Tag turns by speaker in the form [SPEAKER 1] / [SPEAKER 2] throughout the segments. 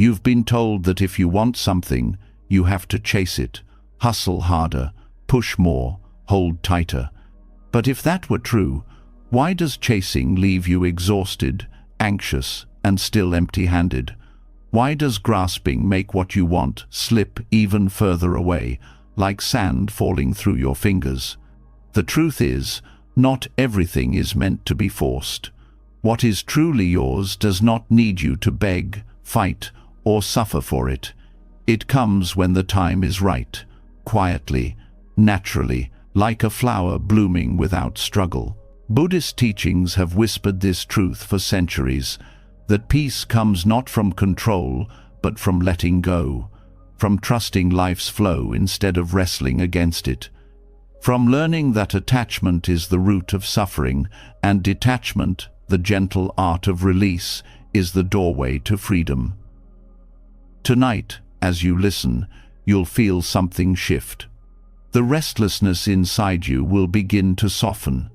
[SPEAKER 1] You've been told that if you want something, you have to chase it, hustle harder, push more, hold tighter. But if that were true, why does chasing leave you exhausted, anxious, and still empty-handed? Why does grasping make what you want slip even further away, like sand falling through your fingers? The truth is, not everything is meant to be forced. What is truly yours does not need you to beg, fight, or suffer for it. It comes when the time is right, quietly, naturally, like a flower blooming without struggle. Buddhist teachings have whispered this truth for centuries, that peace comes not from control, but from letting go, from trusting life's flow instead of wrestling against it, from learning that attachment is the root of suffering, and detachment, the gentle art of release, is the doorway to freedom. Tonight, as you listen, you'll feel something shift. The restlessness inside you will begin to soften.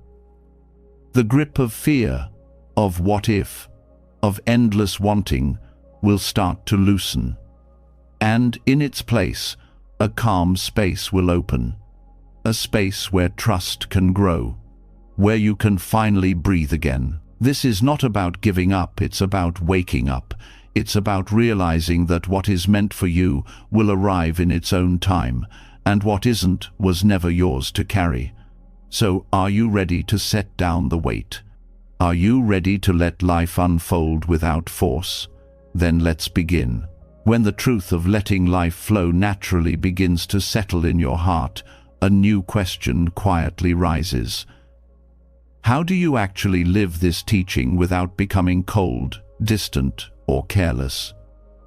[SPEAKER 1] The grip of fear, of what if, of endless wanting, will start to loosen. And in its place, a calm space will open. A space where trust can grow, where you can finally breathe again. This is not about giving up, it's about waking up. It's about realizing that what is meant for you will arrive in its own time, and what isn't was never yours to carry. So, are you ready to set down the weight? Are you ready to let life unfold without force? Then let's begin. When the truth of letting life flow naturally begins to settle in your heart, a new question quietly rises. How do you actually live this teaching without becoming cold, distant, or careless?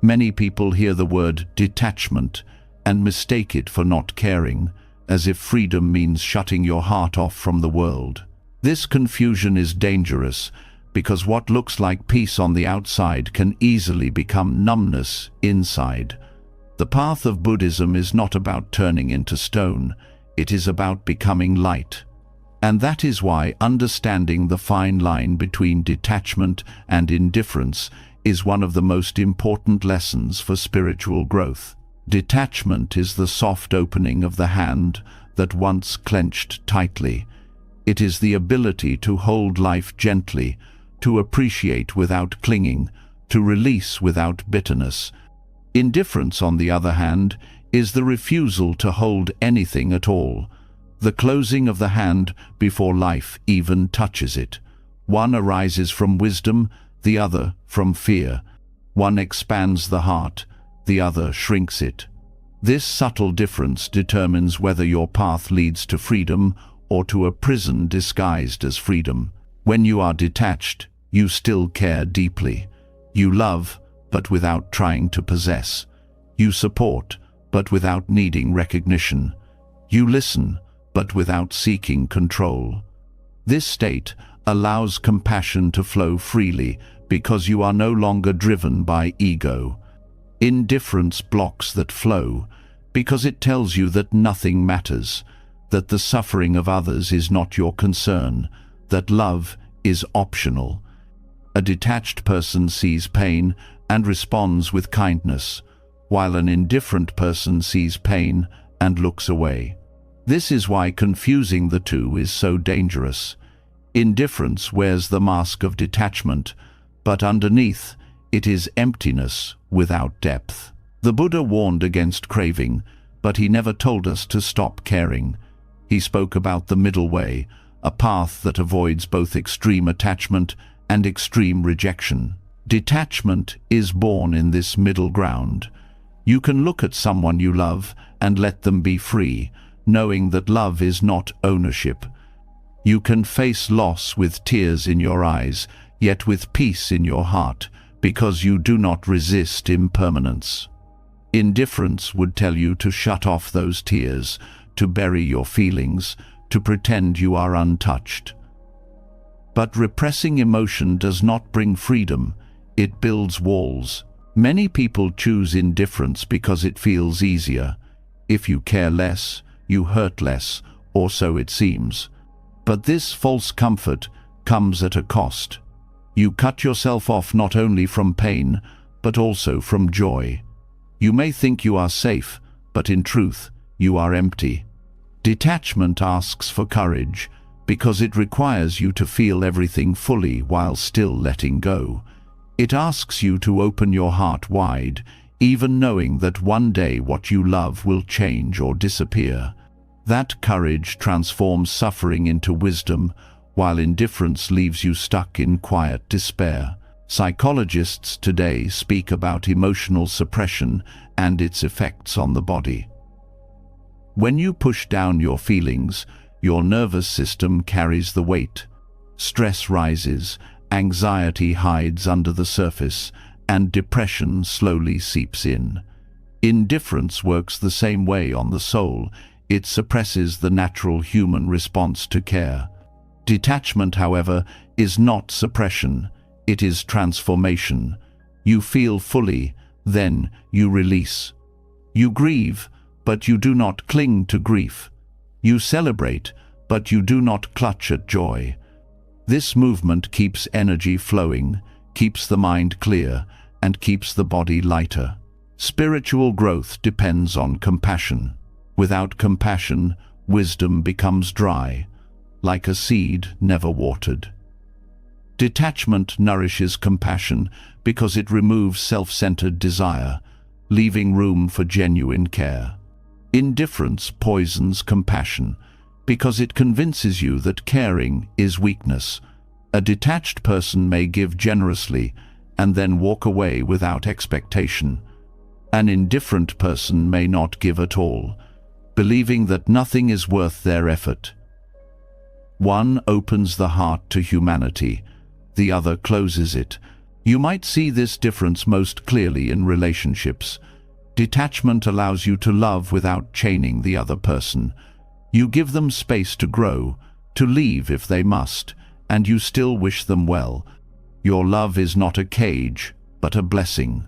[SPEAKER 1] Many people hear the word detachment and mistake it for not caring, as if freedom means shutting your heart off from the world. This confusion is dangerous because what looks like peace on the outside can easily become numbness inside. The path of Buddhism is not about turning into stone, it is about becoming light. And that is why understanding the fine line between detachment and indifference is one of the most important lessons for spiritual growth. Detachment is the soft opening of the hand that once clenched tightly. It is the ability to hold life gently, to appreciate without clinging, to release without bitterness. Indifference, on the other hand, is the refusal to hold anything at all, the closing of the hand before life even touches it. One arises from wisdom, the other from fear. One expands the heart, the other shrinks it. This subtle difference determines whether your path leads to freedom or to a prison disguised as freedom. When you are detached, you still care deeply. You love, but without trying to possess. You support, but without needing recognition. You listen, but without seeking control. This state allows compassion to flow freely because you are no longer driven by ego. Indifference blocks that flow because it tells you that nothing matters, that the suffering of others is not your concern, that love is optional. A detached person sees pain and responds with kindness, while an indifferent person sees pain and looks away. This is why confusing the two is so dangerous. Indifference wears the mask of detachment, but underneath it is emptiness without depth. The Buddha warned against craving, but he never told us to stop caring. He spoke about the middle way, a path that avoids both extreme attachment and extreme rejection. Detachment is born in this middle ground. You can look at someone you love and let them be free, knowing that love is not ownership. You can face loss with tears in your eyes, yet with peace in your heart, because you do not resist impermanence. Indifference would tell you to shut off those tears, to bury your feelings, to pretend you are untouched. But repressing emotion does not bring freedom, it builds walls. Many people choose indifference because it feels easier. If you care less, you hurt less, or so it seems. But this false comfort comes at a cost. You cut yourself off not only from pain, but also from joy. You may think you are safe, but in truth, you are empty. Detachment asks for courage, because it requires you to feel everything fully while still letting go. It asks you to open your heart wide, even knowing that one day what you love will change or disappear. That courage transforms suffering into wisdom, while indifference leaves you stuck in quiet despair. Psychologists today speak about emotional suppression and its effects on the body. When you push down your feelings, your nervous system carries the weight. Stress rises, anxiety hides under the surface, and depression slowly seeps in. Indifference works the same way on the soul. It suppresses the natural human response to care. Detachment, however, is not suppression. It is transformation. You feel fully, then you release. You grieve, but you do not cling to grief. You celebrate, but you do not clutch at joy. This movement keeps energy flowing, keeps the mind clear, and keeps the body lighter. Spiritual growth depends on compassion. Without compassion, wisdom becomes dry, like a seed never watered. Detachment nourishes compassion because it removes self-centered desire, leaving room for genuine care. Indifference poisons compassion because it convinces you that caring is weakness. A detached person may give generously and then walk away without expectation. An indifferent person may not give at all, believing that nothing is worth their effort. One opens the heart to humanity, the other closes it. You might see this difference most clearly in relationships. Detachment allows you to love without chaining the other person. You give them space to grow, to leave if they must, and you still wish them well. Your love is not a cage, but a blessing.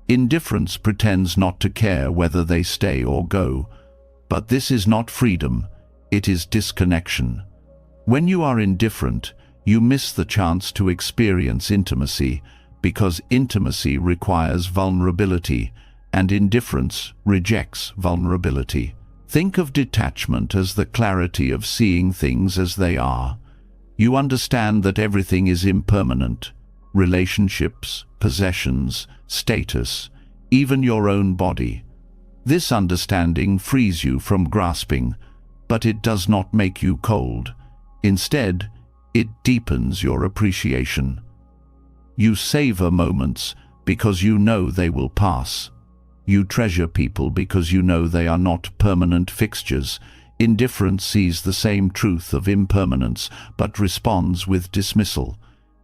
[SPEAKER 1] Indifference pretends not to care whether they stay or go. But this is not freedom, it is disconnection. When you are indifferent, you miss the chance to experience intimacy, because intimacy requires vulnerability, and indifference rejects vulnerability. Think of detachment as the clarity of seeing things as they are. You understand that everything is impermanent. Relationships, possessions, status, even your own body. This understanding frees you from grasping, but it does not make you cold. Instead, it deepens your appreciation. You savor moments because you know they will pass. You treasure people because you know they are not permanent fixtures. Indifference sees the same truth of impermanence, but responds with dismissal.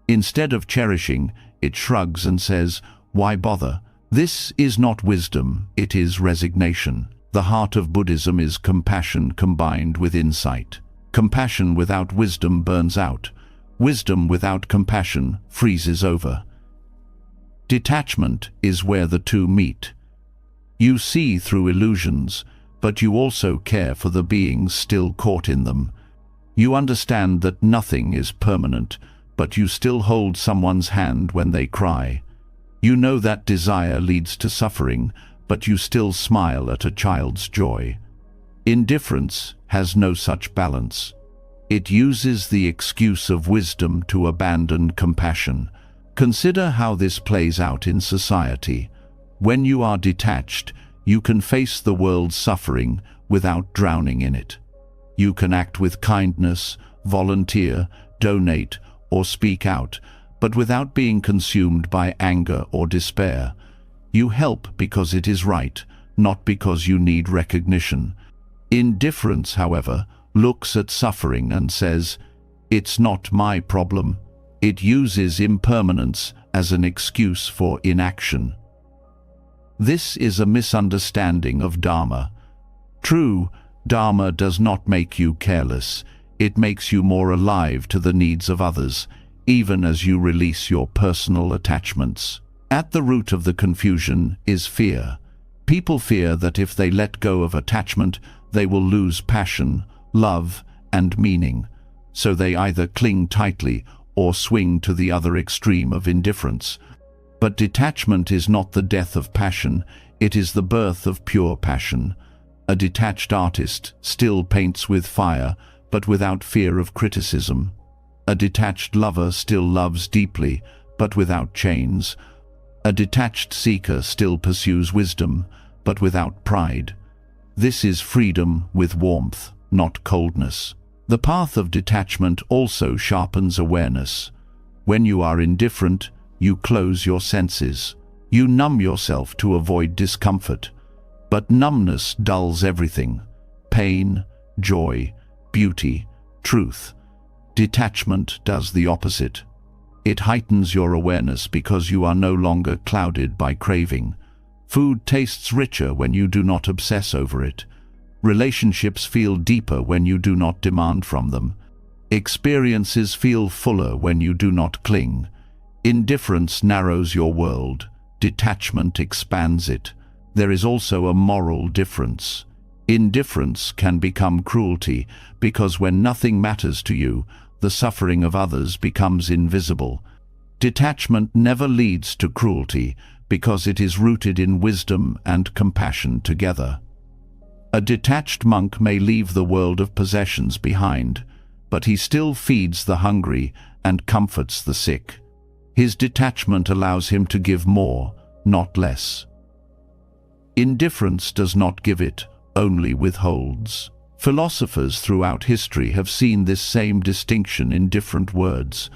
[SPEAKER 1] Instead of cherishing, it shrugs and says, "Why bother?" This is not wisdom, it is resignation. The heart of Buddhism is compassion combined with insight. Compassion without wisdom burns out. Wisdom without compassion freezes over. Detachment is where the two meet. You see through illusions, but you also care for the beings still caught in them. You understand that nothing is permanent, but you still hold someone's hand when they cry. You know that desire leads to suffering, but you still smile at a child's joy. Indifference has no such balance. It uses the excuse of wisdom to abandon compassion. Consider how this plays out in society. When you are detached, you can face the world's suffering without drowning in it. You can act with kindness, volunteer, donate, or speak out, but without being consumed by anger or despair. You help because it is right, not because you need recognition. Indifference, however, looks at suffering and says, "It's not my problem." It uses impermanence as an excuse for inaction. This is a misunderstanding of Dharma. True, Dharma does not make you careless. It makes you more alive to the needs of others, even as you release your personal attachments. At the root of the confusion is fear. People fear that if they let go of attachment, they will lose passion, love, and meaning. So they either cling tightly or swing to the other extreme of indifference. But detachment is not the death of passion, it is the birth of pure passion. A detached artist still paints with fire, but without fear of criticism. A detached lover still loves deeply, but without chains. A detached seeker still pursues wisdom, but without pride. This is freedom with warmth, not coldness. The path of detachment also sharpens awareness. When you are indifferent, you close your senses. You numb yourself to avoid discomfort. But numbness dulls everything: pain, joy, beauty, truth. Detachment does the opposite. It heightens your awareness because you are no longer clouded by craving. Food tastes richer when you do not obsess over it. Relationships feel deeper when you do not demand from them. Experiences feel fuller when you do not cling. Indifference narrows your world. Detachment expands it. There is also a moral difference. Indifference can become cruelty because when nothing matters to you, the suffering of others becomes invisible. Detachment never leads to cruelty because it is rooted in wisdom and compassion together. A detached monk may leave the world of possessions behind, but he still feeds the hungry and comforts the sick. His detachment allows him to give more, not less. Indifference does not give it, only withholds. Philosophers throughout history have seen this same distinction in different words.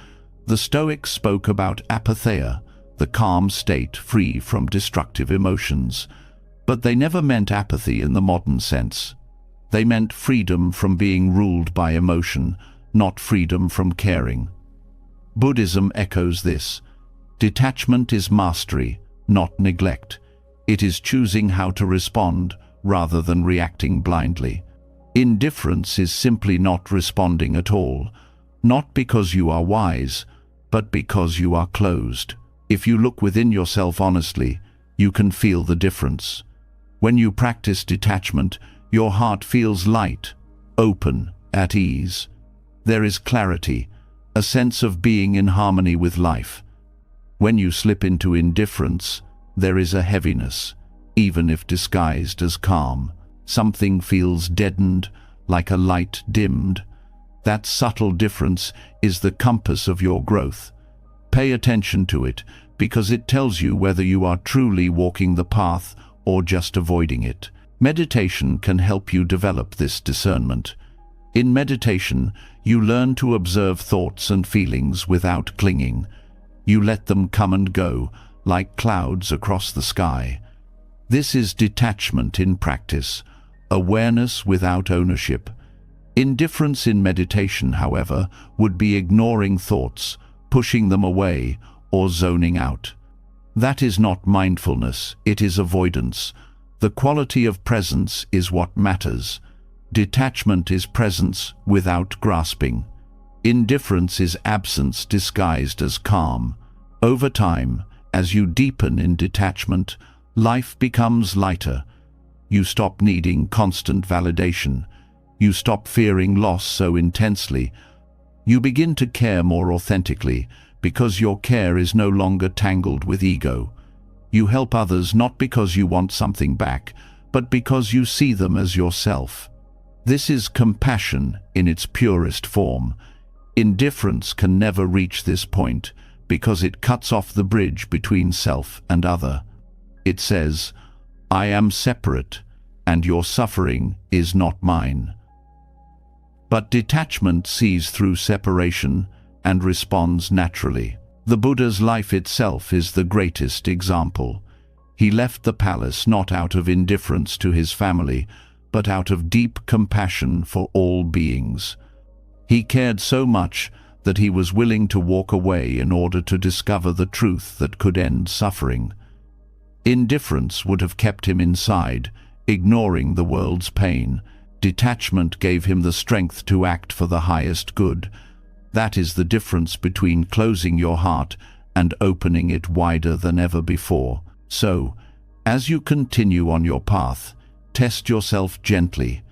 [SPEAKER 1] The Stoics spoke about apatheia, the calm state free from destructive emotions. But they never meant apathy in the modern sense. They meant freedom from being ruled by emotion, not freedom from caring. Buddhism echoes this. Detachment is mastery, not neglect. It is choosing how to respond rather than reacting blindly. Indifference is simply not responding at all, not because you are wise, but because you are closed. If you look within yourself honestly, you can feel the difference. When you practice detachment, your heart feels light, open, at ease. There is clarity, a sense of being in harmony with life. When you slip into indifference, there is a heaviness, even if disguised as calm. Something feels deadened, like a light dimmed. That subtle difference is the compass of your growth. Pay attention to it, because it tells you whether you are truly walking the path or just avoiding it. Meditation can help you develop this discernment. In meditation, you learn to observe thoughts and feelings without clinging. You let them come and go, like clouds across the sky. This is detachment in practice, awareness without ownership. Indifference in meditation, however, would be ignoring thoughts, pushing them away, or zoning out. That is not mindfulness, it is avoidance. The quality of presence is what matters. Detachment is presence without grasping. Indifference is absence disguised as calm. Over time, as you deepen in detachment, life becomes lighter. You stop needing constant validation. You stop fearing loss so intensely. You begin to care more authentically, because your care is no longer tangled with ego. You help others not because you want something back, but because you see them as yourself. This is compassion in its purest form. Indifference can never reach this point, because it cuts off the bridge between self and other. It says, "I am separate, and your suffering is not mine." But detachment sees through separation and responds naturally. The Buddha's life itself is the greatest example. He left the palace not out of indifference to his family, but out of deep compassion for all beings. He cared so much that he was willing to walk away in order to discover the truth that could end suffering. Indifference would have kept him inside, ignoring the world's pain. Detachment gave him the strength to act for the highest good. That is the difference between closing your heart and opening it wider than ever before. So, as you continue on your path, test yourself gently.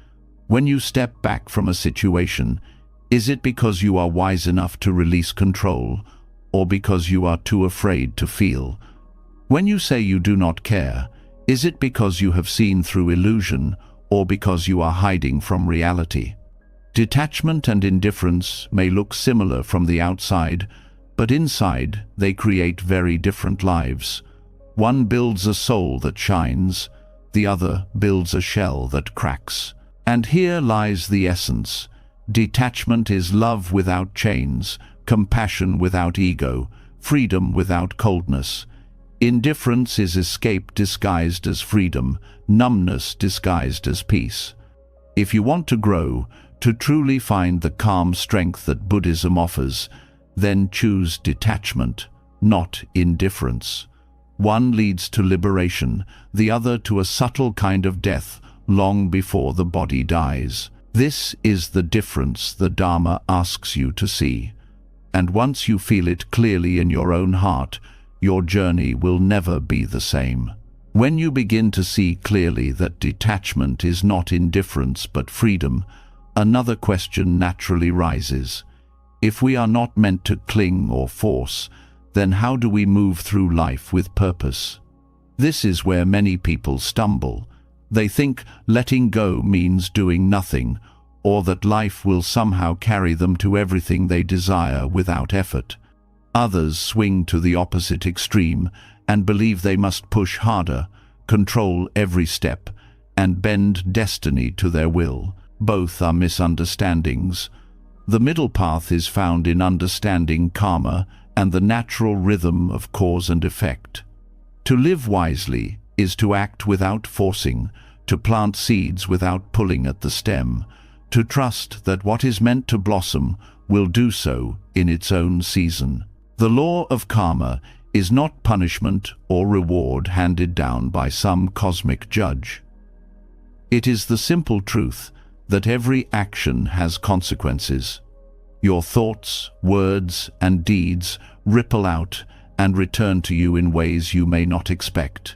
[SPEAKER 1] When you step back from a situation, is it because you are wise enough to release control, or because you are too afraid to feel? When you say you do not care, is it because you have seen through illusion or because you are hiding from reality? Detachment and indifference may look similar from the outside, but inside they create very different lives. One builds a soul that shines, the other builds a shell that cracks. And here lies the essence. Detachment is love without chains, compassion without ego, freedom without coldness. Indifference is escape disguised as freedom, numbness disguised as peace. If you want to grow, to truly find the calm strength that Buddhism offers, then choose detachment, not indifference. One leads to liberation, the other to a subtle kind of death long before the body dies. This is the difference the Dharma asks you to see. And once you feel it clearly in your own heart, your journey will never be the same. When you begin to see clearly that detachment is not indifference but freedom, another question naturally rises. If we are not meant to cling or force, then how do we move through life with purpose? This is where many people stumble. They think letting go means doing nothing, or that life will somehow carry them to everything they desire without effort. Others swing to the opposite extreme and believe they must push harder, control every step, and bend destiny to their will. Both are misunderstandings. The middle path is found in understanding karma and the natural rhythm of cause and effect. To live wisely is to act without forcing, to plant seeds without pulling at the stem, to trust that what is meant to blossom will do so in its own season. The law of karma is not punishment or reward handed down by some cosmic judge. It is the simple truth that every action has consequences. Your thoughts, words, and deeds ripple out and return to you in ways you may not expect.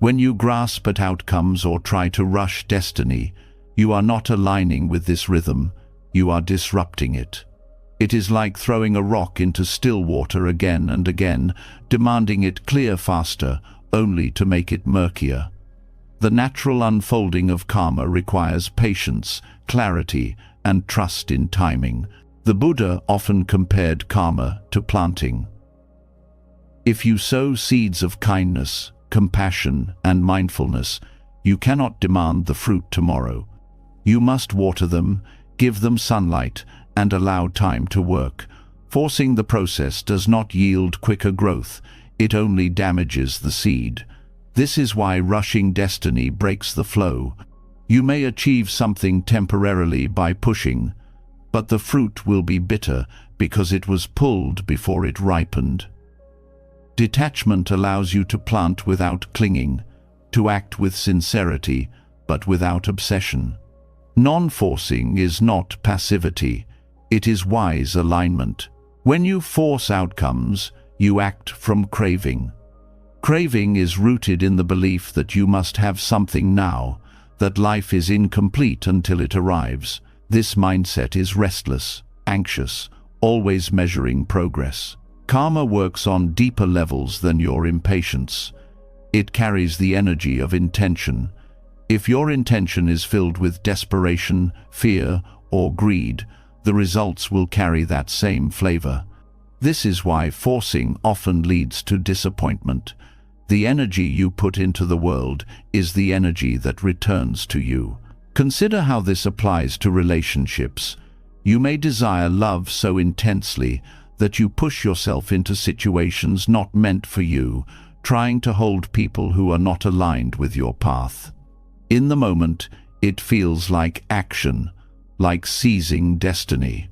[SPEAKER 1] When you grasp at outcomes or try to rush destiny, you are not aligning with this rhythm, you are disrupting it. It is like throwing a rock into still water again and again, demanding it clear faster, only to make it murkier. The natural unfolding of karma requires patience, clarity, and trust in timing. The Buddha often compared karma to planting. If you sow seeds of kindness, compassion, and mindfulness, you cannot demand the fruit tomorrow. You must water them, give them sunlight, and allow time to work. Forcing the process does not yield quicker growth, it only damages the seed. This is why rushing destiny breaks the flow. You may achieve something temporarily by pushing, but the fruit will be bitter because it was pulled before it ripened. Detachment allows you to plant without clinging, to act with sincerity, but without obsession. Non-forcing is not passivity, it is wise alignment. When you force outcomes, you act from craving. Craving is rooted in the belief that you must have something now, that life is incomplete until it arrives. This mindset is restless, anxious, always measuring progress. Karma works on deeper levels than your impatience. It carries the energy of intention. If your intention is filled with desperation, fear, or greed, the results will carry that same flavor. This is why forcing often leads to disappointment. The energy you put into the world is the energy that returns to you. Consider how this applies to relationships. You may desire love so intensely that you push yourself into situations not meant for you, trying to hold people who are not aligned with your path. In the moment, it feels like action, like seizing destiny.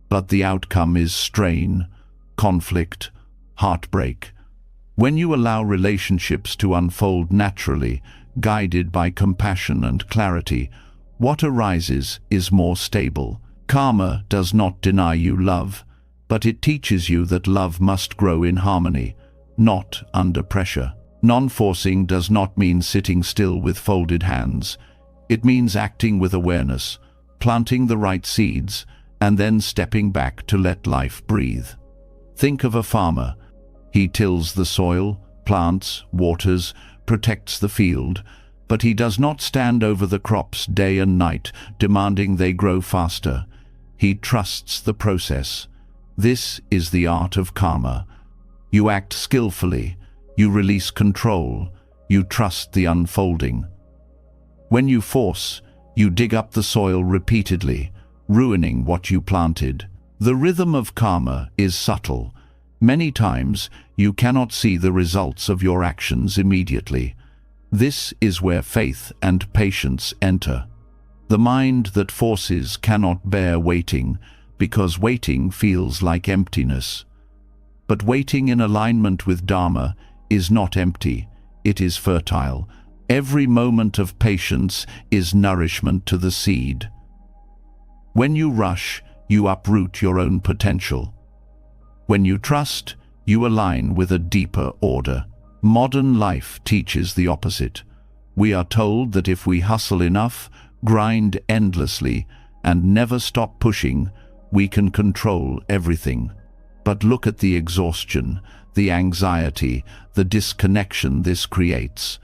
[SPEAKER 1] But the outcome is strain, conflict, heartbreak. When you allow relationships to unfold naturally, guided by compassion and clarity, what arises is more stable. Karma does not deny you love, but it teaches you that love must grow in harmony, not under pressure. Non-forcing does not mean sitting still with folded hands. It means acting with awareness, planting the right seeds, and then stepping back to let life breathe. Think of a farmer. He tills the soil, plants, waters, protects the field, but he does not stand over the crops day and night, demanding they grow faster. He trusts the process. This is the art of karma. You act skillfully, you release control, you trust the unfolding. When you force, you dig up the soil repeatedly, ruining what you planted. The rhythm of karma is subtle. Many times, you cannot see the results of your actions immediately. This is where faith and patience enter. The mind that forces cannot bear waiting, because waiting feels like emptiness. But waiting in alignment with Dharma is not empty, it is fertile. Every moment of patience is nourishment to the seed. When you rush, you uproot your own potential. When you trust, you align with a deeper order. Modern life teaches the opposite. We are told that if we hustle enough, grind endlessly, and never stop pushing, we can control everything. But look at the exhaustion, the anxiety, the disconnection this creates.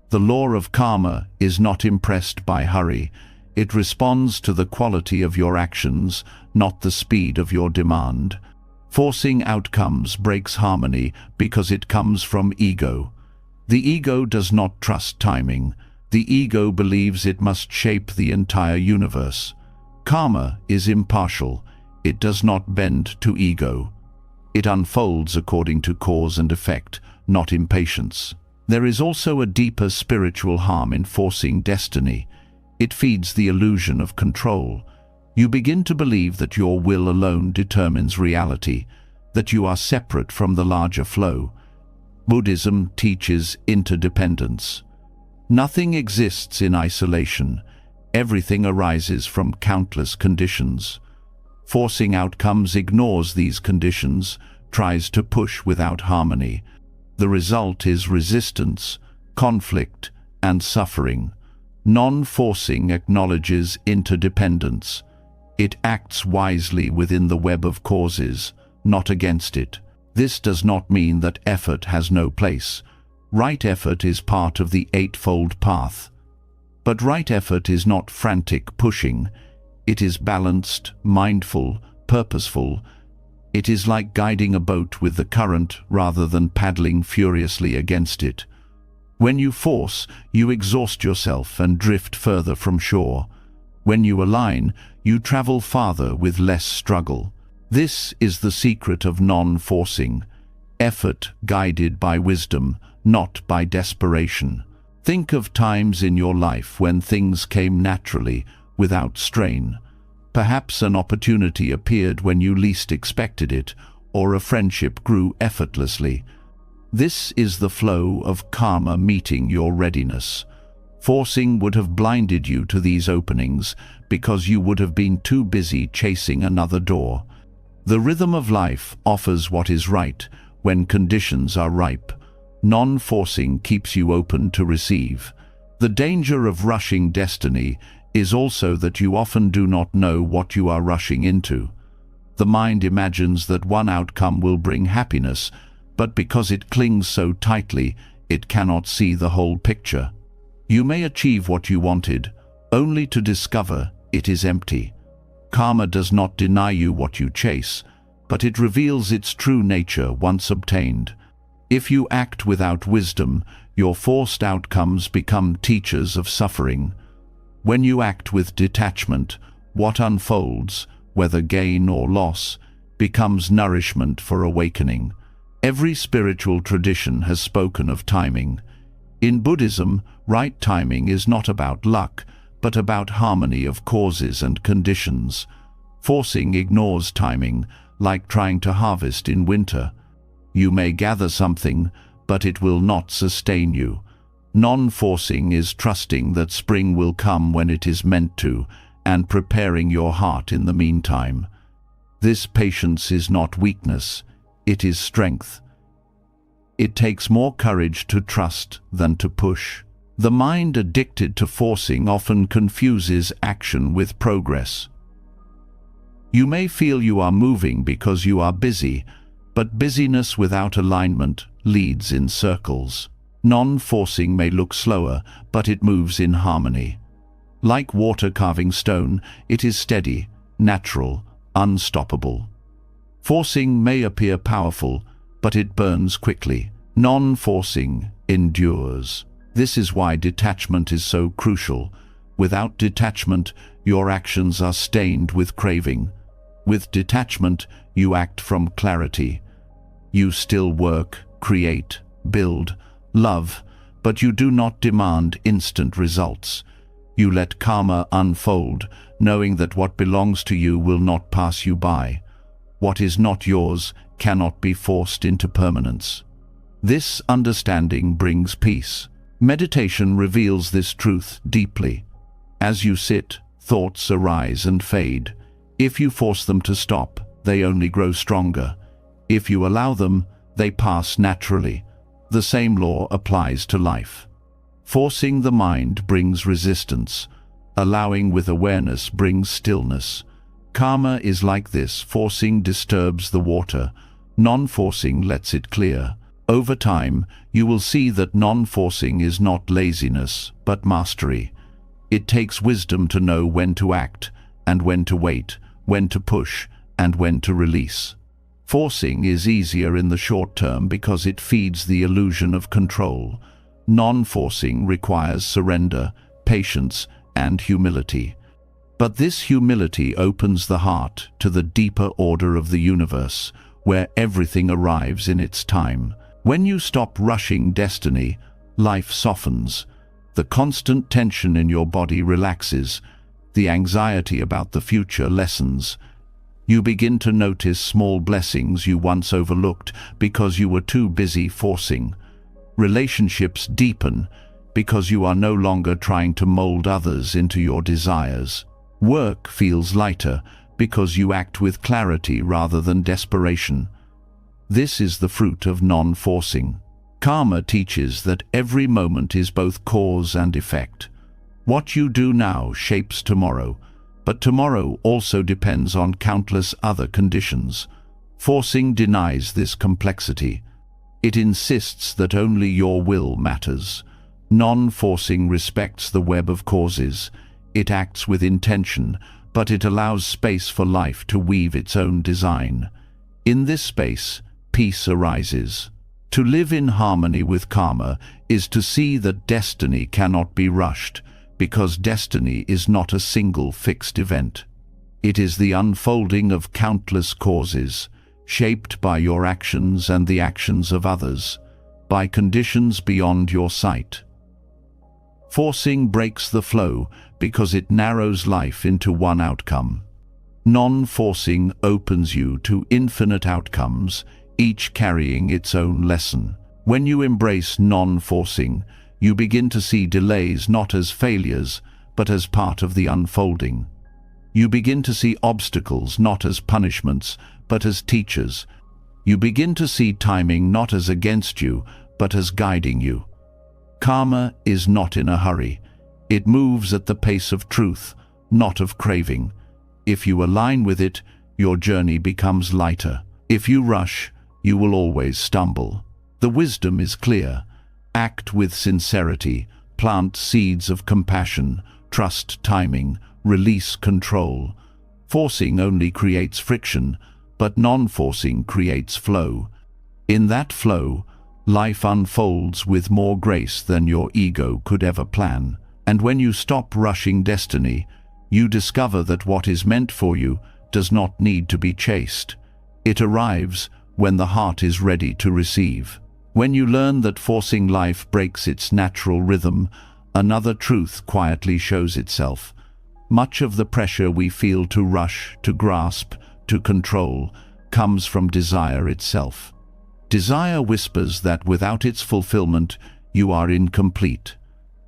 [SPEAKER 1] The law of karma is not impressed by hurry. It responds to the quality of your actions, not the speed of your demand. Forcing outcomes breaks harmony because it comes from ego. The ego does not trust timing. The ego believes it must shape the entire universe. Karma is impartial. It does not bend to ego. It unfolds according to cause and effect, not impatience. There is also a deeper spiritual harm in forcing destiny. It feeds the illusion of control. You begin to believe that your will alone determines reality, that you are separate from the larger flow. Buddhism teaches interdependence. Nothing exists in isolation. Everything arises from countless conditions. Forcing outcomes ignores these conditions, tries to push without harmony. The result is resistance, conflict, and suffering. Non-forcing acknowledges interdependence. It acts wisely within the web of causes, not against it. This does not mean that effort has no place. Right effort is part of the Eightfold Path. But right effort is not frantic pushing. It is balanced, mindful, purposeful. It is like guiding a boat with the current rather than paddling furiously against it. When you force, you exhaust yourself and drift further from shore. When you align, you travel farther with less struggle. This is the secret of non-forcing. Effort guided by wisdom, not by desperation. Think of times in your life when things came naturally, without strain. Perhaps an opportunity appeared when you least expected it, or a friendship grew effortlessly. This is the flow of karma meeting your readiness. Forcing would have blinded you to these openings because you would have been too busy chasing another door. The rhythm of life offers what is right when conditions are ripe. Non-forcing keeps you open to receive. The danger of rushing destiny is also that you often do not know what you are rushing into. The mind imagines that one outcome will bring happiness, but because it clings so tightly, it cannot see the whole picture. You may achieve what you wanted, only to discover it is empty. Karma does not deny you what you chase, but it reveals its true nature once obtained. If you act without wisdom, your forced outcomes become teachers of suffering. When you act with detachment, what unfolds, whether gain or loss, becomes nourishment for awakening. Every spiritual tradition has spoken of timing. In Buddhism, right timing is not about luck, but about harmony of causes and conditions. Forcing ignores timing, like trying to harvest in winter. You may gather something, but it will not sustain you. Non-forcing is trusting that spring will come when it is meant to, and preparing your heart in the meantime. This patience is not weakness, it is strength. It takes more courage to trust than to push. The mind addicted to forcing often confuses action with progress. You may feel you are moving because you are busy, but busyness without alignment leads in circles. Non-forcing may look slower, but it moves in harmony. Like water carving stone, it is steady, natural, unstoppable. Forcing may appear powerful, but it burns quickly. Non-forcing endures. This is why detachment is so crucial. Without detachment, your actions are stained with craving. With detachment, you act from clarity. You still work, create, build, love, but you do not demand instant results. You let karma unfold, knowing that what belongs to you will not pass you by. What is not yours cannot be forced into permanence. This understanding brings peace. Meditation reveals this truth deeply. As you sit, thoughts arise and fade. If you force them to stop, they only grow stronger. If you allow them, they pass naturally. The same law applies to life. Forcing the mind brings resistance. Allowing with awareness brings stillness. Karma is like this. Forcing disturbs the water. Non-forcing lets it clear. Over time, you will see that non-forcing is not laziness, but mastery. It takes wisdom to know when to act, and when to wait, when to push, and when to release. Forcing is easier in the short term because it feeds the illusion of control. Non-forcing requires surrender, patience, and humility. But this humility opens the heart to the deeper order of the universe, where everything arrives in its time. When you stop rushing destiny, life softens. The constant tension in your body relaxes. The anxiety about the future lessens. You begin to notice small blessings you once overlooked because you were too busy forcing. Relationships deepen because you are no longer trying to mold others into your desires. Work feels lighter because you act with clarity rather than desperation. This is the fruit of non-forcing. Karma teaches that every moment is both cause and effect. What you do now shapes tomorrow, but tomorrow also depends on countless other conditions. Forcing denies this complexity. It insists that only your will matters. Non-forcing respects the web of causes. It acts with intention, but it allows space for life to weave its own design. In this space, peace arises. To live in harmony with karma is to see that destiny cannot be rushed, because destiny is not a single fixed event. It is the unfolding of countless causes, shaped by your actions and the actions of others, by conditions beyond your sight. Forcing breaks the flow because it narrows life into one outcome. Non-forcing opens you to infinite outcomes, each carrying its own lesson. When you embrace non-forcing, you begin to see delays not as failures, but as part of the unfolding. You begin to see obstacles not as punishments, but as teachers. You begin to see timing not as against you, but as guiding you. Karma is not in a hurry. It moves at the pace of truth, not of craving. If you align with it, your journey becomes lighter. If you rush, you will always stumble. The wisdom is clear. Act with sincerity, plant seeds of compassion, trust timing, release control. Forcing only creates friction, but non-forcing creates flow. In that flow, life unfolds with more grace than your ego could ever plan. And when you stop rushing destiny, you discover that what is meant for you does not need to be chased. It arrives when the heart is ready to receive. When you learn that forcing life breaks its natural rhythm, another truth quietly shows itself. Much of the pressure we feel to rush, to grasp, to control, comes from desire itself. Desire whispers that without its fulfillment, you are incomplete,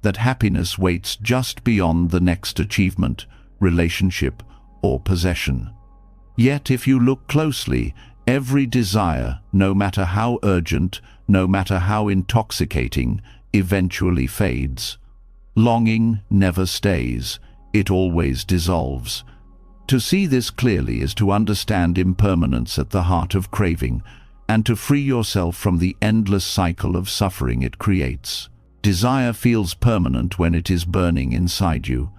[SPEAKER 1] that happiness waits just beyond the next achievement, relationship, or possession. Yet if you look closely, every desire, no matter how urgent, no matter how intoxicating, eventually fades. Longing never stays, it always dissolves. To see this clearly is to understand impermanence at the heart of craving. and to free yourself from the endless cycle of suffering it creates. Desire feels permanent when it is burning inside you.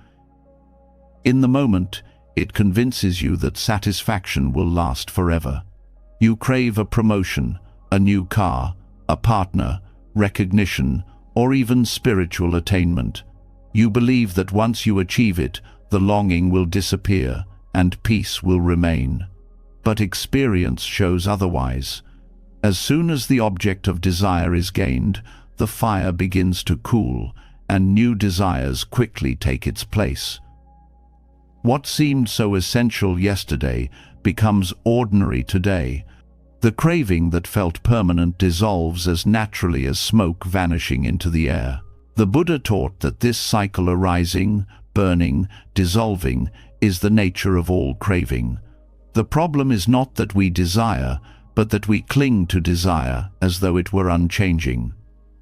[SPEAKER 1] In the moment, it convinces you that satisfaction will last forever. You crave a promotion, a new car, a partner, recognition, or even spiritual attainment. You believe that once you achieve it, the longing will disappear and peace will remain. But experience shows otherwise. As soon as the object of desire is gained, the fire begins to cool, and new desires quickly take its place. What seemed so essential yesterday becomes ordinary today. The craving that felt permanent dissolves as naturally as smoke vanishing into the air. The Buddha taught that this cycle arising, burning, dissolving is the nature of all craving. The problem is not that we desire, but that we cling to desire as though it were unchanging.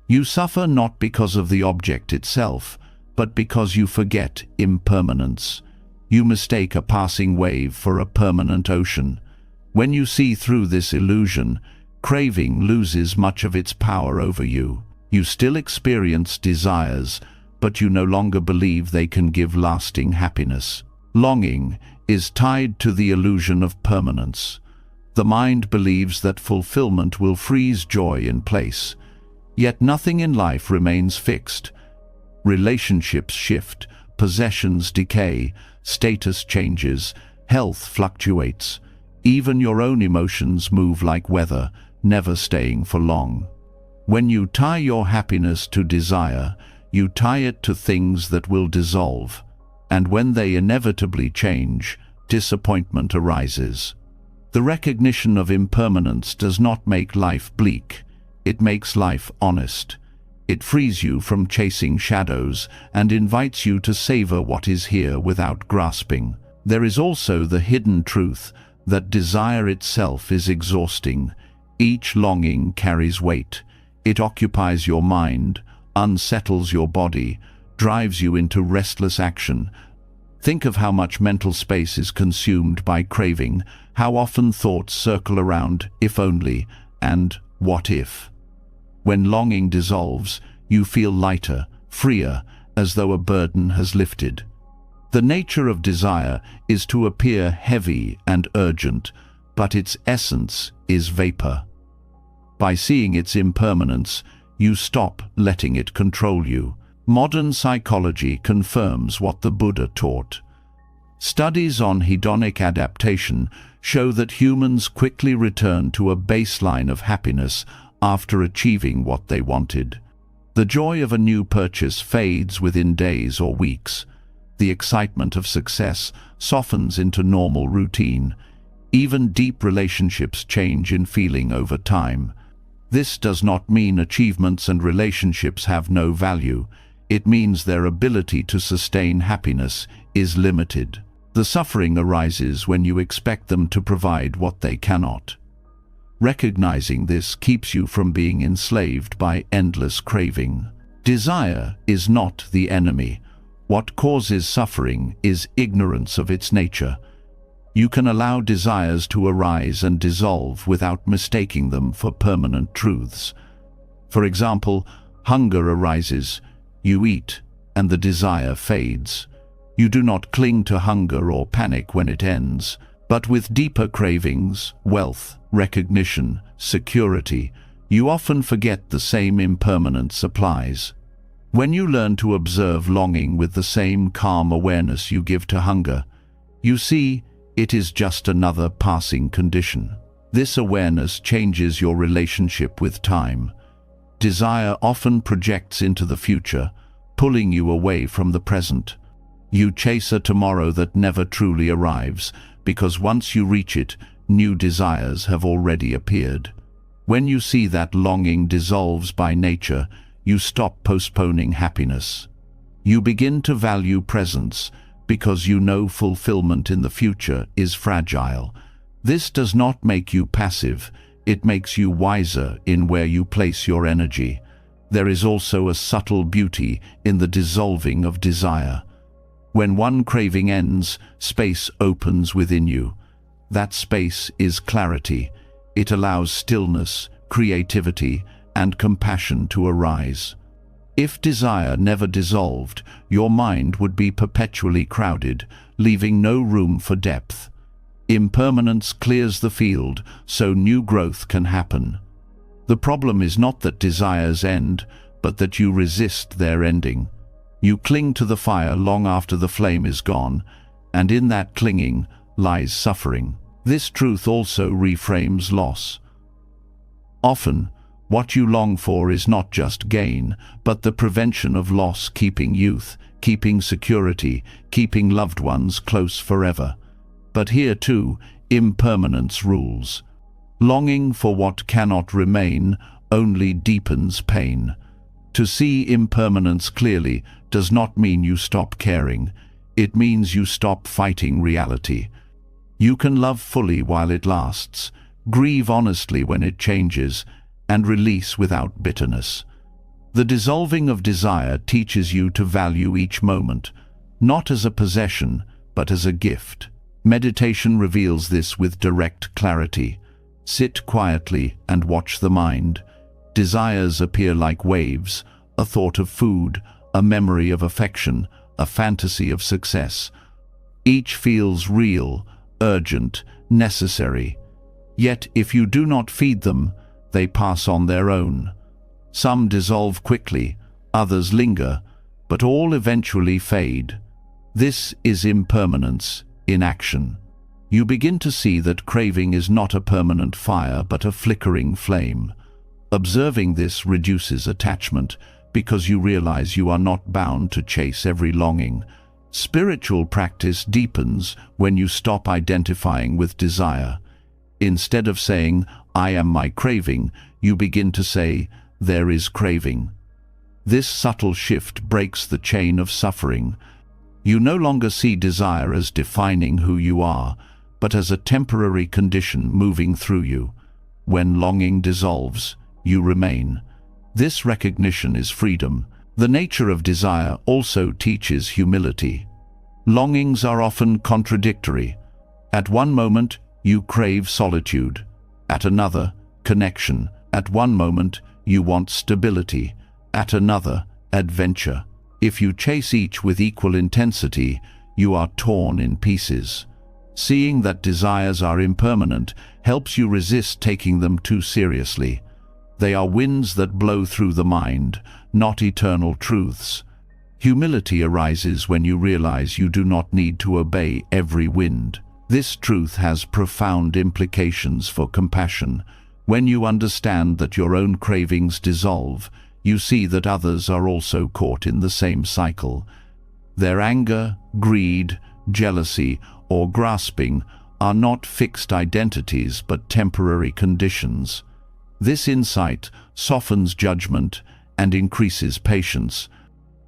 [SPEAKER 1] You suffer not because of the object itself, but because you forget impermanence. You mistake a passing wave for a permanent ocean. When you see through this illusion, craving loses much of its power over you. You still experience desires, but you no longer believe they can give lasting happiness. Longing is tied to the illusion of permanence. The mind believes that fulfillment will freeze joy in place. Yet nothing in life remains fixed. Relationships shift, possessions decay, status changes, health fluctuates. Even your own emotions move like weather, never staying for long. When you tie your happiness to desire, you tie it to things that will dissolve. And when they inevitably change, disappointment arises. The recognition of impermanence does not make life bleak. It makes life honest. It frees you from chasing shadows and invites you to savor what is here without grasping. There is also the hidden truth that desire itself is exhausting. Each longing carries weight. It occupies your mind, unsettles your body, drives you into restless action. Think of how much mental space is consumed by craving, how often thoughts circle around if only and what if. When longing dissolves, you feel lighter, freer, as though a burden has lifted. The nature of desire is to appear heavy and urgent, but its essence is vapor. By seeing its impermanence, you stop letting it control you. Modern psychology confirms what the Buddha taught. Studies on hedonic adaptation show that humans quickly return to a baseline of happiness after achieving what they wanted. The joy of a new purchase fades within days or weeks. The excitement of success softens into normal routine. Even deep relationships change in feeling over time. This does not mean achievements and relationships have no value. It means their ability to sustain happiness is limited. The suffering arises when you expect them to provide what they cannot. Recognizing this keeps you from being enslaved by endless craving. Desire is not the enemy. What causes suffering is ignorance of its nature. You can allow desires to arise and dissolve without mistaking them for permanent truths. For example, hunger arises, you eat, and the desire fades. You do not cling to hunger or panic when it ends, but with deeper cravings, wealth, recognition, security, you often forget the same impermanence applies. When you learn to observe longing with the same calm awareness you give to hunger, you see it is just another passing condition. This awareness changes your relationship with time. Desire often projects into the future, pulling you away from the present. You chase a tomorrow that never truly arrives, because once you reach it, new desires have already appeared. When you see that longing dissolves by nature, you stop postponing happiness. You begin to value presence, because you know fulfillment in the future is fragile. This does not make you passive, it makes you wiser in where you place your energy. There is also a subtle beauty in the dissolving of desire. When one craving ends, space opens within you. That space is clarity. It allows stillness, creativity, and compassion to arise. If desire never dissolved, your mind would be perpetually crowded, leaving no room for depth. Impermanence clears the field, so new growth can happen. The problem is not that desires end, but that you resist their ending. You cling to the fire long after the flame is gone, and in that clinging lies suffering. This truth also reframes loss. Often, what you long for is not just gain, but the prevention of loss, keeping youth, keeping security, keeping loved ones close forever. But here too, impermanence rules. Longing for what cannot remain only deepens pain. To see impermanence clearly does not mean you stop caring. It means you stop fighting reality. You can love fully while it lasts, grieve honestly when it changes, and release without bitterness. The dissolving of desire teaches you to value each moment, not as a possession, but as a gift. Meditation reveals this with direct clarity. Sit quietly and watch the mind. Desires appear like waves, a thought of food, a memory of affection, a fantasy of success. Each feels real, urgent, necessary. Yet if you do not feed them, they pass on their own. Some dissolve quickly, others linger, but all eventually fade. This is impermanence in action. You begin to see that craving is not a permanent fire, but a flickering flame. Observing this reduces attachment, because you realize you are not bound to chase every longing. Spiritual practice deepens when you stop identifying with desire. Instead of saying, "I am my craving," you begin to say, "There is craving." This subtle shift breaks the chain of suffering. You no longer see desire as defining who you are, but as a temporary condition moving through you. When longing dissolves, you remain. This recognition is freedom. The nature of desire also teaches humility. Longings are often contradictory. At one moment, you crave solitude. At another, connection. At one moment, you want stability. At another, adventure. If you chase each with equal intensity, you are torn in pieces. Seeing that desires are impermanent helps you resist taking them too seriously. They are winds that blow through the mind, not eternal truths. Humility arises when you realize you do not need to obey every wind. This truth has profound implications for compassion. When you understand that your own cravings dissolve, you see that others are also caught in the same cycle. Their anger, greed, jealousy, or grasping are not fixed identities but temporary conditions. This insight softens judgment and increases patience.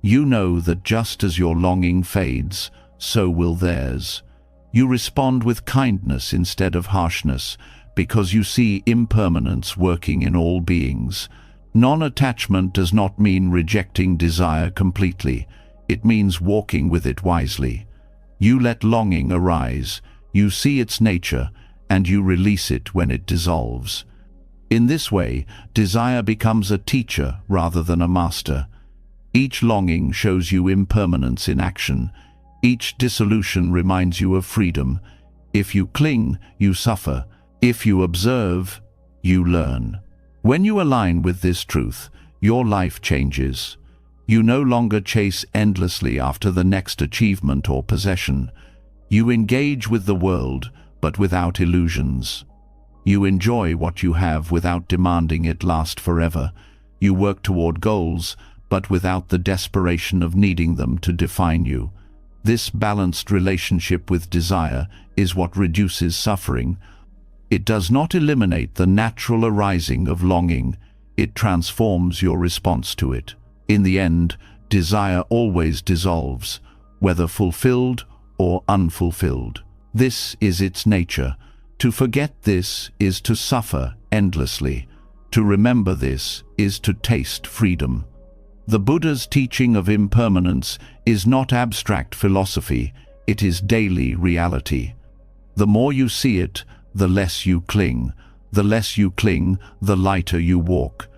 [SPEAKER 1] You know that just as your longing fades, so will theirs. You respond with kindness instead of harshness, because you see impermanence working in all beings. Non-attachment does not mean rejecting desire completely. It means walking with it wisely. You let longing arise, you see its nature, and you release it when it dissolves. In this way, desire becomes a teacher rather than a master. Each longing shows you impermanence in action. Each dissolution reminds you of freedom. If you cling, you suffer. If you observe, you learn. When you align with this truth, your life changes. You no longer chase endlessly after the next achievement or possession. You engage with the world, but without illusions. You enjoy what you have without demanding it last forever. You work toward goals, but without the desperation of needing them to define you. This balanced relationship with desire is what reduces suffering. It does not eliminate the natural arising of longing. It transforms your response to it. In the end, desire always dissolves, whether fulfilled or unfulfilled. This is its nature. To forget this is to suffer endlessly. To remember this is to taste freedom. The Buddha's teaching of impermanence is not abstract philosophy, it is daily reality. The more you see it, the less you cling. The less you cling, the lighter you walk.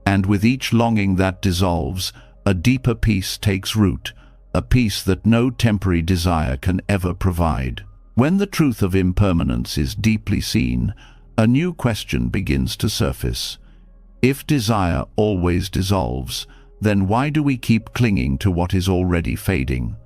[SPEAKER 1] And with each longing that dissolves, a deeper peace takes root, a peace that no temporary desire can ever provide. When the truth of impermanence is deeply seen, a new question begins to surface. If desire always dissolves, then why do we keep clinging to what is already fading?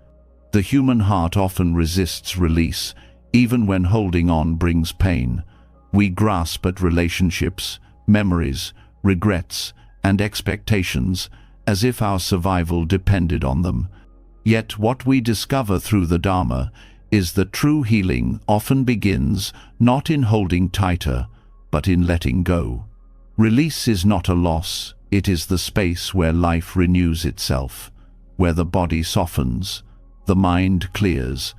[SPEAKER 1] The human heart often resists release, even when holding on brings pain. We grasp at relationships, memories, regrets, and expectations as if our survival depended on them. Yet what we discover through the Dharma is that true healing often begins not in holding tighter, but in letting go. Release is not a loss, it is the space where life renews itself, where the body softens, the mind clears,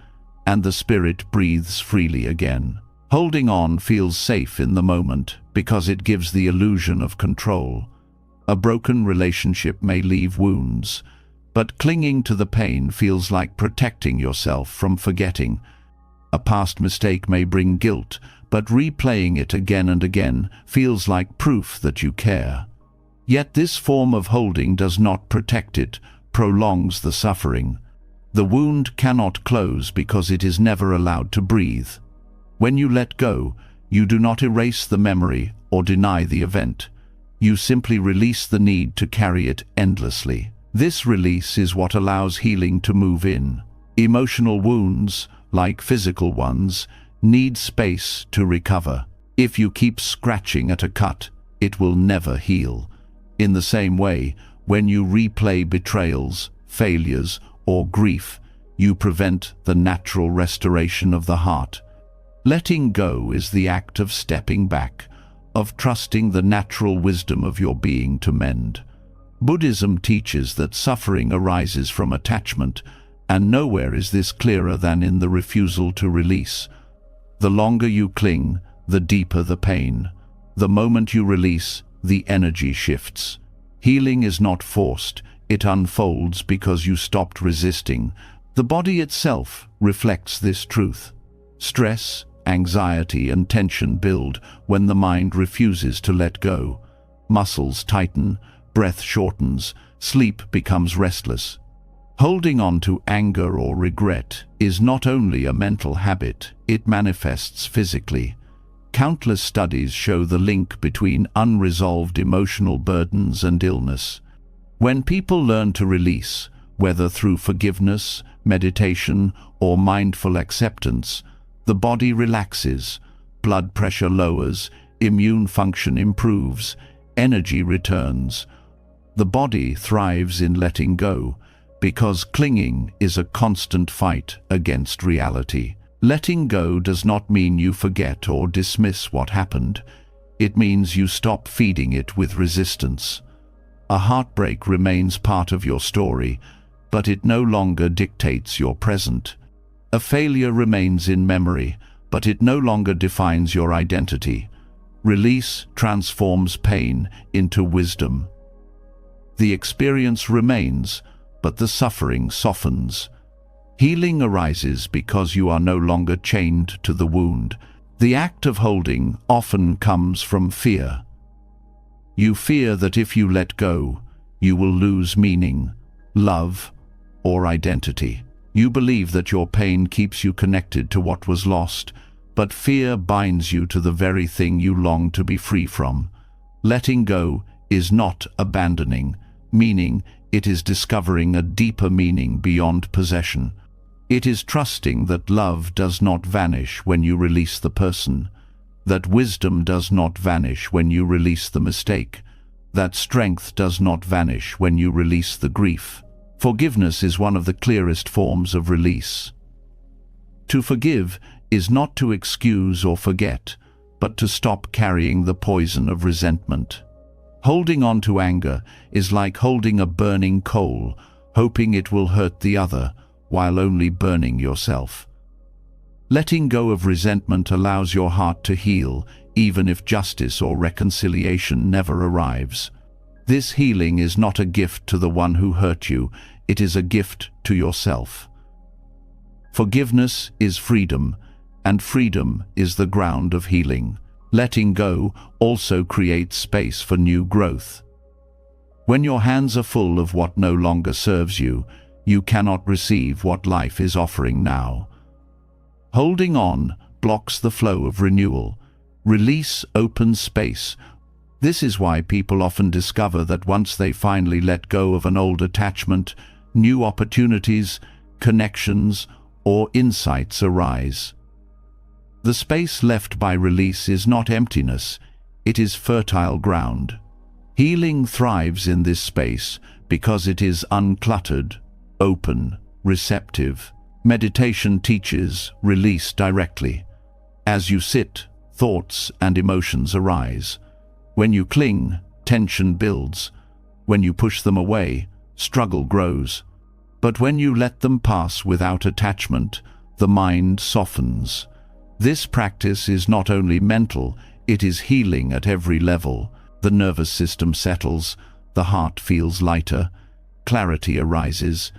[SPEAKER 1] and the spirit breathes freely again. Holding on feels safe in the moment because it gives the illusion of control. A broken relationship may leave wounds, but clinging to the pain feels like protecting yourself from forgetting. A past mistake may bring guilt, but replaying it again and again feels like proof that you care. Yet this form of holding does not protect it, prolongs the suffering. The wound cannot close because it is never allowed to breathe. When you let go, you do not erase the memory or deny the event. You simply release the need to carry it endlessly. This release is what allows healing to move in. Emotional wounds, like physical ones, need space to recover. If you keep scratching at a cut, it will never heal. In the same way, when you replay betrayals, failures, or grief, you prevent the natural restoration of the heart. Letting go is the act of stepping back, of trusting the natural wisdom of your being to mend. Buddhism teaches that suffering arises from attachment, and nowhere is this clearer than in the refusal to release. The longer you cling, the deeper the pain. The moment you release, the energy shifts. Healing is not forced, it unfolds because you stopped resisting. The body itself reflects this truth. Stress, anxiety, and tension build when the mind refuses to let go. Muscles tighten, breath shortens, sleep becomes restless. Holding on to anger or regret is not only a mental habit, it manifests physically. Countless studies show the link between unresolved emotional burdens and illness. When people learn to release, whether through forgiveness, meditation, or mindful acceptance, the body relaxes, blood pressure lowers, immune function improves, energy returns. The body thrives in letting go, because clinging is a constant fight against reality. Letting go does not mean you forget or dismiss what happened. It means you stop feeding it with resistance. A heartbreak remains part of your story, but it no longer dictates your present. A failure remains in memory, but it no longer defines your identity. Release transforms pain into wisdom. The experience remains, but the suffering softens. Healing arises because you are no longer chained to the wound. The act of holding often comes from fear. You fear that if you let go, you will lose meaning, love, or identity. You believe that your pain keeps you connected to what was lost, but fear binds you to the very thing you long to be free from. Letting go is not abandoning, meaning it is discovering a deeper meaning beyond possession. It is trusting that love does not vanish when you release the person, that wisdom does not vanish when you release the mistake, that strength does not vanish when you release the grief. Forgiveness is one of the clearest forms of release. To forgive is not to excuse or forget, but to stop carrying the poison of resentment. Holding on to anger is like holding a burning coal, hoping it will hurt the other, while only burning yourself. Letting go of resentment allows your heart to heal, even if justice or reconciliation never arrives. This healing is not a gift to the one who hurt you, it is a gift to yourself. Forgiveness is freedom, and freedom is the ground of healing. Letting go also creates space for new growth. When your hands are full of what no longer serves you, you cannot receive what life is offering now. Holding on blocks the flow of renewal. Release opens space. This is why people often discover that once they finally let go of an old attachment, new opportunities, connections, or insights arise. The space left by release is not emptiness, it is fertile ground. Healing thrives in this space because it is uncluttered, open, receptive. Meditation teaches release directly. As you sit, thoughts and emotions arise. When you cling, tension builds. When you push them away, struggle grows. But when you let them pass without attachment, the mind softens. This practice is not only mental, it is healing at every level. The nervous system settles, the heart feels lighter, clarity arises.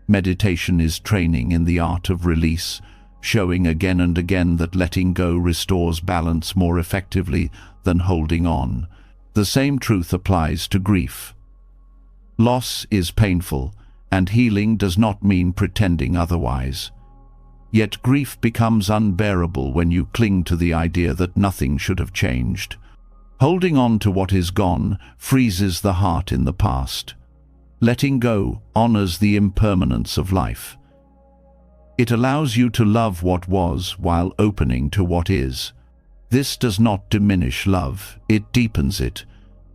[SPEAKER 1] Meditation is training in the art of release, showing again and again that letting go restores balance more effectively than holding on. The same truth applies to grief. Loss is painful, and healing does not mean pretending otherwise. Yet grief becomes unbearable when you cling to the idea that nothing should have changed. Holding on to what is gone freezes the heart in the past. Letting go honors the impermanence of life. It allows you to love what was while opening to what is. This does not diminish love, it deepens it,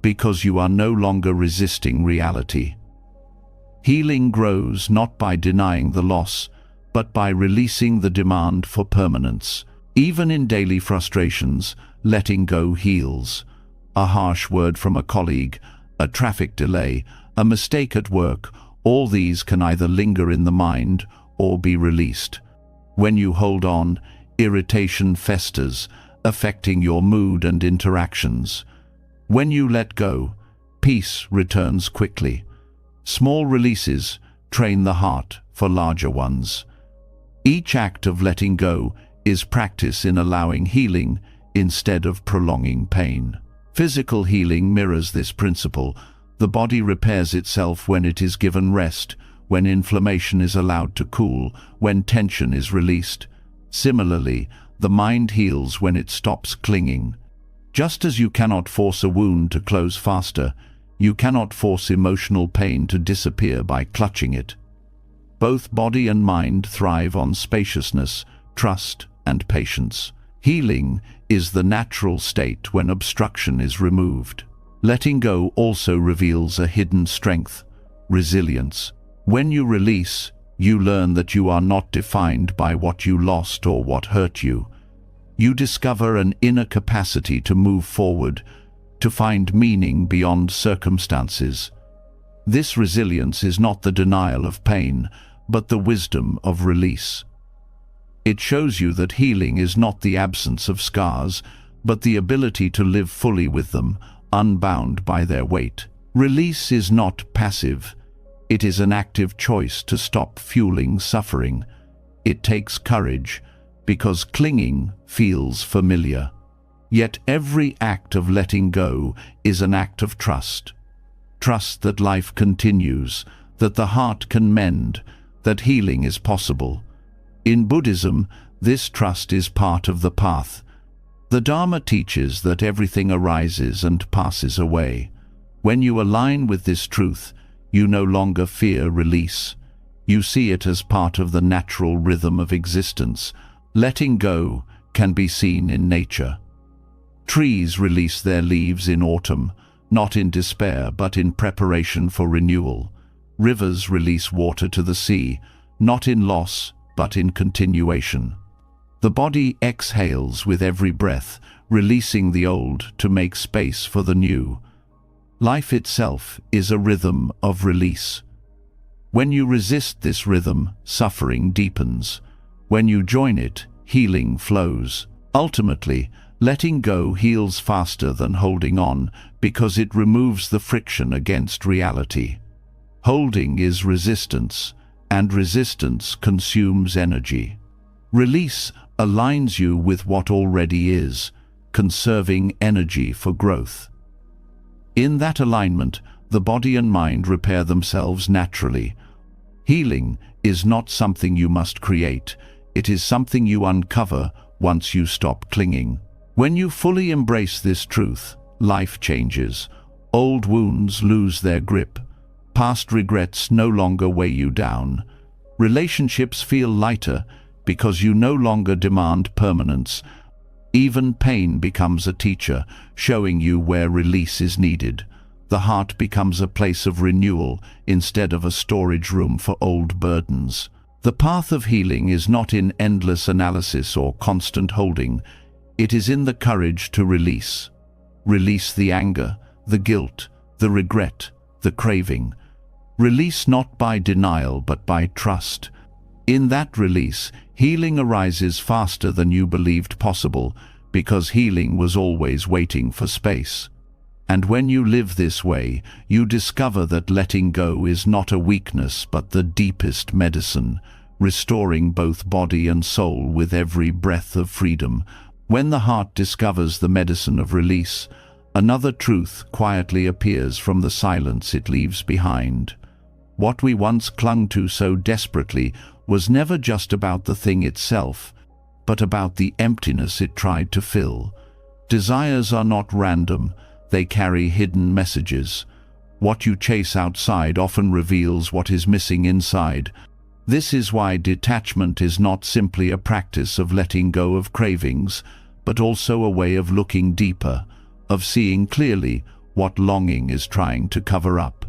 [SPEAKER 1] because you are no longer resisting reality. Healing grows not by denying the loss, but by releasing the demand for permanence. Even in daily frustrations, letting go heals. A harsh word from a colleague, a traffic delay, a mistake at work, all these can either linger in the mind or be released. When you hold on, irritation festers, affecting your mood and interactions. When you let go, peace returns quickly. Small releases train the heart for larger ones. Each act of letting go is practice in allowing healing instead of prolonging pain. Physical healing mirrors this principle. The body repairs itself when it is given rest, when inflammation is allowed to cool, when tension is released. Similarly, the mind heals when it stops clinging. Just as you cannot force a wound to close faster, you cannot force emotional pain to disappear by clutching it. Both body and mind thrive on spaciousness, trust, and patience. Healing is the natural state when obstruction is removed. Letting go also reveals a hidden strength, resilience. When you release, you learn that you are not defined by what you lost or what hurt you. You discover an inner capacity to move forward, to find meaning beyond circumstances. This resilience is not the denial of pain, but the wisdom of release. It shows you that healing is not the absence of scars, but the ability to live fully with them, unbound by their weight. Release is not passive. It is an active choice to stop fueling suffering. It takes courage, because clinging feels familiar. Yet every act of letting go is an act of trust. Trust that life continues, that the heart can mend, that healing is possible. In Buddhism, this trust is part of the path. The Dharma teaches that everything arises and passes away. When you align with this truth, you no longer fear release. You see it as part of the natural rhythm of existence. Letting go can be seen in nature. Trees release their leaves in autumn, not in despair but in preparation for renewal. Rivers release water to the sea, not in loss but in continuation. The body exhales with every breath, releasing the old to make space for the new. Life itself is a rhythm of release. When you resist this rhythm, suffering deepens. When you join it, healing flows. Ultimately, letting go heals faster than holding on because it removes the friction against reality. Holding is resistance, and resistance consumes energy. Release aligns you with what already is, conserving energy for growth. In that alignment, the body and mind repair themselves naturally. Healing is not something you must create, it is something you uncover once you stop clinging. When you fully embrace this truth, life changes. Old wounds lose their grip. Past regrets no longer weigh you down. Relationships feel lighter because you no longer demand permanence. Even pain becomes a teacher, showing you where release is needed. The heart becomes a place of renewal instead of a storage room for old burdens. The path of healing is not in endless analysis or constant holding. It is in the courage to release. Release the anger, the guilt, the regret, the craving. Release not by denial but by trust. In that release, healing arises faster than you believed possible, because healing was always waiting for space. And when you live this way, you discover that letting go is not a weakness but the deepest medicine, restoring both body and soul with every breath of freedom. When the heart discovers the medicine of release, another truth quietly appears from the silence it leaves behind. What we once clung to so desperately was never just about the thing itself, but about the emptiness it tried to fill. Desires are not random, they carry hidden messages. What you chase outside often reveals what is missing inside. This is why detachment is not simply a practice of letting go of cravings, but also a way of looking deeper, of seeing clearly what longing is trying to cover up.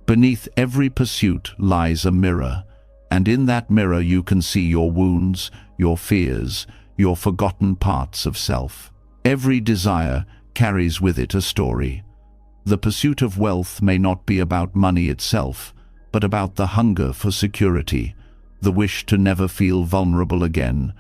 [SPEAKER 1] Beneath every pursuit lies a mirror, and in that mirror you can see your wounds, your fears, your forgotten parts of self. Every desire carries with it a story. The pursuit of wealth may not be about money itself, but about the hunger for security, the wish to never feel vulnerable again.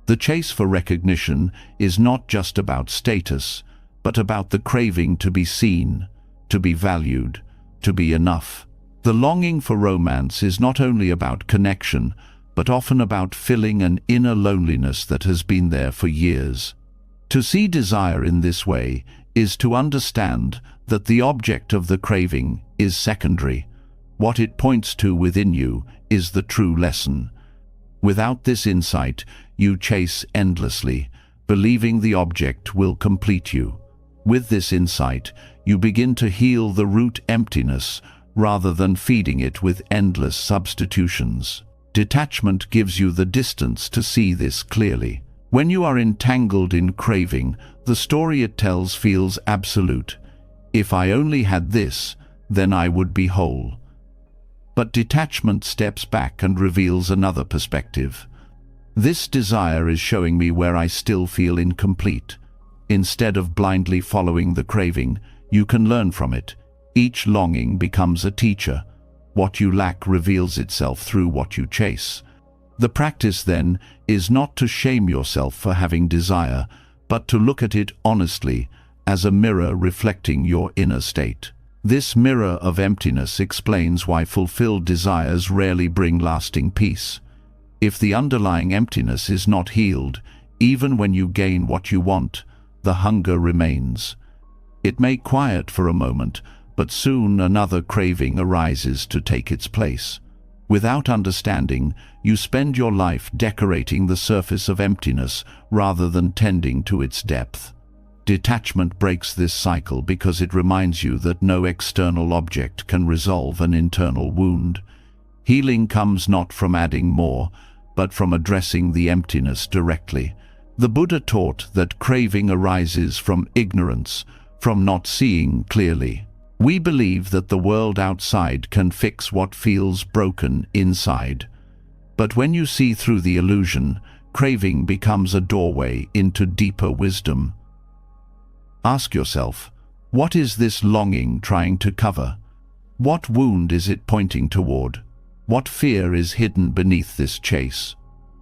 [SPEAKER 1] The chase for recognition is not just about status, but about the craving to be seen, to be valued, to be enough. The longing for romance is not only about connection, but often about filling an inner loneliness that has been there for years. To see desire in this way is to understand that the object of the craving is secondary. What it points to within you is the true lesson. Without this insight, you chase endlessly, believing the object will complete you. With this insight, you begin to heal the root emptiness rather than feeding it with endless substitutions. Detachment gives you the distance to see this clearly. When you are entangled in craving, the story it tells feels absolute. If I only had this, then I would be whole. But detachment steps back and reveals another perspective. This desire is showing me where I still feel incomplete. Instead of blindly following the craving, you can learn from it. Each longing becomes a teacher. What you lack reveals itself through what you chase. The practice, then, is not to shame yourself for having desire, but to look at it honestly, as a mirror reflecting your inner state. This mirror of emptiness explains why fulfilled desires rarely bring lasting peace. If the underlying emptiness is not healed, even when you gain what you want, the hunger remains. It may quiet for a moment, but soon another craving arises to take its place. Without understanding, you spend your life decorating the surface of emptiness rather than tending to its depth. Detachment breaks this cycle because it reminds you that no external object can resolve an internal wound. Healing comes not from adding more, but from addressing the emptiness directly. The Buddha taught that craving arises from ignorance, from not seeing clearly. We believe that the world outside can fix what feels broken inside. But when you see through the illusion, craving becomes a doorway into deeper wisdom. Ask yourself, what is this longing trying to cover? What wound is it pointing toward? What fear is hidden beneath this chase?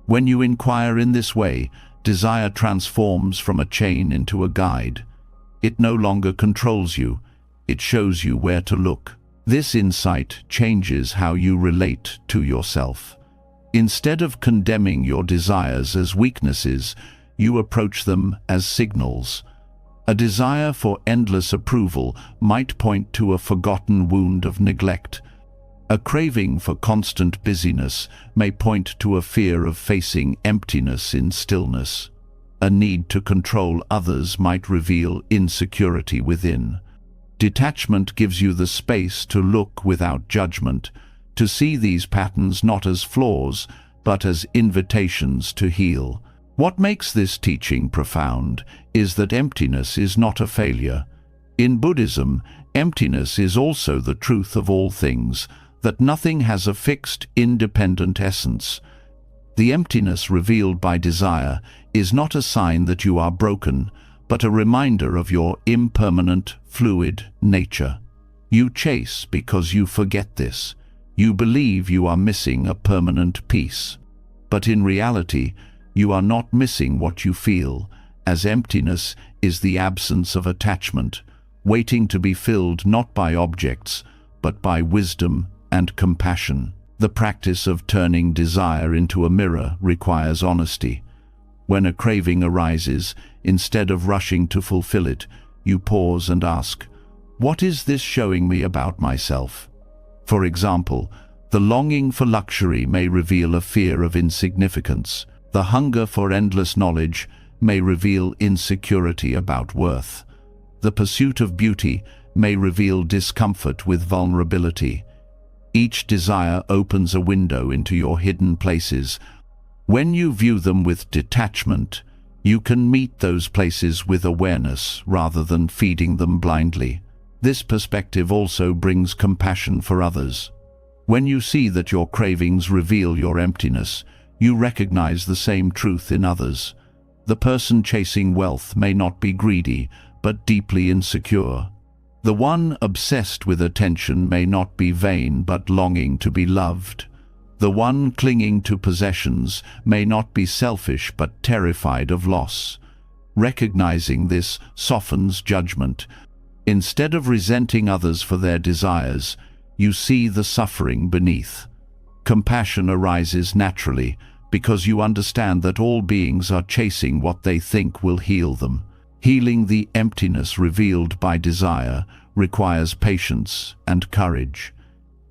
[SPEAKER 1] When you inquire in this way, desire transforms from a chain into a guide. It no longer controls you. It shows you where to look. This insight changes how you relate to yourself. Instead of condemning your desires as weaknesses, you approach them as signals. A desire for endless approval might point to a forgotten wound of neglect. A craving for constant busyness may point to a fear of facing emptiness in stillness. A need to control others might reveal insecurity within. Detachment gives you the space to look without judgment, to see these patterns not as flaws, but as invitations to heal. What makes this teaching profound is that emptiness is not a failure. In Buddhism, emptiness is also the truth of all things, that nothing has a fixed, independent essence. The emptiness revealed by desire is not a sign that you are broken, but a reminder of your impermanent, fluid nature. You chase because you forget this. You believe you are missing a permanent peace. But in reality, you are not missing what you feel, as emptiness is the absence of attachment, waiting to be filled not by objects, but by wisdom and compassion. The practice of turning desire into a mirror requires honesty. When a craving arises, instead of rushing to fulfill it, you pause and ask, "What is this showing me about myself?" For example, the longing for luxury may reveal a fear of insignificance. The hunger for endless knowledge may reveal insecurity about worth. The pursuit of beauty may reveal discomfort with vulnerability. Each desire opens a window into your hidden places. When you view them with detachment, you can meet those places with awareness rather than feeding them blindly. This perspective also brings compassion for others. When you see that your cravings reveal your emptiness, you recognize the same truth in others. The person chasing wealth may not be greedy, but deeply insecure. The one obsessed with attention may not be vain, but longing to be loved. The one clinging to possessions may not be selfish, but terrified of loss. Recognizing this softens judgment. Instead of resenting others for their desires, you see the suffering beneath. Compassion arises naturally, because you understand that all beings are chasing what they think will heal them. Healing the emptiness revealed by desire requires patience and courage.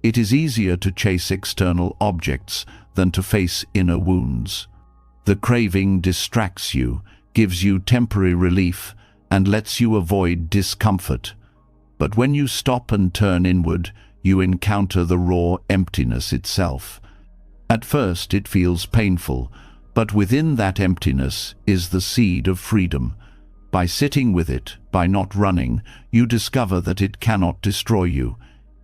[SPEAKER 1] It is easier to chase external objects than to face inner wounds. The craving distracts you, gives you temporary relief, and lets you avoid discomfort. But when you stop and turn inward, you encounter the raw emptiness itself. At first it feels painful, but within that emptiness is the seed of freedom. By sitting with it, by not running, you discover that it cannot destroy you.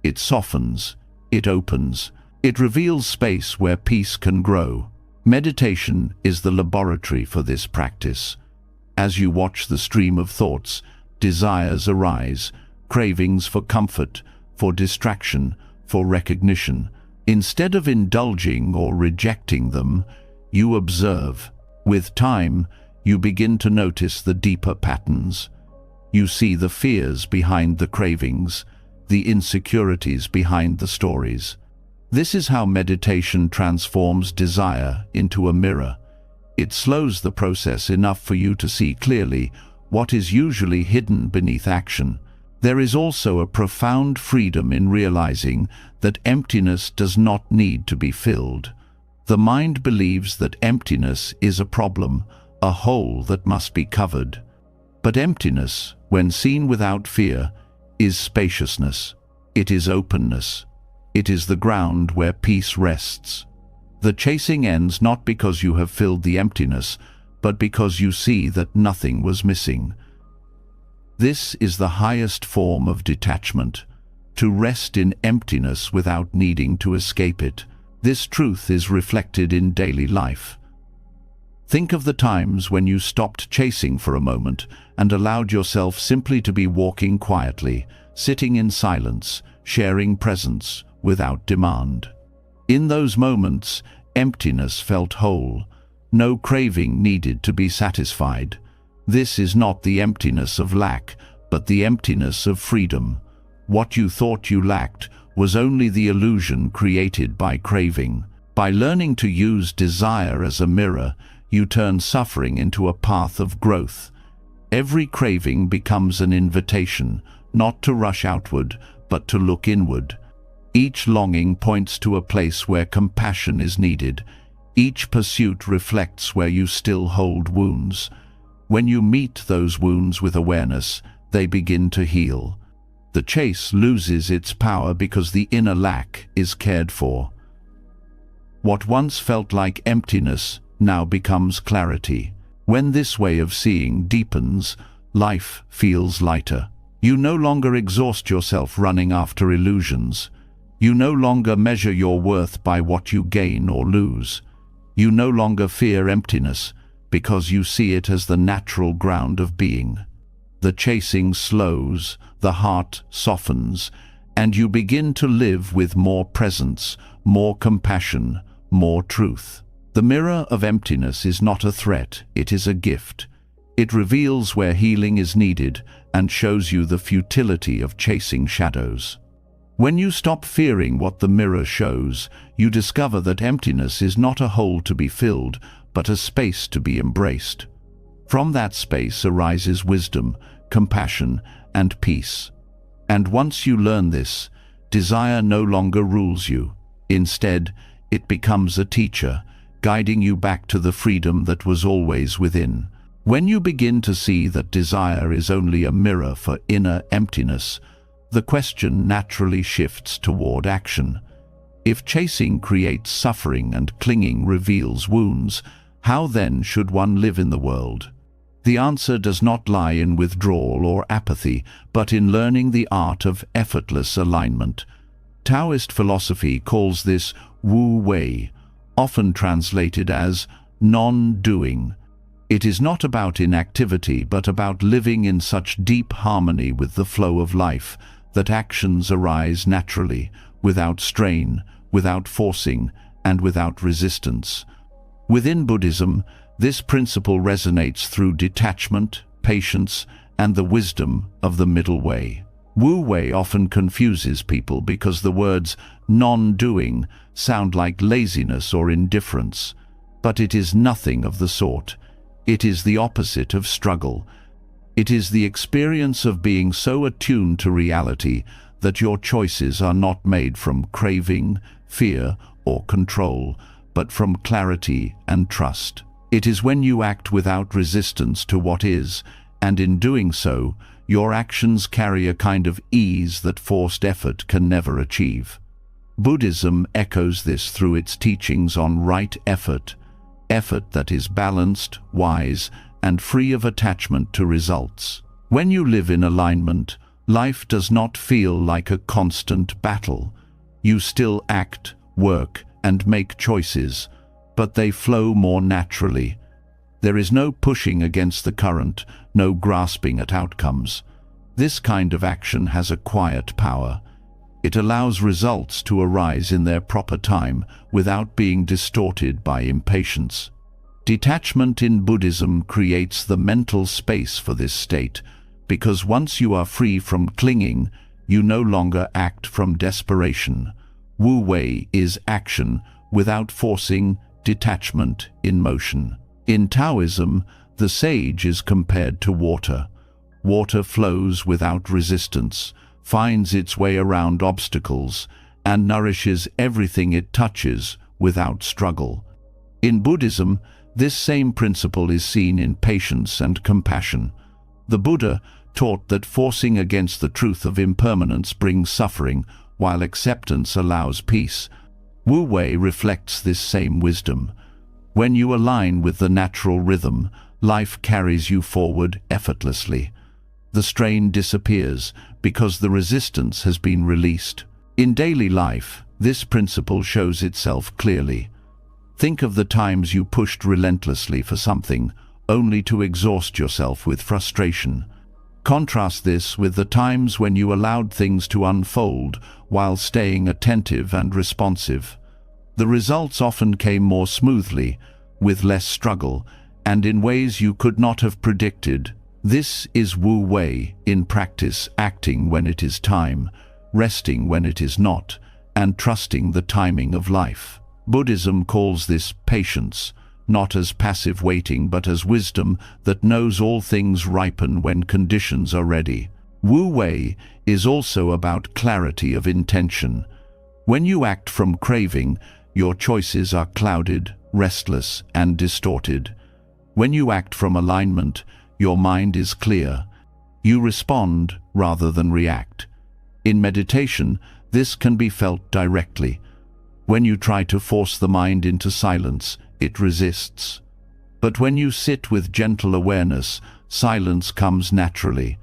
[SPEAKER 1] It softens, it opens, it reveals space where peace can grow. Meditation is the laboratory for this practice. As you watch the stream of thoughts, desires arise, cravings for comfort, for distraction, for recognition. Instead of indulging or rejecting them, you observe. With time, you begin to notice the deeper patterns. You see the fears behind the cravings, the insecurities behind the stories. This is how meditation transforms desire into a mirror. It slows the process enough for you to see clearly what is usually hidden beneath action. There is also a profound freedom in realizing that emptiness does not need to be filled. The mind believes that emptiness is a problem, a hole that must be covered. But emptiness, when seen without fear, is spaciousness. It is openness. It is the ground where peace rests. The chasing ends not because you have filled the emptiness, but because you see that nothing was missing. This is the highest form of detachment, to rest in emptiness without needing to escape it. This truth is reflected in daily life. Think of the times when you stopped chasing for a moment and allowed yourself simply to be walking quietly, sitting in silence, sharing presence without demand. In those moments, emptiness felt whole. No craving needed to be satisfied. This is not the emptiness of lack, but the emptiness of freedom. What you thought you lacked was only the illusion created by craving. By learning to use desire as a mirror, you turn suffering into a path of growth. Every craving becomes an invitation, not to rush outward, but to look inward. Each longing points to a place where compassion is needed. Each pursuit reflects where you still hold wounds. When you meet those wounds with awareness, they begin to heal. The chase loses its power because the inner lack is cared for. What once felt like emptiness now becomes clarity. When this way of seeing deepens, life feels lighter. You no longer exhaust yourself running after illusions. You no longer measure your worth by what you gain or lose. You no longer fear emptiness because you see it as the natural ground of being. The chasing slows, the heart softens, and you begin to live with more presence, more compassion, more truth. The mirror of emptiness is not a threat, it is a gift. It reveals where healing is needed and shows you the futility of chasing shadows. When you stop fearing what the mirror shows, you discover that emptiness is not a hole to be filled, but a space to be embraced. From that space arises wisdom, compassion, and peace. And once you learn this, desire no longer rules you. Instead, it becomes a teacher, guiding you back to the freedom that was always within. When you begin to see that desire is only a mirror for inner emptiness, the question naturally shifts toward action. If chasing creates suffering and clinging reveals wounds, how then should one live in the world? The answer does not lie in withdrawal or apathy, but in learning the art of effortless alignment. Taoist philosophy calls this Wu Wei, often translated as non-doing. It is not about inactivity, but about living in such deep harmony with the flow of life that actions arise naturally, without strain, without forcing, and without resistance. Within Buddhism, this principle resonates through detachment, patience, and the wisdom of the middle way. Wu Wei often confuses people because the words non-doing sound like laziness or indifference, but it is nothing of the sort. It is the opposite of struggle. It is the experience of being so attuned to reality that your choices are not made from craving, fear, or control, but from clarity and trust. It is when you act without resistance to what is, and in doing so, your actions carry a kind of ease that forced effort can never achieve. Buddhism echoes this through its teachings on right effort, effort that is balanced, wise, and free of attachment to results. When you live in alignment, life does not feel like a constant battle. You still act, work, and make choices, but they flow more naturally. There is no pushing against the current, no grasping at outcomes. This kind of action has a quiet power. It allows results to arise in their proper time without being distorted by impatience. Detachment in Buddhism creates the mental space for this state, because once you are free from clinging, you no longer act from desperation. Wu Wei is action without forcing, detachment in motion. In Taoism, the sage is compared to water. Water flows without resistance, finds its way around obstacles, and nourishes everything it touches without struggle. In Buddhism, this same principle is seen in patience and compassion. The Buddha taught that forcing against the truth of impermanence brings suffering, while acceptance allows peace. Wu Wei reflects this same wisdom. When you align with the natural rhythm, life carries you forward effortlessly. The strain disappears because the resistance has been released. In daily life, this principle shows itself clearly. Think of the times you pushed relentlessly for something, only to exhaust yourself with frustration. Contrast this with the times when you allowed things to unfold while staying attentive and responsive. The results often came more smoothly, with less struggle, and in ways you could not have predicted. This is Wu Wei in practice, acting when it is time, resting when it is not, and trusting the timing of life. Buddhism calls this patience, not as passive waiting but as wisdom that knows all things ripen when conditions are ready. Wu Wei is also about clarity of intention. When you act from craving, your choices are clouded, restless, and distorted. When you act from alignment, your mind is clear. You respond rather than react. In meditation, this can be felt directly. When you try to force the mind into silence, it resists. But when you sit with gentle awareness, silence comes naturally.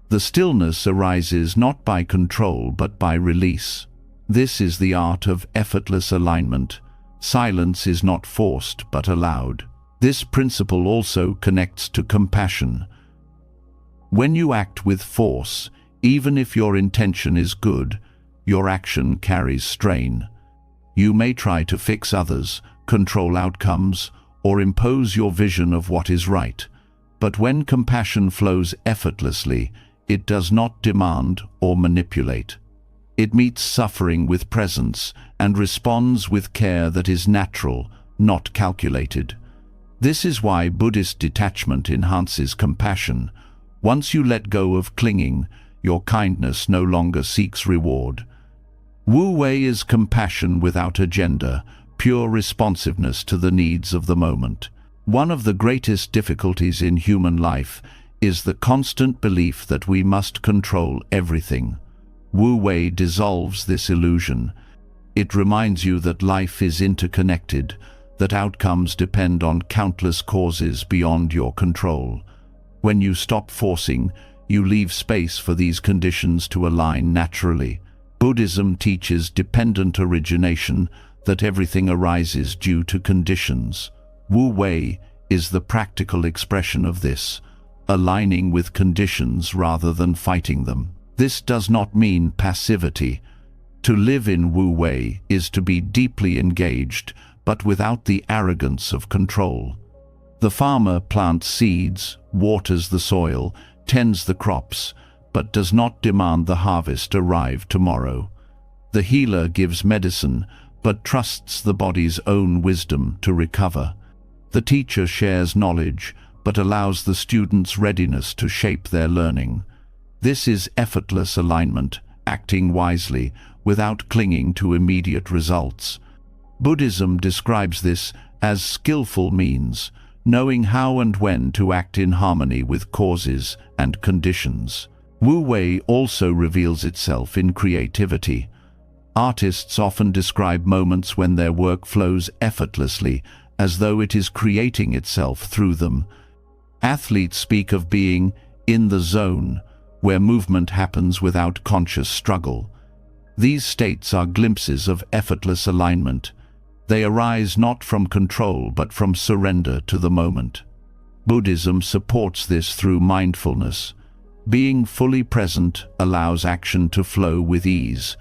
[SPEAKER 1] The stillness arises not by control but by release. This is the art of effortless alignment. Silence is not forced but allowed. This principle also connects to compassion. When you act with force, even if your intention is good, your action carries strain. You may try to fix others, control outcomes, or impose your vision of what is right. But when compassion flows effortlessly, it does not demand or manipulate. It meets suffering with presence and responds with care that is natural, not calculated. This is why Buddhist detachment enhances compassion. Once you let go of clinging, your kindness no longer seeks reward. Wu Wei is compassion without agenda, pure responsiveness to the needs of the moment. One of the greatest difficulties in human life is the constant belief that we must control everything. Wu Wei dissolves this illusion. It reminds you that life is interconnected, that outcomes depend on countless causes beyond your control. When you stop forcing, you leave space for these conditions to align naturally. Buddhism teaches dependent origination, that everything arises due to conditions. Wu Wei is the practical expression of this, aligning with conditions rather than fighting them. This does not mean passivity. To live in Wu Wei is to be deeply engaged, but without the arrogance of control. The farmer plants seeds, waters the soil, tends the crops, but does not demand the harvest arrive tomorrow. The healer gives medicine, but trusts the body's own wisdom to recover. The teacher shares knowledge, but allows the student's readiness to shape their learning. This is effortless alignment, acting wisely, without clinging to immediate results. Buddhism describes this as skillful means, knowing how and when to act in harmony with causes and conditions. Wu Wei also reveals itself in creativity. Artists often describe moments when their work flows effortlessly, as though it is creating itself through them. Athletes speak of being in the zone, where movement happens without conscious struggle. These states are glimpses of effortless alignment. They arise not from control but from surrender to the moment. Buddhism supports this through mindfulness. Being fully present allows action to flow with ease,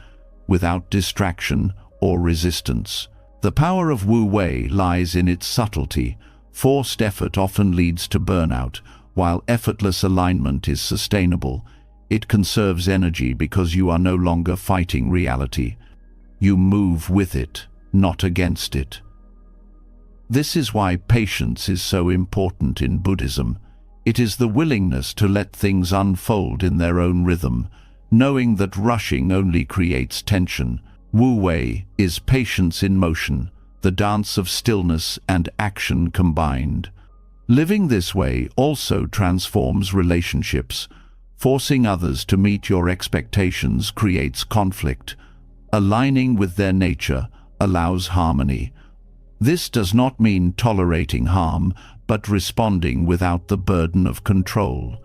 [SPEAKER 1] without distraction or resistance. The power of Wu Wei lies in its subtlety. Forced effort often leads to burnout, while effortless alignment is sustainable. It conserves energy because you are no longer fighting reality. You move with it, not against it. This is why patience is so important in Buddhism. It is the willingness to let things unfold in their own rhythm, knowing that rushing only creates tension. Wu Wei is patience in motion, the dance of stillness and action combined. Living this way also transforms relationships. Forcing others to meet your expectations creates conflict. Aligning with their nature allows harmony. This does not mean tolerating harm, but responding without the burden of control.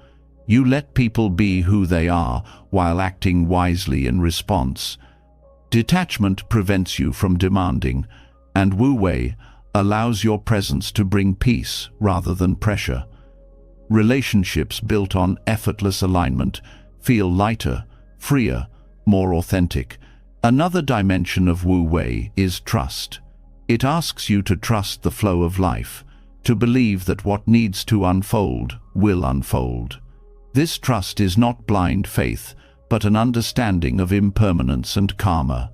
[SPEAKER 1] You let people be who they are while acting wisely in response. Detachment prevents you from demanding, and Wu Wei allows your presence to bring peace rather than pressure. Relationships built on effortless alignment feel lighter, freer, more authentic. Another dimension of Wu Wei is trust. It asks you to trust the flow of life, to believe that what needs to unfold will unfold. This trust is not blind faith, but an understanding of impermanence and karma.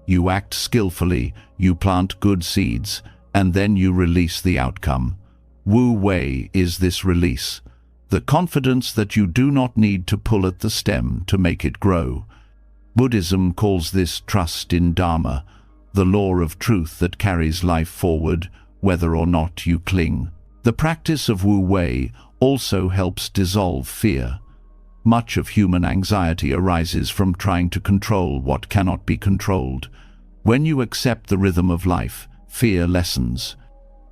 [SPEAKER 1] You act skillfully, you plant good seeds, and then you release the outcome. Wu Wei is this release, the confidence that you do not need to pull at the stem to make it grow. Buddhism calls this trust in Dharma, the law of truth that carries life forward, whether or not you cling. The practice of Wu Wei also helps dissolve fear. Much of human anxiety arises from trying to control what cannot be controlled. When you accept the rhythm of life, fear lessens.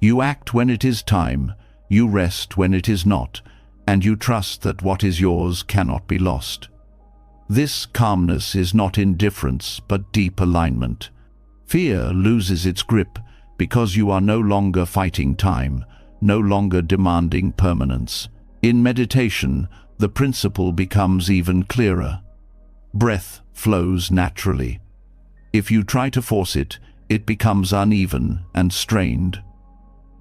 [SPEAKER 1] You act when it is time, you rest when it is not, and you trust that what is yours cannot be lost. This calmness is not indifference, but deep alignment. Fear loses its grip because you are no longer fighting time, no longer demanding permanence. In meditation, the principle becomes even clearer. Breath flows naturally. If you try to force it, it becomes uneven and strained.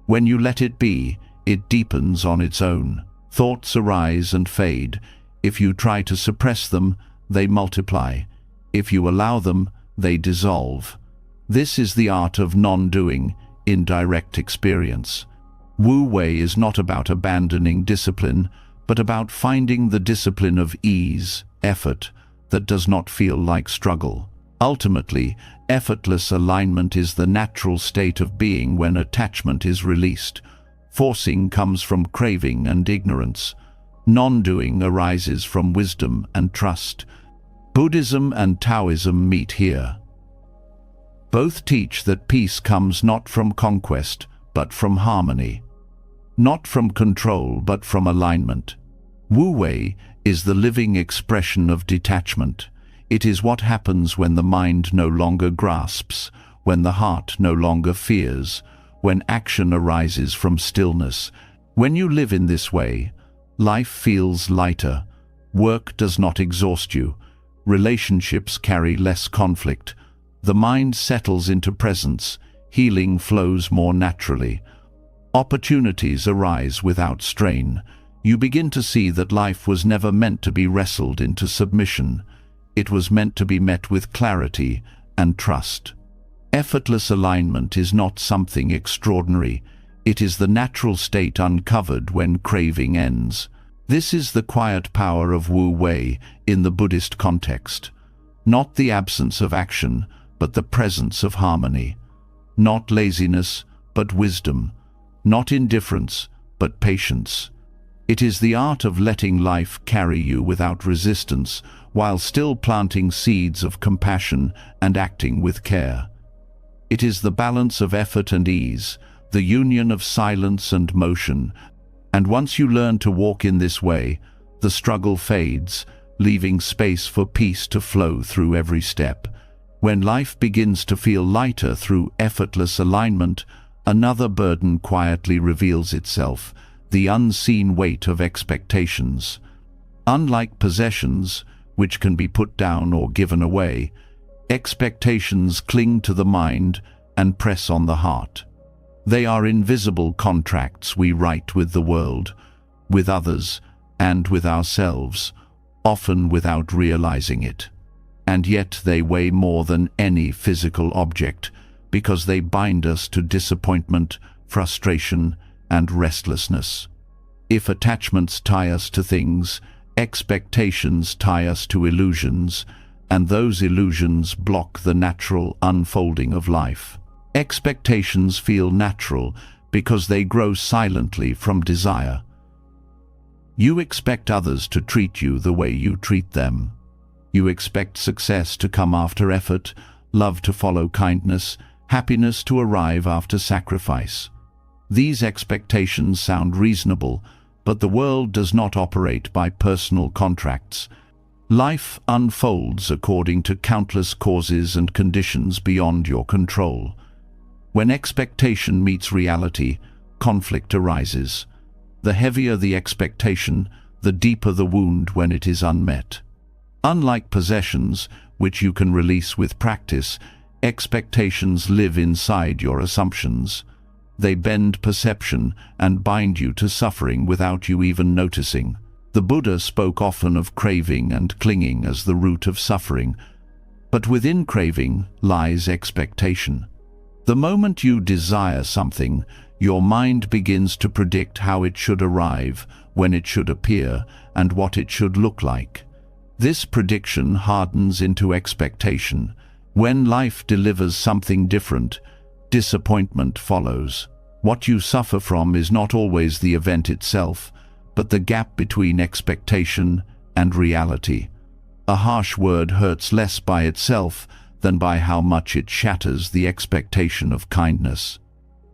[SPEAKER 1] When you let it be, it deepens on its own. Thoughts arise and fade. If you try to suppress them, they multiply. If you allow them, they dissolve. This is the art of non-doing in direct experience. Wu Wei is not about abandoning discipline, but about finding the discipline of ease, effort, that does not feel like struggle. Ultimately, effortless alignment is the natural state of being when attachment is released. Forcing comes from craving and ignorance. Non-doing arises from wisdom and trust. Buddhism and Taoism meet here. Both teach that peace comes not from conquest, but from harmony. Not from control, but from alignment. Wu Wei is the living expression of detachment. It is what happens when the mind no longer grasps, when the heart no longer fears, when action arises from stillness. When you live in this way, life feels lighter. Work does not exhaust you. Relationships carry less conflict. The mind settles into presence. Healing flows more naturally. Opportunities arise without strain. You begin to see that life was never meant to be wrestled into submission. It was meant to be met with clarity and trust. Effortless alignment is not something extraordinary. It is the natural state uncovered when craving ends. This is the quiet power of Wu Wei in the Buddhist context. Not the absence of action, but the presence of harmony. Not laziness, but wisdom. Not indifference, but patience. It is the art of letting life carry you without resistance, while still planting seeds of compassion and acting with care. It is the balance of effort and ease, the union of silence and motion, and once you learn to walk in this way, the struggle fades, leaving space for peace to flow through every step. When life begins to feel lighter through effortless alignment, another burden quietly reveals itself, the unseen weight of expectations. Unlike possessions, which can be put down or given away, expectations cling to the mind and press on the heart. They are invisible contracts we write with the world, with others, and with ourselves, often without realizing it. And yet they weigh more than any physical object, because they bind us to disappointment, frustration, and restlessness. If attachments tie us to things, expectations tie us to illusions, and those illusions block the natural unfolding of life. Expectations feel natural because they grow silently from desire. You expect others to treat you the way you treat them. You expect success to come after effort, love to follow kindness, happiness to arrive after sacrifice. These expectations sound reasonable, but the world does not operate by personal contracts. Life unfolds according to countless causes and conditions beyond your control. When expectation meets reality, conflict arises. The heavier the expectation, the deeper the wound when it is unmet. Unlike possessions, which you can release with practice, expectations live inside your assumptions. They bend perception and bind you to suffering without you even noticing. The Buddha spoke often of craving and clinging as the root of suffering, but within craving lies expectation. The moment you desire something, your mind begins to predict how it should arrive, when it should appear, and what it should look like. This prediction hardens into expectation. When life delivers something different, disappointment follows. What you suffer from is not always the event itself, but the gap between expectation and reality. A harsh word hurts less by itself than by how much it shatters the expectation of kindness.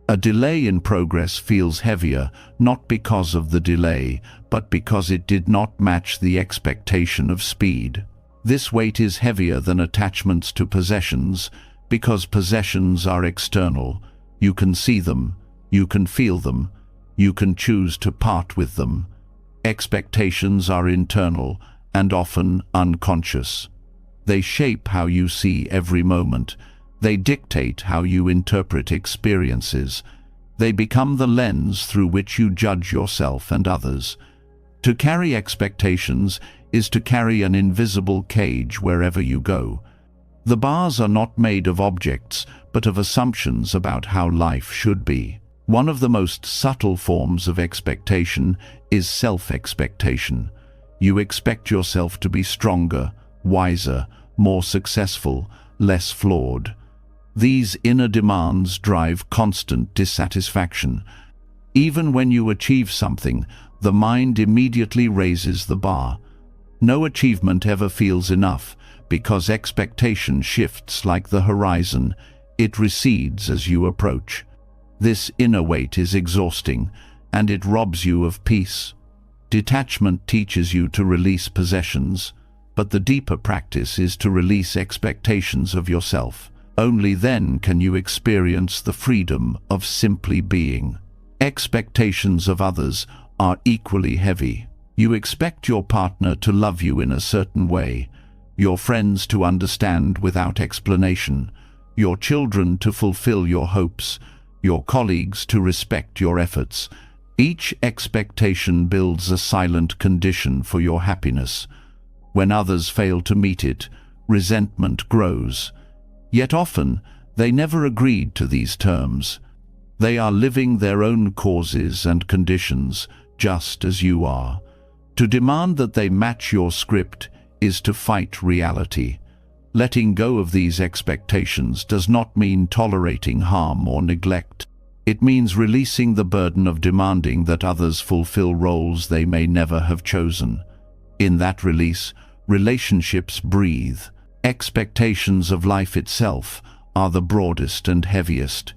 [SPEAKER 1] A delay in progress feels heavier, not because of the delay, but because it did not match the expectation of speed. This weight is heavier than attachments to possessions, because possessions are external. You can see them, you can feel them, you can choose to part with them. Expectations are internal and often unconscious. They shape how you see every moment. They dictate how you interpret experiences. They become the lens through which you judge yourself and others. To carry expectations is to carry an invisible cage wherever you go. The bars are not made of objects, but of assumptions about how life should be. One of the most subtle forms of expectation is self-expectation. You expect yourself to be stronger, wiser, more successful, less flawed. These inner demands drive constant dissatisfaction. Even when you achieve something, the mind immediately raises the bar. No achievement ever feels enough, because expectation shifts like the horizon. It recedes as you approach. This inner weight is exhausting, and it robs you of peace. Detachment teaches you to release possessions, but the deeper practice is to release expectations of yourself. Only then can you experience the freedom of simply being. Expectations of others are equally heavy. You expect your partner to love you in a certain way, your friends to understand without explanation, your children to fulfill your hopes, your colleagues to respect your efforts. Each expectation builds a silent condition for your happiness. When others fail to meet it, resentment grows. Yet often, they never agreed to these terms. They are living their own causes and conditions, just as you are. To demand that they match your script is to fight reality. Letting go of these expectations does not mean tolerating harm or neglect. It means releasing the burden of demanding that others fulfill roles they may never have chosen. In that release, relationships breathe. Expectations of life itself are the broadest and heaviest.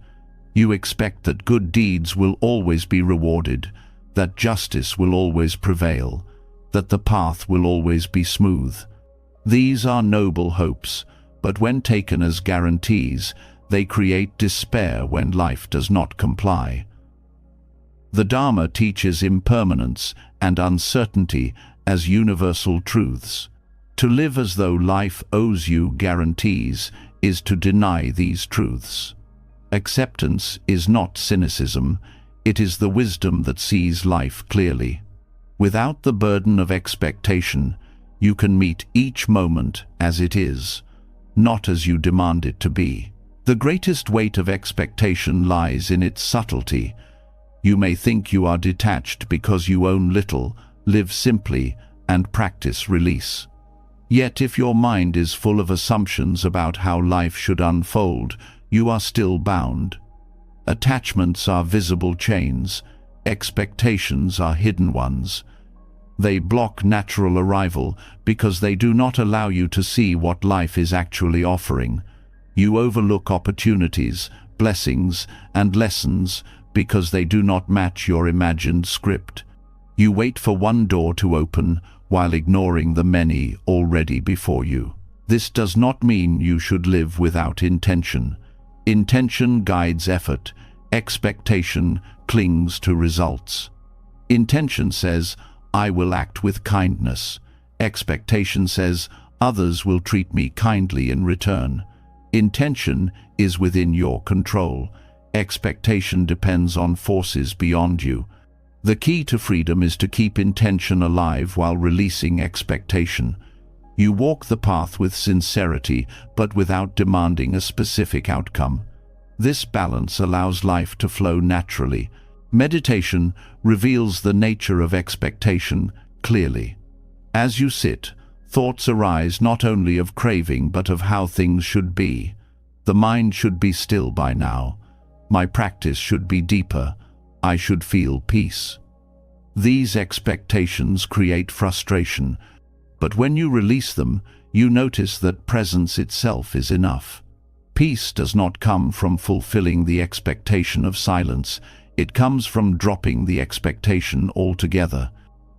[SPEAKER 1] You expect that good deeds will always be rewarded, that justice will always prevail, that the path will always be smooth. These are noble hopes, but when taken as guarantees, they create despair when life does not comply. The Dharma teaches impermanence and uncertainty as universal truths. To live as though life owes you guarantees is to deny these truths. Acceptance is not cynicism, it is the wisdom that sees life clearly. Without the burden of expectation, you can meet each moment as it is, not as you demand it to be. The greatest weight of expectation lies in its subtlety. You may think you are detached because you own little, live simply, and practice release. Yet if your mind is full of assumptions about how life should unfold, you are still bound. Attachments are visible chains, expectations are hidden ones. They block natural arrival because they do not allow you to see what life is actually offering. You overlook opportunities, blessings, and lessons because they do not match your imagined script. You wait for one door to open while ignoring the many already before you. This does not mean you should live without intention. Intention guides effort. Expectation clings to results. Intention says, I will act with kindness. Expectation says, others will treat me kindly in return. Intention is within your control. Expectation depends on forces beyond you. The key to freedom is to keep intention alive while releasing expectation. You walk the path with sincerity, but without demanding a specific outcome. This balance allows life to flow naturally. Meditation reveals the nature of expectation clearly. As you sit, thoughts arise not only of craving but of how things should be. The mind should be still by now. My practice should be deeper. I should feel peace. These expectations create frustration, but when you release them, you notice that presence itself is enough. Peace does not come from fulfilling the expectation of silence. It comes from dropping the expectation altogether.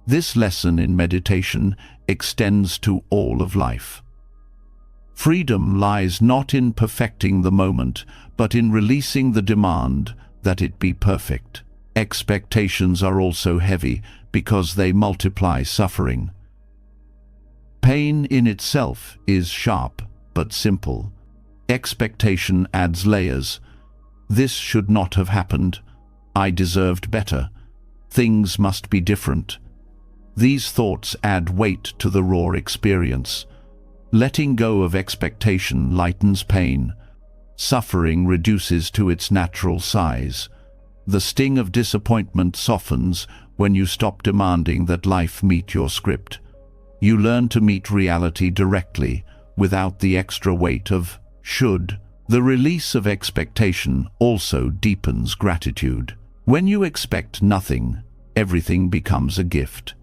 [SPEAKER 1] This lesson in meditation extends to all of life. Freedom lies not in perfecting the moment, but in releasing the demand that it be perfect. Expectations are also heavy because they multiply suffering. Pain in itself is sharp but simple. Expectation adds layers. This should not have happened. I deserved better. Things must be different. These thoughts add weight to the raw experience. Letting go of expectation lightens pain. Suffering reduces to its natural size. The sting of disappointment softens when you stop demanding that life meet your script. You learn to meet reality directly, without the extra weight of should. The release of expectation also deepens gratitude. When you expect nothing, everything becomes a gift.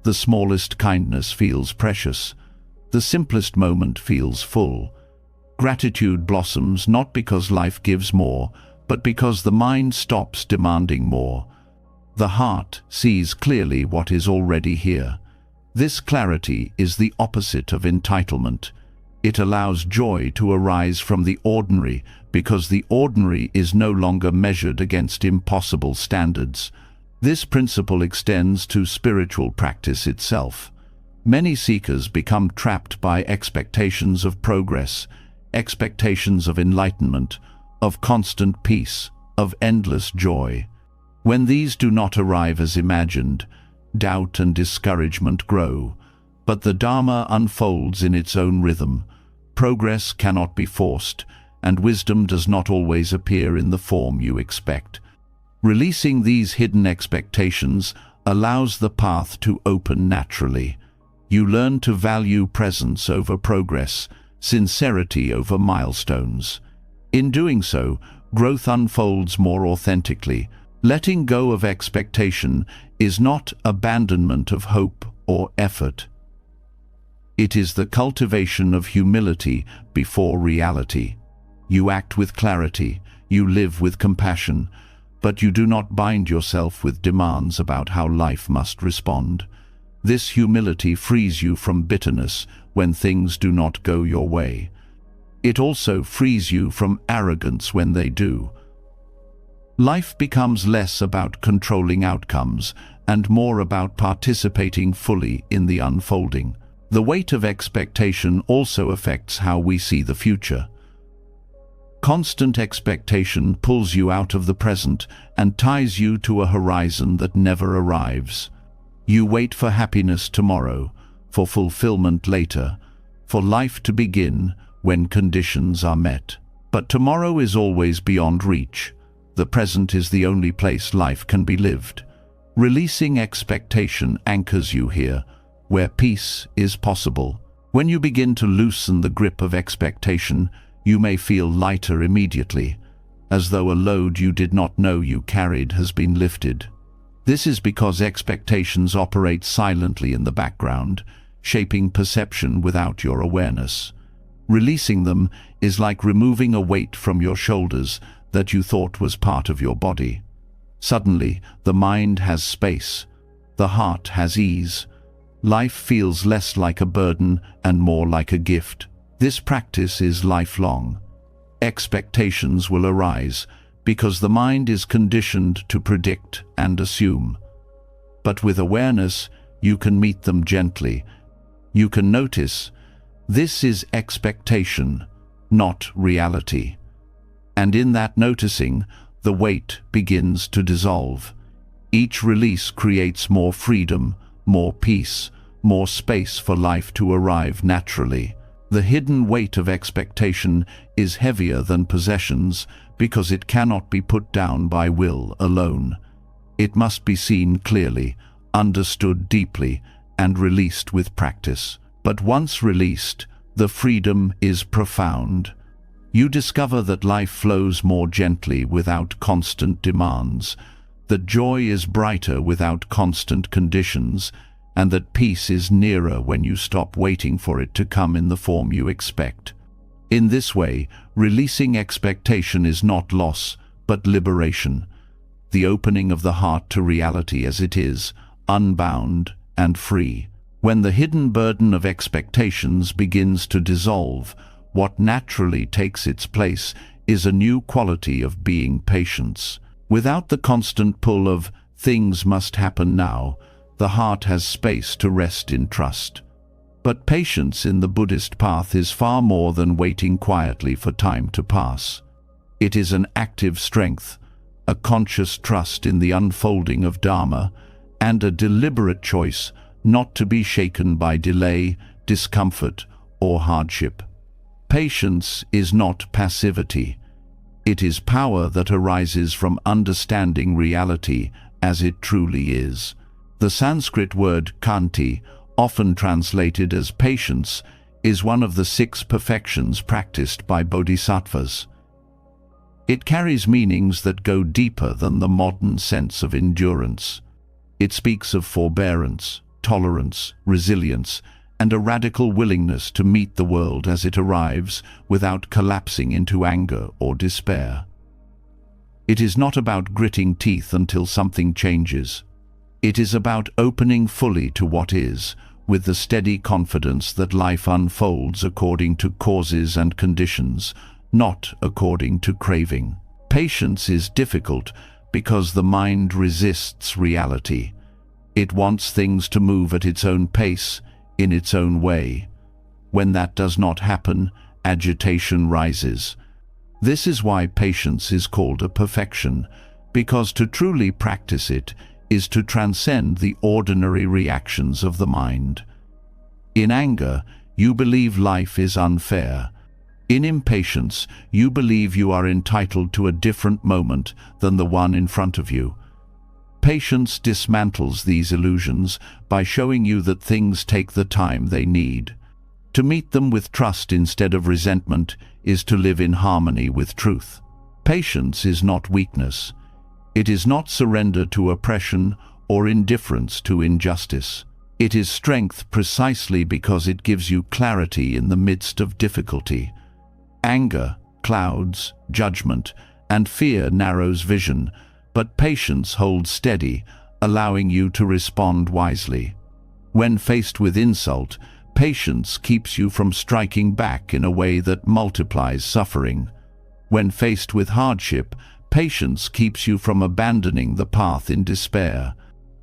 [SPEAKER 1] The smallest kindness feels precious. The simplest moment feels full. Gratitude blossoms not because life gives more, but because the mind stops demanding more. The heart sees clearly what is already here. This clarity is the opposite of entitlement. It allows joy to arise from the ordinary, because the ordinary is no longer measured against impossible standards. This principle extends to spiritual practice itself. Many seekers become trapped by expectations of progress, expectations of enlightenment, of constant peace, of endless joy. When these do not arrive as imagined, doubt and discouragement grow. But the Dharma unfolds in its own rhythm. Progress cannot be forced, and wisdom does not always appear in the form you expect. Releasing these hidden expectations allows the path to open naturally. You learn to value presence over progress, sincerity over milestones. In doing so, growth unfolds more authentically. Letting go of expectation is not abandonment of hope or effort. It is the cultivation of humility before reality. You act with clarity, you live with compassion, but you do not bind yourself with demands about how life must respond. This humility frees you from bitterness when things do not go your way. It also frees you from arrogance when they do. Life becomes less about controlling outcomes and more about participating fully in the unfolding. The weight of expectation also affects how we see the future. Constant expectation pulls you out of the present and ties you to a horizon that never arrives. You wait for happiness tomorrow, for fulfillment later, for life to begin when conditions are met. But tomorrow is always beyond reach. The present is the only place life can be lived. Releasing expectation anchors you here, where peace is possible. When you begin to loosen the grip of expectation, you may feel lighter immediately, as though a load you did not know you carried has been lifted. This is because expectations operate silently in the background, shaping perception without your awareness. Releasing them is like removing a weight from your shoulders that you thought was part of your body. Suddenly, the mind has space, the heart has ease. Life feels less like a burden and more like a gift. This practice is lifelong. Expectations will arise because the mind is conditioned to predict and assume. But with awareness, you can meet them gently. You can notice, this is expectation, not reality. And in that noticing, the weight begins to dissolve. Each release creates more freedom, more peace, more space for life to arrive naturally. The hidden weight of expectation is heavier than possessions because it cannot be put down by will alone. It must be seen clearly, understood deeply, and released with practice. But once released, the freedom is profound. You discover that life flows more gently without constant demands, that joy is brighter without constant conditions, and that peace is nearer when you stop waiting for it to come in the form you expect. In this way, releasing expectation is not loss, but liberation, the opening of the heart to reality as it is, unbound and free. When the hidden burden of expectations begins to dissolve, what naturally takes its place is a new quality of being patience. Without the constant pull of things must happen now, the heart has space to rest in trust. But patience in the Buddhist path is far more than waiting quietly for time to pass. It is an active strength, a conscious trust in the unfolding of Dharma, and a deliberate choice not to be shaken by delay, discomfort, or hardship. Patience is not passivity. It is power that arises from understanding reality as it truly is. The Sanskrit word khanti, often translated as patience, is one of the 6 perfections practiced by bodhisattvas. It carries meanings that go deeper than the modern sense of endurance. It speaks of forbearance, tolerance, resilience, and a radical willingness to meet the world as it arrives without collapsing into anger or despair. It is not about gritting teeth until something changes. It is about opening fully to what is, with the steady confidence that life unfolds according to causes and conditions, not according to craving. Patience is difficult because the mind resists reality. It wants things to move at its own pace, in its own way. When that does not happen, agitation rises. This is why patience is called a perfection, because to truly practice it is to transcend the ordinary reactions of the mind. In anger, you believe life is unfair. In impatience, you believe you are entitled to a different moment than the one in front of you. Patience dismantles these illusions by showing you that things take the time they need. To meet them with trust instead of resentment is to live in harmony with truth. Patience is not weakness. It is not surrender to oppression or indifference to injustice. It is strength precisely because it gives you clarity in the midst of difficulty. Anger clouds judgment, and fear narrows vision, but patience holds steady, allowing you to respond wisely. When faced with insult, patience keeps you from striking back in a way that multiplies suffering. When faced with hardship, patience keeps you from abandoning the path in despair.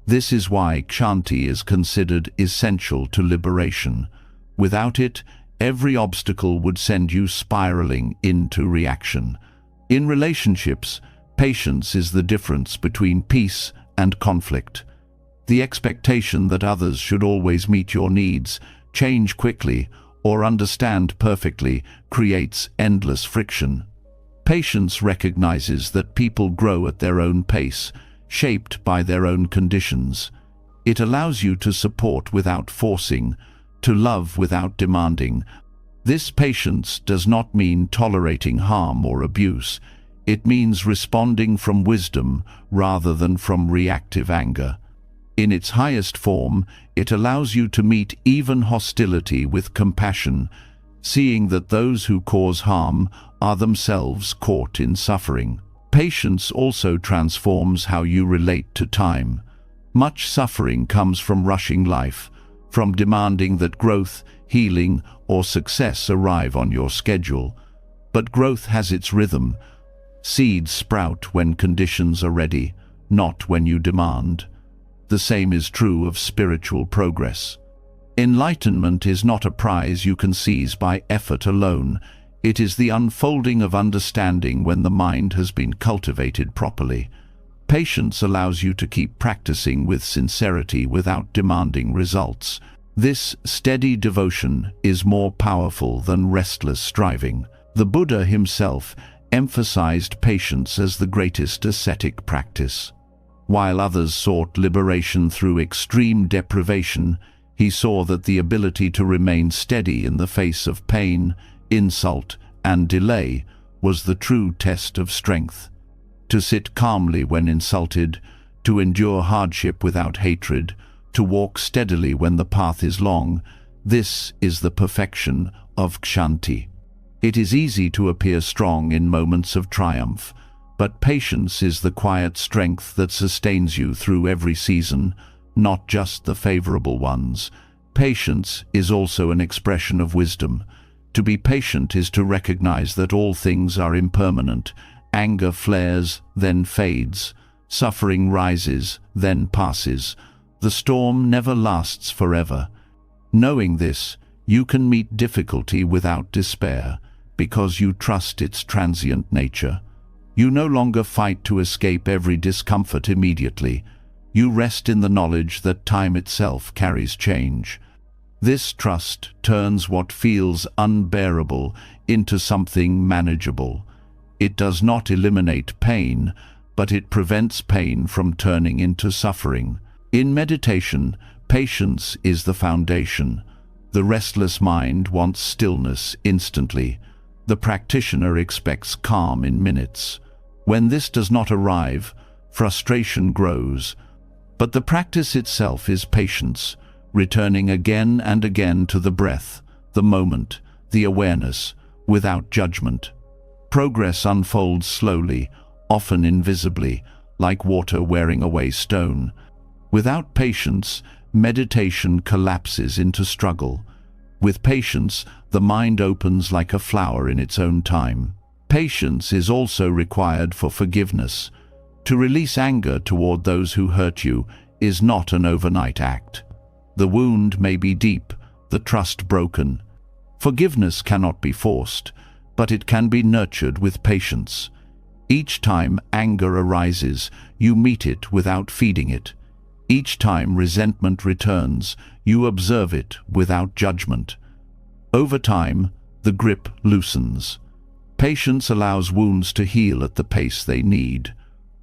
[SPEAKER 1] This is why kshanti is considered essential to liberation. Without it, every obstacle would send you spiraling into reaction. In relationships, patience is the difference between peace and conflict. The expectation that others should always meet your needs, change quickly, or understand perfectly creates endless friction. Patience recognizes that people grow at their own pace, shaped by their own conditions. It allows you to support without forcing, to love without demanding. This patience does not mean tolerating harm or abuse. It means responding from wisdom rather than from reactive anger. In its highest form, it allows you to meet even hostility with compassion, seeing that those who cause harm are themselves caught in suffering. Patience also transforms how you relate to time. Much suffering comes from rushing life, from demanding that growth, healing, or success arrive on your schedule. But growth has its rhythm. Seeds sprout when conditions are ready, not when you demand. The same is true of spiritual progress. Enlightenment is not a prize you can seize by effort alone. It is the unfolding of understanding when the mind has been cultivated properly. Patience allows you to keep practicing with sincerity without demanding results. This steady devotion is more powerful than restless striving. The Buddha himself emphasized patience as the greatest ascetic practice. While others sought liberation through extreme deprivation, he saw that the ability to remain steady in the face of pain, insult, and delay was the true test of strength. To sit calmly when insulted, to endure hardship without hatred, to walk steadily when the path is long, this is the perfection of kshanti. It is easy to appear strong in moments of triumph, but patience is the quiet strength that sustains you through every season, not just the favorable ones. Patience is also an expression of wisdom. To be patient is to recognize that all things are impermanent. Anger flares, then fades. Suffering rises, then passes. The storm never lasts forever. Knowing this, you can meet difficulty without despair, because you trust its transient nature. You no longer fight to escape every discomfort immediately. You rest in the knowledge that time itself carries change. This trust turns what feels unbearable into something manageable. It does not eliminate pain, but it prevents pain from turning into suffering. In meditation, patience is the foundation. The restless mind wants stillness instantly. The practitioner expects calm in minutes. When this does not arrive, frustration grows. But the practice itself is patience, returning again and again to the breath, the moment, the awareness, without judgment. Progress unfolds slowly, often invisibly, like water wearing away stone. Without patience, meditation collapses into struggle. With patience, the mind opens like a flower in its own time. Patience is also required for forgiveness. To release anger toward those who hurt you is not an overnight act. The wound may be deep, the trust broken. Forgiveness cannot be forced, but it can be nurtured with patience. Each time anger arises, you meet it without feeding it. Each time resentment returns, you observe it without judgment. Over time, the grip loosens. Patience allows wounds to heal at the pace they need,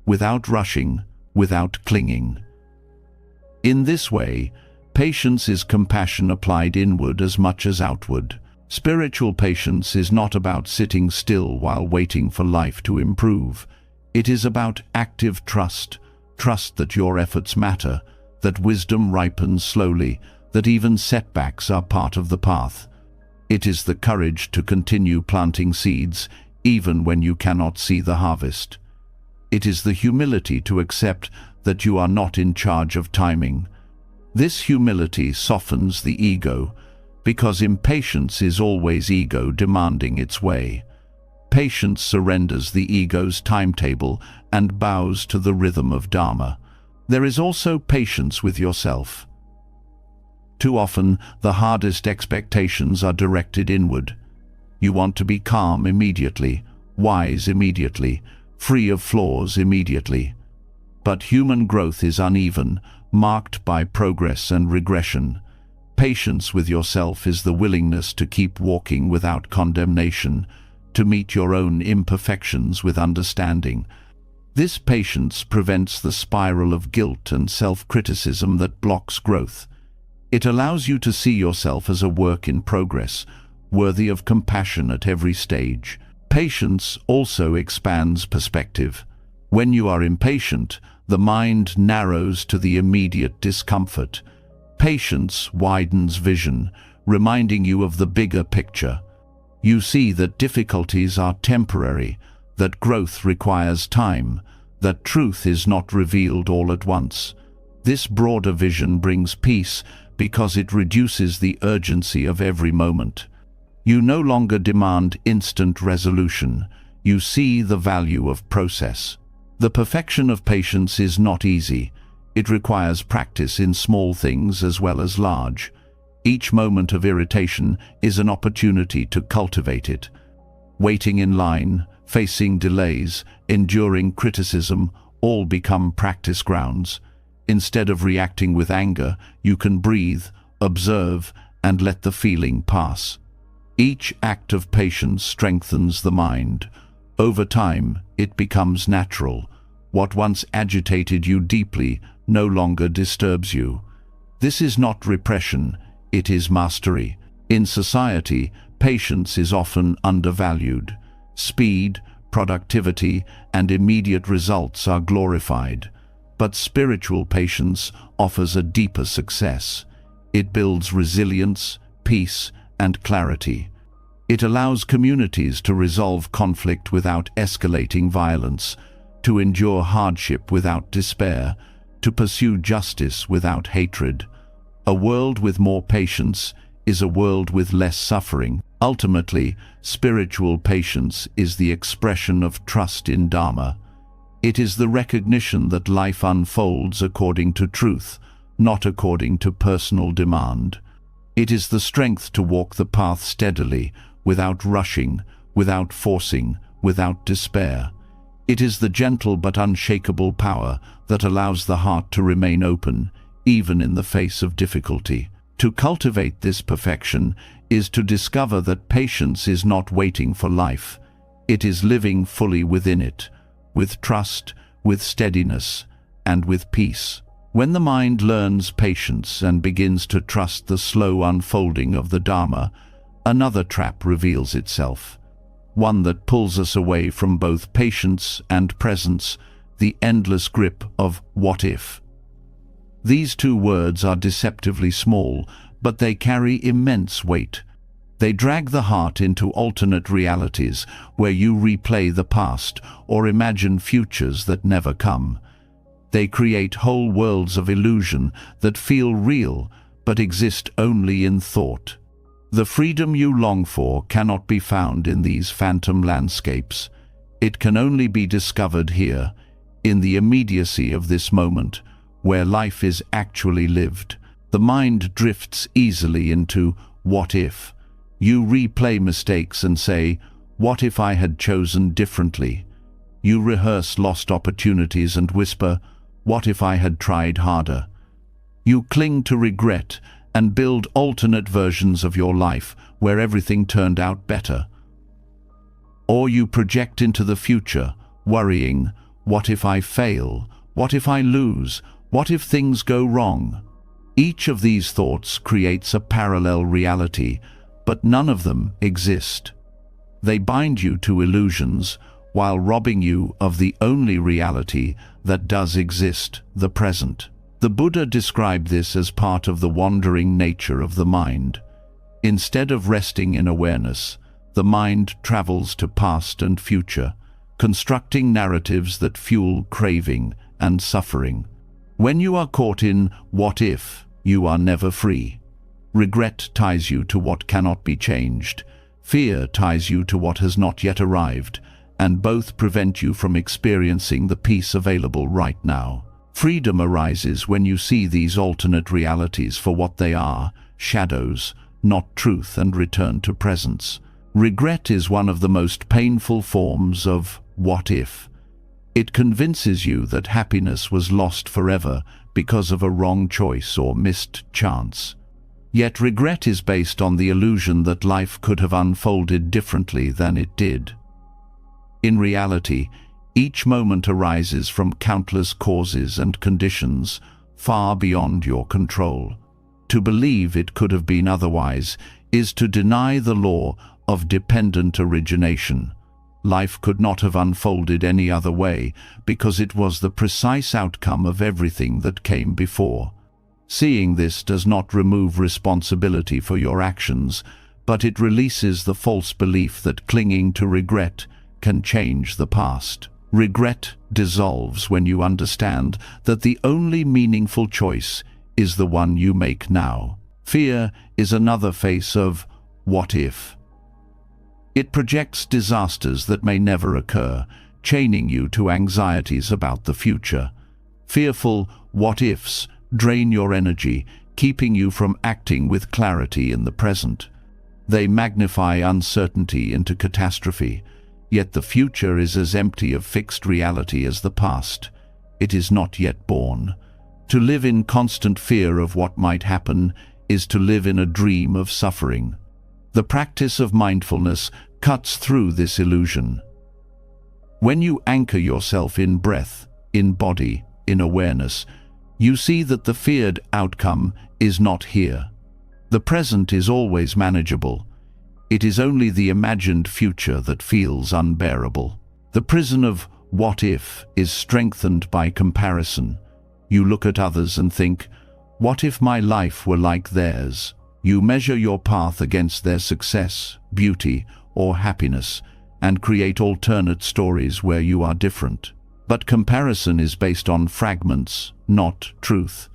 [SPEAKER 1] without rushing, without clinging. In this way, patience is compassion applied inward as much as outward. Spiritual patience is not about sitting still while waiting for life to improve. It is about active trust, trust that your efforts matter, that wisdom ripens slowly, that even setbacks are part of the path. It is the courage to continue planting seeds, even when you cannot see the harvest. It is the humility to accept that you are not in charge of timing. This humility softens the ego, because impatience is always ego demanding its way. Patience surrenders the ego's timetable and bows to the rhythm of Dharma. There is also patience with yourself. Too often, the hardest expectations are directed inward. You want to be calm immediately, wise immediately, free of flaws immediately. But human growth is uneven, marked by progress and regression. Patience with yourself is the willingness to keep walking without condemnation, to meet your own imperfections with understanding. This patience prevents the spiral of guilt and self-criticism that blocks growth. It allows you to see yourself as a work in progress, worthy of compassion at every stage. Patience also expands perspective. When you are impatient, the mind narrows to the immediate discomfort. Patience widens vision, reminding you of the bigger picture. You see that difficulties are temporary, that growth requires time, that truth is not revealed all at once. This broader vision brings peace because it reduces the urgency of every moment. You no longer demand instant resolution. You see the value of process. The perfection of patience is not easy. It requires practice in small things as well as large. Each moment of irritation is an opportunity to cultivate it. Waiting in line, facing delays, enduring criticism, all become practice grounds. Instead of reacting with anger, you can breathe, observe, and let the feeling pass. Each act of patience strengthens the mind. Over time, it becomes natural. What once agitated you deeply no longer disturbs you. This is not repression, it is mastery. In society, patience is often undervalued. Speed, productivity, and immediate results are glorified. But spiritual patience offers a deeper success. It builds resilience, peace, and clarity. It allows communities to resolve conflict without escalating violence, to endure hardship without despair, to pursue justice without hatred. A world with more patience is a world with less suffering. Ultimately, spiritual patience is the expression of trust in Dharma. It is the recognition that life unfolds according to truth, not according to personal demand. It is the strength to walk the path steadily, without rushing, without forcing, without despair. It is the gentle but unshakable power that allows the heart to remain open, even in the face of difficulty. To cultivate this perfection is to discover that patience is not waiting for life. It is living fully within it, with trust, with steadiness, and with peace. When the mind learns patience and begins to trust the slow unfolding of the Dharma, another trap reveals itself. One that pulls us away from both patience and presence, the endless grip of what if. These two words are deceptively small, but they carry immense weight. They drag the heart into alternate realities where you replay the past or imagine futures that never come. They create whole worlds of illusion that feel real but exist only in thought. The freedom you long for cannot be found in these phantom landscapes. It can only be discovered here, in the immediacy of this moment, where life is actually lived. The mind drifts easily into what if. You replay mistakes and say, what if I had chosen differently? You rehearse lost opportunities and whisper, what if I had tried harder? You cling to regret and build alternate versions of your life where everything turned out better. Or you project into the future, worrying, what if I fail? What if I lose? What if things go wrong? Each of these thoughts creates a parallel reality, but none of them exist. They bind you to illusions while robbing you of the only reality that does exist, the present. The Buddha described this as part of the wandering nature of the mind. Instead of resting in awareness, the mind travels to past and future, constructing narratives that fuel craving and suffering. When you are caught in what if, you are never free. Regret ties you to what cannot be changed. Fear ties you to what has not yet arrived, and both prevent you from experiencing the peace available right now. Freedom arises when you see these alternate realities for what they are, shadows, not truth, and return to presence. Regret is one of the most painful forms of what if. It convinces you that happiness was lost forever because of a wrong choice or missed chance. Yet regret is based on the illusion that life could have unfolded differently than it did. In reality, each moment arises from countless causes and conditions far beyond your control. To believe it could have been otherwise is to deny the law of dependent origination. Life could not have unfolded any other way because it was the precise outcome of everything that came before. Seeing this does not remove responsibility for your actions, but it releases the false belief that clinging to regret can change the past. Regret dissolves when you understand that the only meaningful choice is the one you make now. Fear is another face of what if. It projects disasters that may never occur, chaining you to anxieties about the future. Fearful what-ifs drain your energy, keeping you from acting with clarity in the present. They magnify uncertainty into catastrophe, yet the future is as empty of fixed reality as the past. It is not yet born. To live in constant fear of what might happen is to live in a dream of suffering. The practice of mindfulness cuts through this illusion. When you anchor yourself in breath, in body, in awareness, you see that the feared outcome is not here. The present is always manageable. It is only the imagined future that feels unbearable. The prison of what if is strengthened by comparison. You look at others and think, what if my life were like theirs? You measure your path against their success, beauty, or happiness, and create alternate stories where you are different. But comparison is based on fragments, not truth.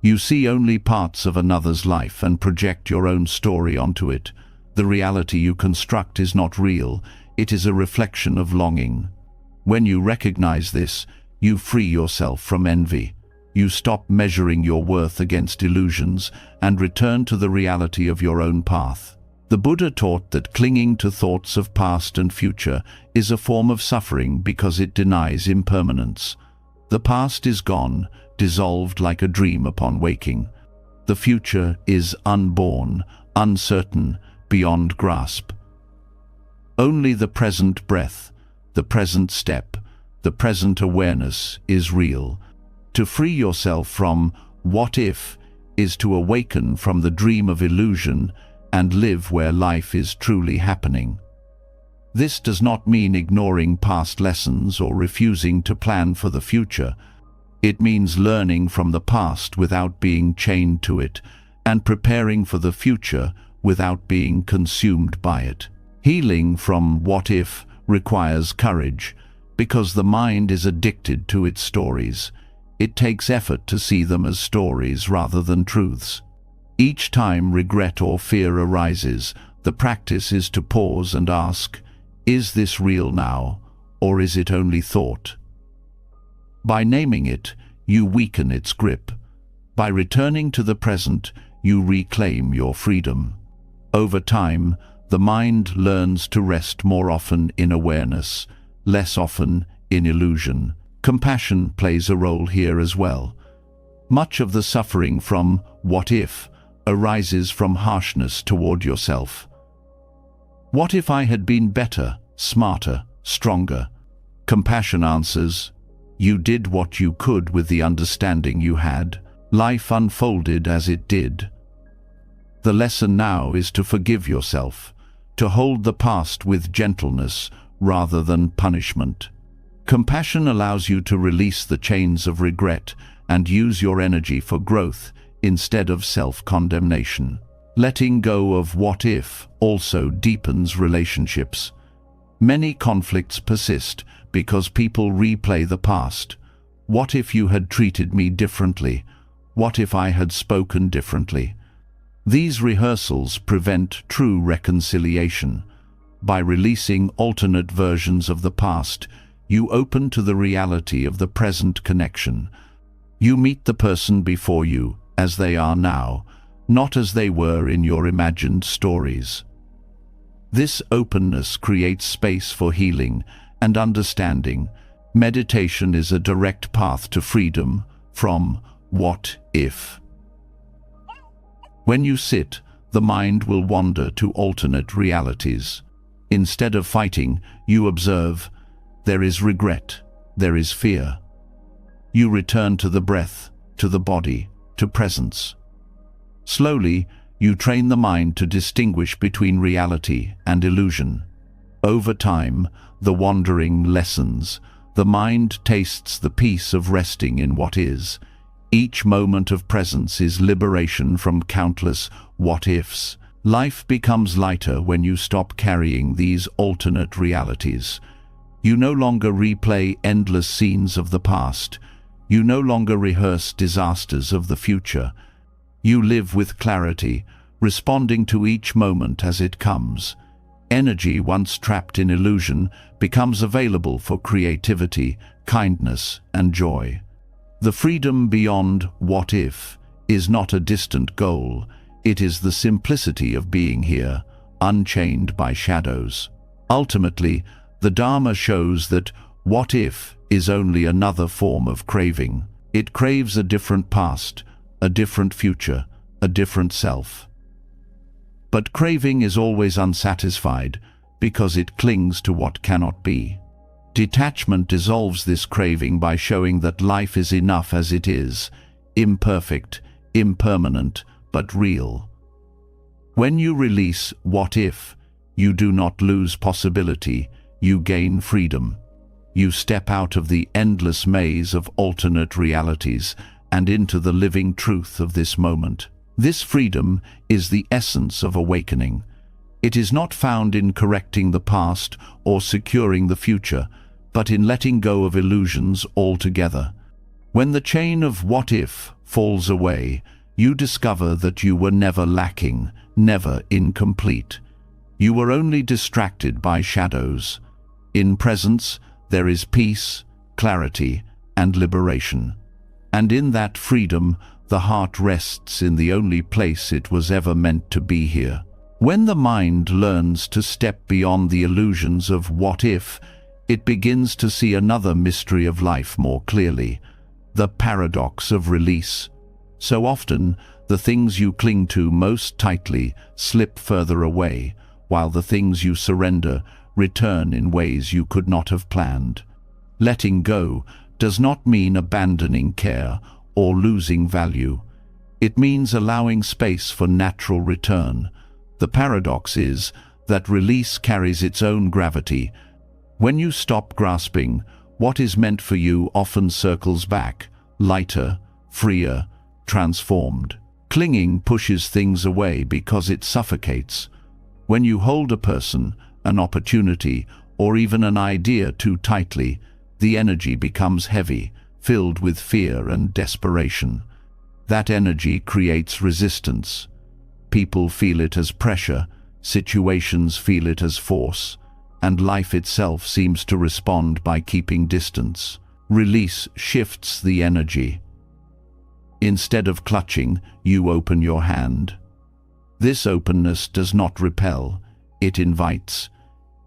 [SPEAKER 1] You see only parts of another's life and project your own story onto it. The reality you construct is not real, it is a reflection of longing. When you recognize this, you free yourself from envy. You stop measuring your worth against illusions and return to the reality of your own path. The Buddha taught that clinging to thoughts of past and future is a form of suffering because it denies impermanence. The past is gone, dissolved like a dream upon waking. The future is unborn, uncertain, beyond grasp. Only the present breath, the present step, the present awareness is real. To free yourself from what if is to awaken from the dream of illusion and live where life is truly happening. This does not mean ignoring past lessons or refusing to plan for the future. It means learning from the past without being chained to it and preparing for the future without being consumed by it. Healing from what if requires courage because the mind is addicted to its stories. It takes effort to see them as stories rather than truths. Each time regret or fear arises, the practice is to pause and ask, is this real now, or is it only thought? By naming it, you weaken its grip. By returning to the present, you reclaim your freedom. Over time, the mind learns to rest more often in awareness, less often in illusion. Compassion plays a role here as well. Much of the suffering from what if arises from harshness toward yourself. What if I had been better, smarter, stronger? Compassion answers, you did what you could with the understanding you had. Life unfolded as it did. The lesson now is to forgive yourself, to hold the past with gentleness rather than punishment. Compassion allows you to release the chains of regret and use your energy for growth instead of self-condemnation. Letting go of what if also deepens relationships. Many conflicts persist because people replay the past. What if you had treated me differently? What if I had spoken differently? These rehearsals prevent true reconciliation. By releasing alternate versions of the past, you open to the reality of the present connection. You meet the person before you as they are now, not as they were in your imagined stories. This openness creates space for healing and understanding. Meditation is a direct path to freedom from what if. When you sit, the mind will wander to alternate realities. Instead of fighting, you observe, there is regret, there is fear. You return to the breath, to the body, to presence. Slowly, you train the mind to distinguish between reality and illusion. Over time, the wandering lessens. The mind tastes the peace of resting in what is. Each moment of presence is liberation from countless what-ifs. Life becomes lighter when you stop carrying these alternate realities. You no longer replay endless scenes of the past. You no longer rehearse disasters of the future. You live with clarity, responding to each moment as it comes. Energy once trapped in illusion becomes available for creativity, kindness, and joy. The freedom beyond what if is not a distant goal. It is the simplicity of being here, unchained by shadows. Ultimately, the Dharma shows that what if is only another form of craving. It craves a different past, a different future, a different self. But craving is always unsatisfied because it clings to what cannot be. Detachment dissolves this craving by showing that life is enough as it is, imperfect, impermanent, but real. When you release what if, you do not lose possibility, you gain freedom. You step out of the endless maze of alternate realities and into the living truth of this moment. This freedom is the essence of awakening. It is not found in correcting the past or securing the future, but in letting go of illusions altogether. When the chain of what if falls away, you discover that you were never lacking, never incomplete. You were only distracted by shadows. In presence, there is peace, clarity, and liberation. And in that freedom, the heart rests in the only place it was ever meant to be here. When the mind learns to step beyond the illusions of what if, it begins to see another mystery of life more clearly, the paradox of release. So often, the things you cling to most tightly slip further away, while the things you surrender return in ways you could not have planned. Letting go does not mean abandoning care or losing value. It means allowing space for natural return. The paradox is that release carries its own gravity. When you stop grasping, what is meant for you often circles back, lighter, freer, transformed. Clinging pushes things away because it suffocates. When you hold a person, an opportunity, or even an idea too tightly, the energy becomes heavy, filled with fear and desperation. That energy creates resistance. People feel it as pressure, situations feel it as force, and life itself seems to respond by keeping distance. Release shifts the energy. Instead of clutching, you open your hand. This openness does not repel, it invites.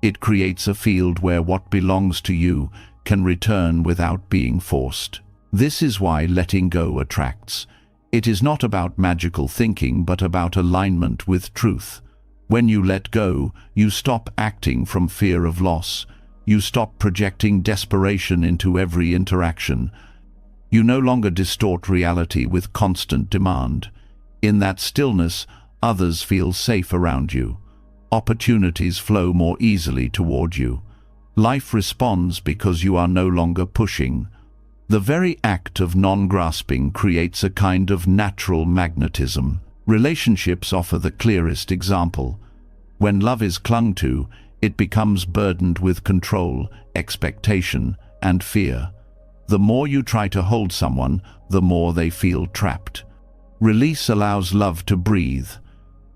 [SPEAKER 1] It creates a field where what belongs to you can return without being forced. This is why letting go attracts. It is not about magical thinking, but about alignment with truth. When you let go, you stop acting from fear of loss. You stop projecting desperation into every interaction. You no longer distort reality with constant demand. In that stillness, others feel safe around you. Opportunities flow more easily toward you. Life responds because you are no longer pushing. The very act of non-grasping creates a kind of natural magnetism. Relationships offer the clearest example. When love is clung to, it becomes burdened with control, expectation, and fear. The more you try to hold someone, the more they feel trapped. Release allows love to breathe.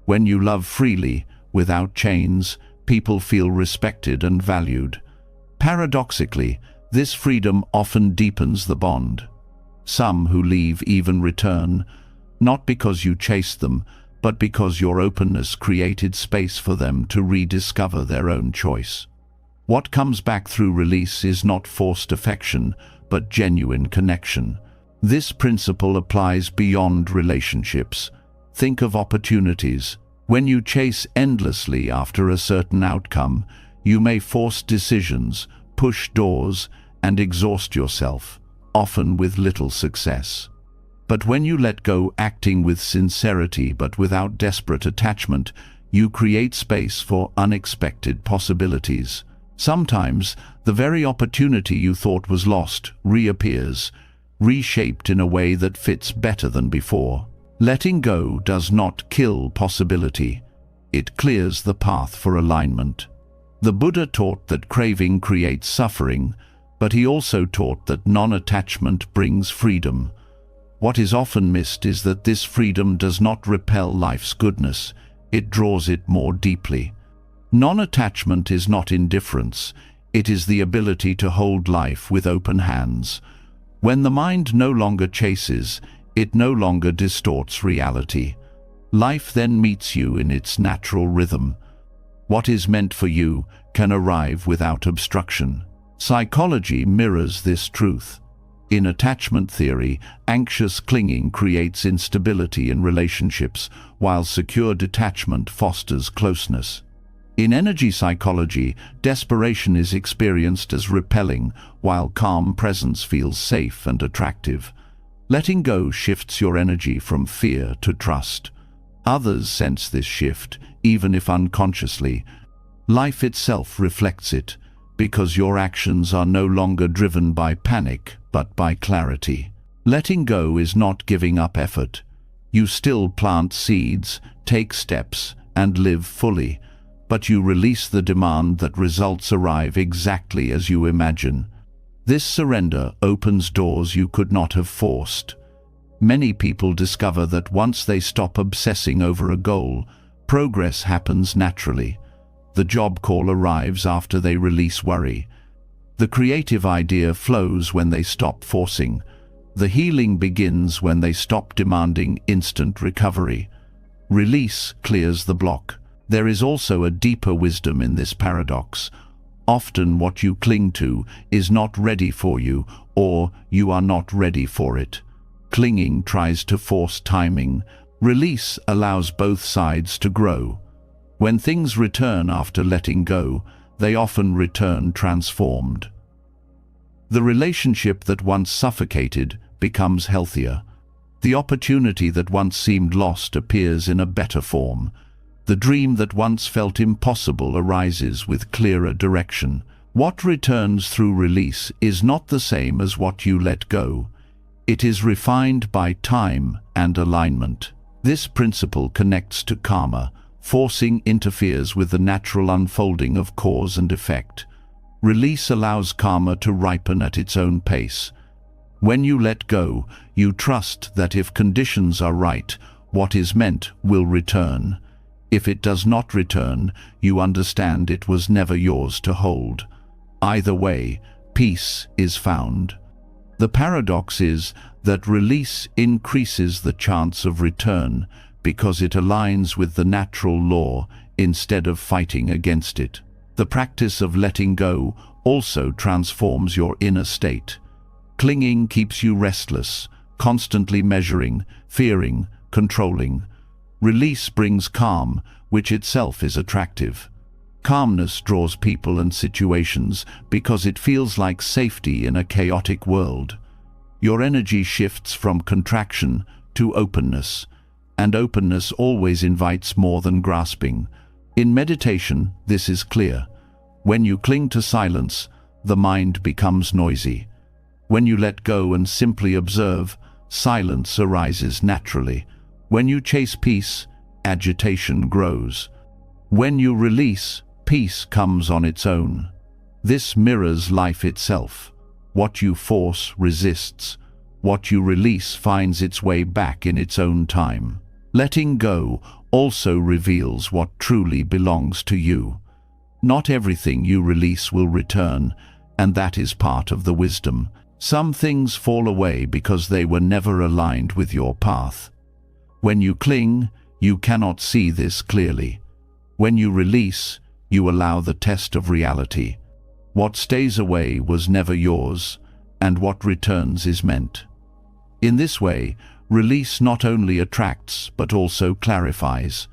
[SPEAKER 1] When you love freely, without chains, people feel respected and valued. Paradoxically, this freedom often deepens the bond. Some who leave even return, not because you chased them, but because your openness created space for them to rediscover their own choice. What comes back through release is not forced affection, but genuine connection. This principle applies beyond relationships. Think of opportunities. When you chase endlessly after a certain outcome, you may force decisions, push doors, and exhaust yourself, often with little success. But when you let go, acting with sincerity but without desperate attachment, you create space for unexpected possibilities. Sometimes, the very opportunity you thought was lost reappears, reshaped in a way that fits better than before. Letting go does not kill possibility. It clears the path for alignment. The Buddha taught that craving creates suffering, but he also taught that non-attachment brings freedom. What is often missed is that this freedom does not repel life's goodness, it draws it more deeply. Non-attachment is not indifference, it is the ability to hold life with open hands. When the mind no longer chases, it no longer distorts reality. Life then meets you in its natural rhythm. What is meant for you can arrive without obstruction. Psychology mirrors this truth. In attachment theory, anxious clinging creates instability in relationships, while secure detachment fosters closeness. In energy psychology, desperation is experienced as repelling, while calm presence feels safe and attractive. Letting go shifts your energy from fear to trust. Others sense this shift, even if unconsciously. Life itself reflects it, because your actions are no longer driven by panic, but by clarity. Letting go is not giving up effort. You still plant seeds, take steps, and live fully, but you release the demand that results arrive exactly as you imagine. This surrender opens doors you could not have forced. Many people discover that once they stop obsessing over a goal, progress happens naturally. The job call arrives after they release worry. The creative idea flows when they stop forcing. The healing begins when they stop demanding instant recovery. Release clears the block. There is also a deeper wisdom in this paradox. Often what you cling to is not ready for you, or you are not ready for it. Clinging tries to force timing. Release allows both sides to grow. When things return after letting go, they often return transformed. The relationship that once suffocated becomes healthier. The opportunity that once seemed lost appears in a better form. The dream that once felt impossible arises with clearer direction. What returns through release is not the same as what you let go. It is refined by time and alignment. This principle connects to karma. Forcing interferes with the natural unfolding of cause and effect. Release allows karma to ripen at its own pace. When you let go, you trust that if conditions are right, what is meant will return. If it does not return, you understand it was never yours to hold. Either way, peace is found. The paradox is that release increases the chance of return because it aligns with the natural law instead of fighting against it. The practice of letting go also transforms your inner state. Clinging keeps you restless, constantly measuring, fearing, controlling. Release brings calm, which itself is attractive. Calmness draws people and situations because it feels like safety in a chaotic world. Your energy shifts from contraction to openness, and openness always invites more than grasping. In meditation, this is clear. When you cling to silence, the mind becomes noisy. When you let go and simply observe, silence arises naturally. When you chase peace, agitation grows. When you release, peace comes on its own. This mirrors life itself. What you force resists. What you release finds its way back in its own time. Letting go also reveals what truly belongs to you. Not everything you release will return, and that is part of the wisdom. Some things fall away because they were never aligned with your path. When you cling, you cannot see this clearly. When you release, you allow the test of reality. What stays away was never yours, and what returns is meant. In this way, release not only attracts but also clarifies.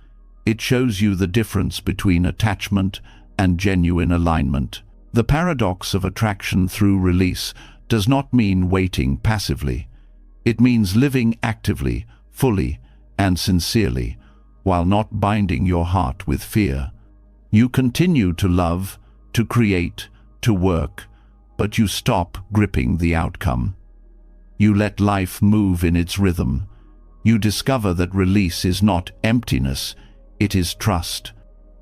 [SPEAKER 1] It shows you the difference between attachment and genuine alignment. The paradox of attraction through release does not mean waiting passively. It means living actively, fully, and sincerely, while not binding your heart with fear. You continue to love, to create, to work, but you stop gripping the outcome. You let life move in its rhythm. You discover that release is not emptiness, it is trust.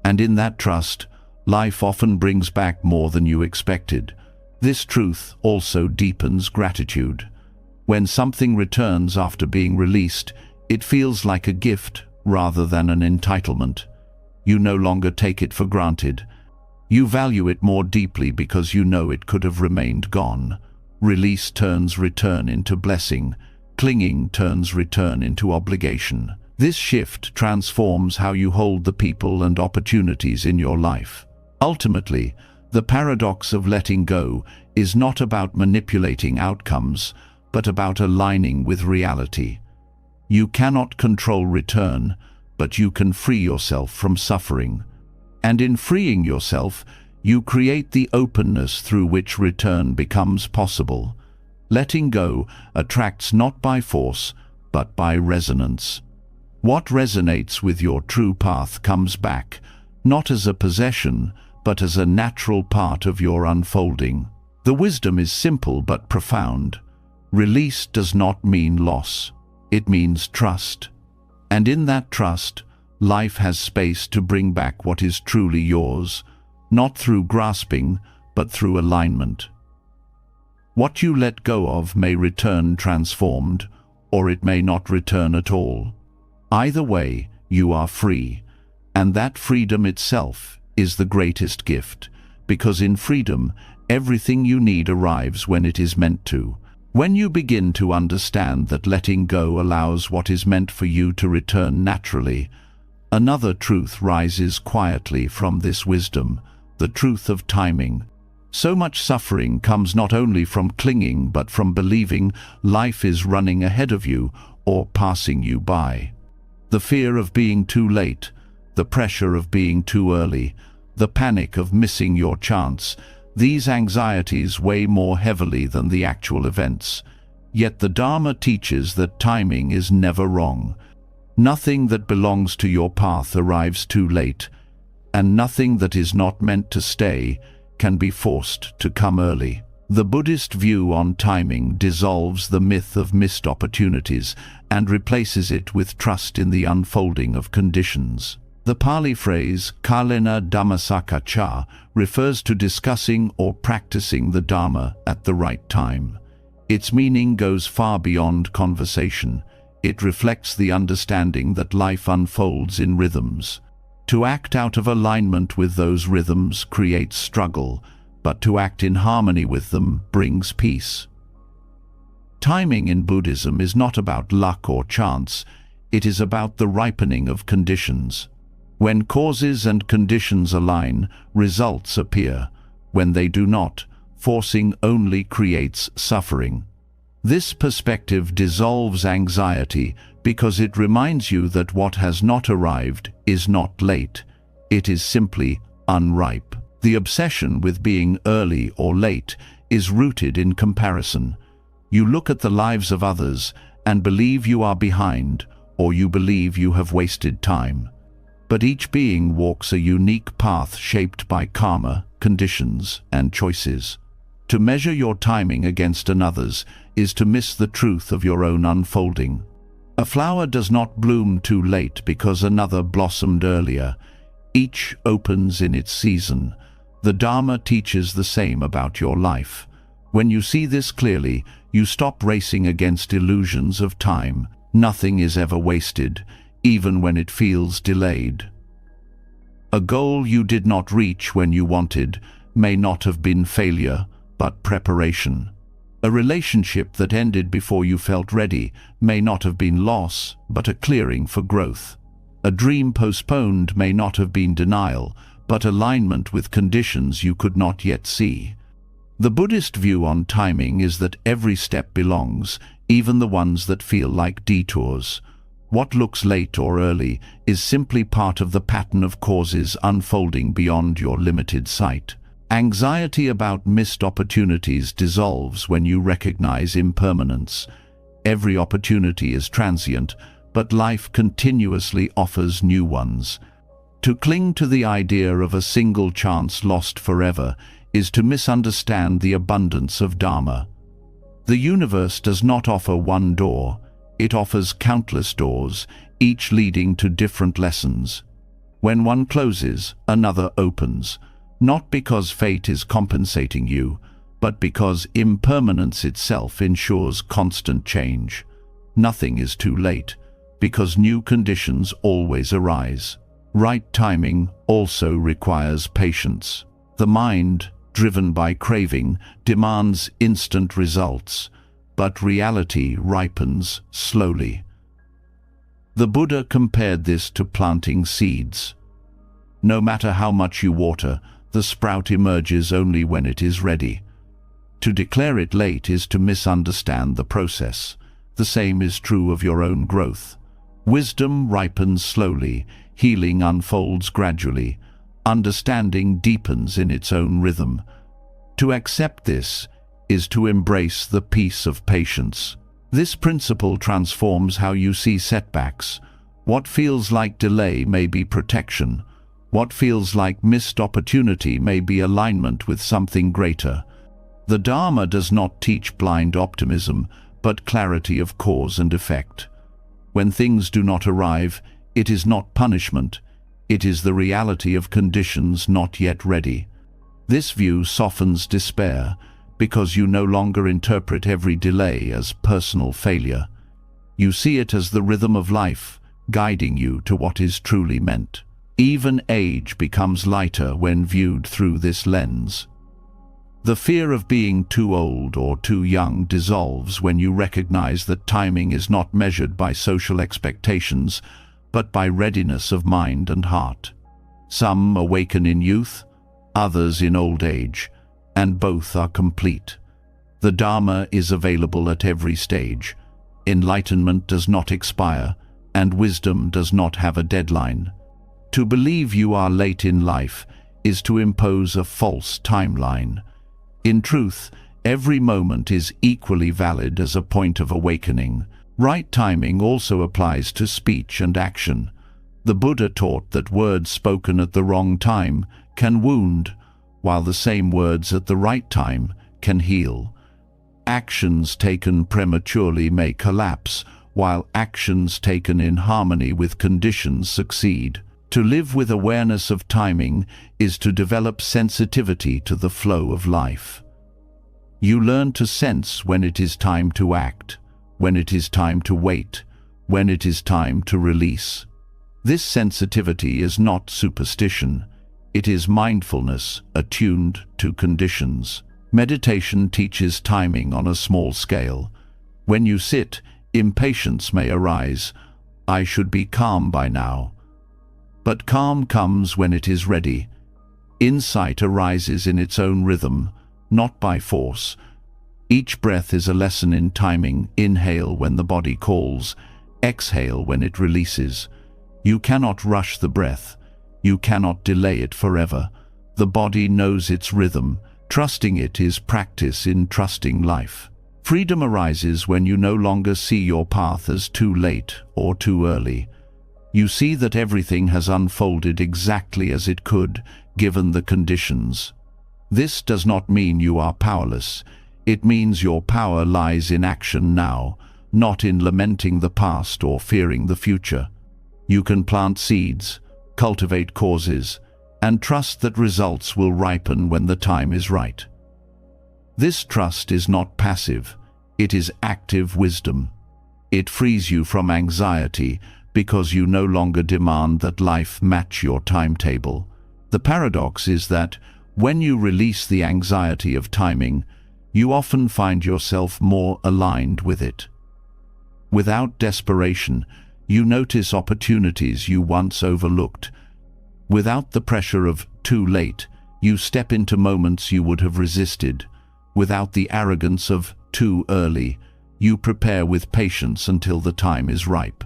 [SPEAKER 1] And in that trust, life often brings back more than you expected. This truth also deepens gratitude. When something returns after being released, it feels like a gift rather than an entitlement. You no longer take it for granted. You value it more deeply because you know it could have remained gone. Release turns return into blessing. Clinging turns return into obligation. This shift transforms how you hold the people and opportunities in your life. Ultimately, The paradox of letting go is not about manipulating outcomes, but about aligning with reality. You cannot control return, but you can free yourself from suffering. And in freeing yourself, you create the openness through which return becomes possible. Letting go attracts not by force, but by resonance. What resonates with your true path comes back, not as a possession, but as a natural part of your unfolding. The wisdom is simple but profound. Release does not mean loss. It means trust. And in that trust, life has space to bring back what is truly yours, not through grasping, but through alignment. What you let go of may return transformed, or it may not return at all. Either way, you are free, and that freedom itself is the greatest gift, because in freedom, everything you need arrives when it is meant to. When you begin to understand that letting go allows what is meant for you to return naturally, another truth rises quietly from this wisdom, the truth of timing. So much suffering comes not only from clinging, but from believing life is running ahead of you or passing you by. The fear of being too late, the pressure of being too early, the panic of missing your chance, these anxieties weigh more heavily than the actual events. Yet the Dharma teaches that timing is never wrong. Nothing that belongs to your path arrives too late, and nothing that is not meant to stay can be forced to come early. The Buddhist view on timing dissolves the myth of missed opportunities and replaces it with trust in the unfolding of conditions. The Pali phrase kalena dhammasaka cha refers to discussing or practicing the Dharma at the right time. Its meaning goes far beyond conversation. It reflects the understanding that life unfolds in rhythms. To act out of alignment with those rhythms creates struggle, but to act in harmony with them brings peace. Timing in Buddhism is not about luck or chance. It is about the ripening of conditions. When causes and conditions align, results appear. When they do not, forcing only creates suffering. This perspective dissolves anxiety because it reminds you that what has not arrived is not late. It is simply unripe. The obsession with being early or late is rooted in comparison. You look at the lives of others and believe you are behind, or you believe you have wasted time. But each being walks a unique path shaped by karma, conditions, and choices. To measure your timing against another's is to miss the truth of your own unfolding. A flower does not bloom too late because another blossomed earlier. Each opens in its season. The Dharma teaches the same about your life. When you see this clearly, you stop racing against illusions of time. Nothing is ever wasted, even when it feels delayed. A goal you did not reach when you wanted may not have been failure, but preparation. A relationship that ended before you felt ready may not have been loss, but a clearing for growth. A dream postponed may not have been denial, but alignment with conditions you could not yet see. The Buddhist view on timing is that every step belongs, even the ones that feel like detours. What looks late or early is simply part of the pattern of causes unfolding beyond your limited sight. Anxiety about missed opportunities dissolves when you recognize impermanence. Every opportunity is transient, but life continuously offers new ones. To cling to the idea of a single chance lost forever is to misunderstand the abundance of Dharma. The universe does not offer one door. It offers countless doors, each leading to different lessons. When one closes, another opens, not because fate is compensating you, but because impermanence itself ensures constant change. Nothing is too late, because new conditions always arise. Right timing also requires patience. The mind, driven by craving, demands instant results, but reality ripens slowly. The Buddha compared this to planting seeds. No matter how much you water, The sprout emerges only when it is ready. To declare it late is to misunderstand the process. The same is true of your own growth. Wisdom ripens slowly, healing unfolds gradually, understanding deepens in its own rhythm. To accept this is to embrace the peace of patience. This principle transforms how you see setbacks. What feels like delay may be protection. What feels like missed opportunity may be alignment with something greater. The Dharma does not teach blind optimism, but clarity of cause and effect. When things do not arrive, it is not punishment. It is the reality of conditions not yet ready. This view softens despair, because you no longer interpret every delay as personal failure. You see it as the rhythm of life, guiding you to what is truly meant. Even age becomes lighter when viewed through this lens. The fear of being too old or too young dissolves when you recognize that timing is not measured by social expectations, but by readiness of mind and heart. Some awaken in youth, others in old age, and both are complete. The Dharma is available at every stage. Enlightenment does not expire, and wisdom does not have a deadline. To believe you are late in life is to impose a false timeline. In truth, every moment is equally valid as a point of awakening. Right timing also applies to speech and action. The Buddha taught that words spoken at the wrong time can wound, while the same words at the right time can heal. Actions taken prematurely may collapse, while actions taken in harmony with conditions succeed. To live with awareness of timing is to develop sensitivity to the flow of life. You learn to sense when it is time to act, when it is time to wait, when it is time to release. This sensitivity is not superstition. It is mindfulness attuned to conditions. Meditation teaches timing on a small scale. When you sit, impatience may arise. I should be calm by now. But calm comes when it is ready. Insight arises in its own rhythm, not by force. Each breath is a lesson in timing. Inhale when the body calls, exhale when it releases. You cannot rush the breath. You cannot delay it forever. The body knows its rhythm. Trusting it is practice in trusting life. Freedom arises when you no longer see your path as too late or too early. You see that everything has unfolded exactly as it could, given the conditions. This does not mean you are powerless. It means your power lies in action now, not in lamenting the past or fearing the future. You can plant seeds, cultivate causes, and trust that results will ripen when the time is right. This trust is not passive, it is active wisdom. It frees you from anxiety because you no longer demand that life match your timetable. The paradox is that when you release the anxiety of timing, you often find yourself more aligned with it. Without desperation, you notice opportunities you once overlooked. Without the pressure of too late, you step into moments you would have resisted. Without the arrogance of too early, you prepare with patience until the time is ripe.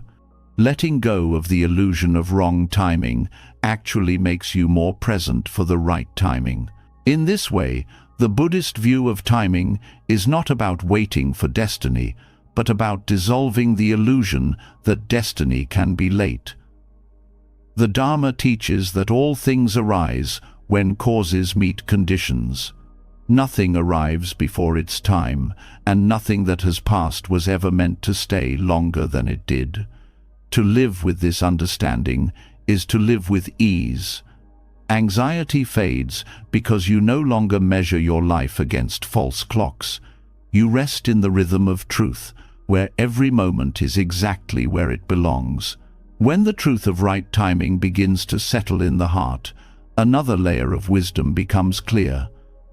[SPEAKER 1] Letting go of the illusion of wrong timing actually makes you more present for the right timing. In this way, the Buddhist view of timing is not about waiting for destiny, but about dissolving the illusion that destiny can be late. The Dharma teaches that all things arise when causes meet conditions. Nothing arrives before its time, and nothing that has passed was ever meant to stay longer than it did. To live with this understanding is to live with ease. Anxiety fades because you no longer measure your life against false clocks. You rest in the rhythm of truth, where every moment is exactly where it belongs. When the truth of right timing begins to settle in the heart, another layer of wisdom becomes clear.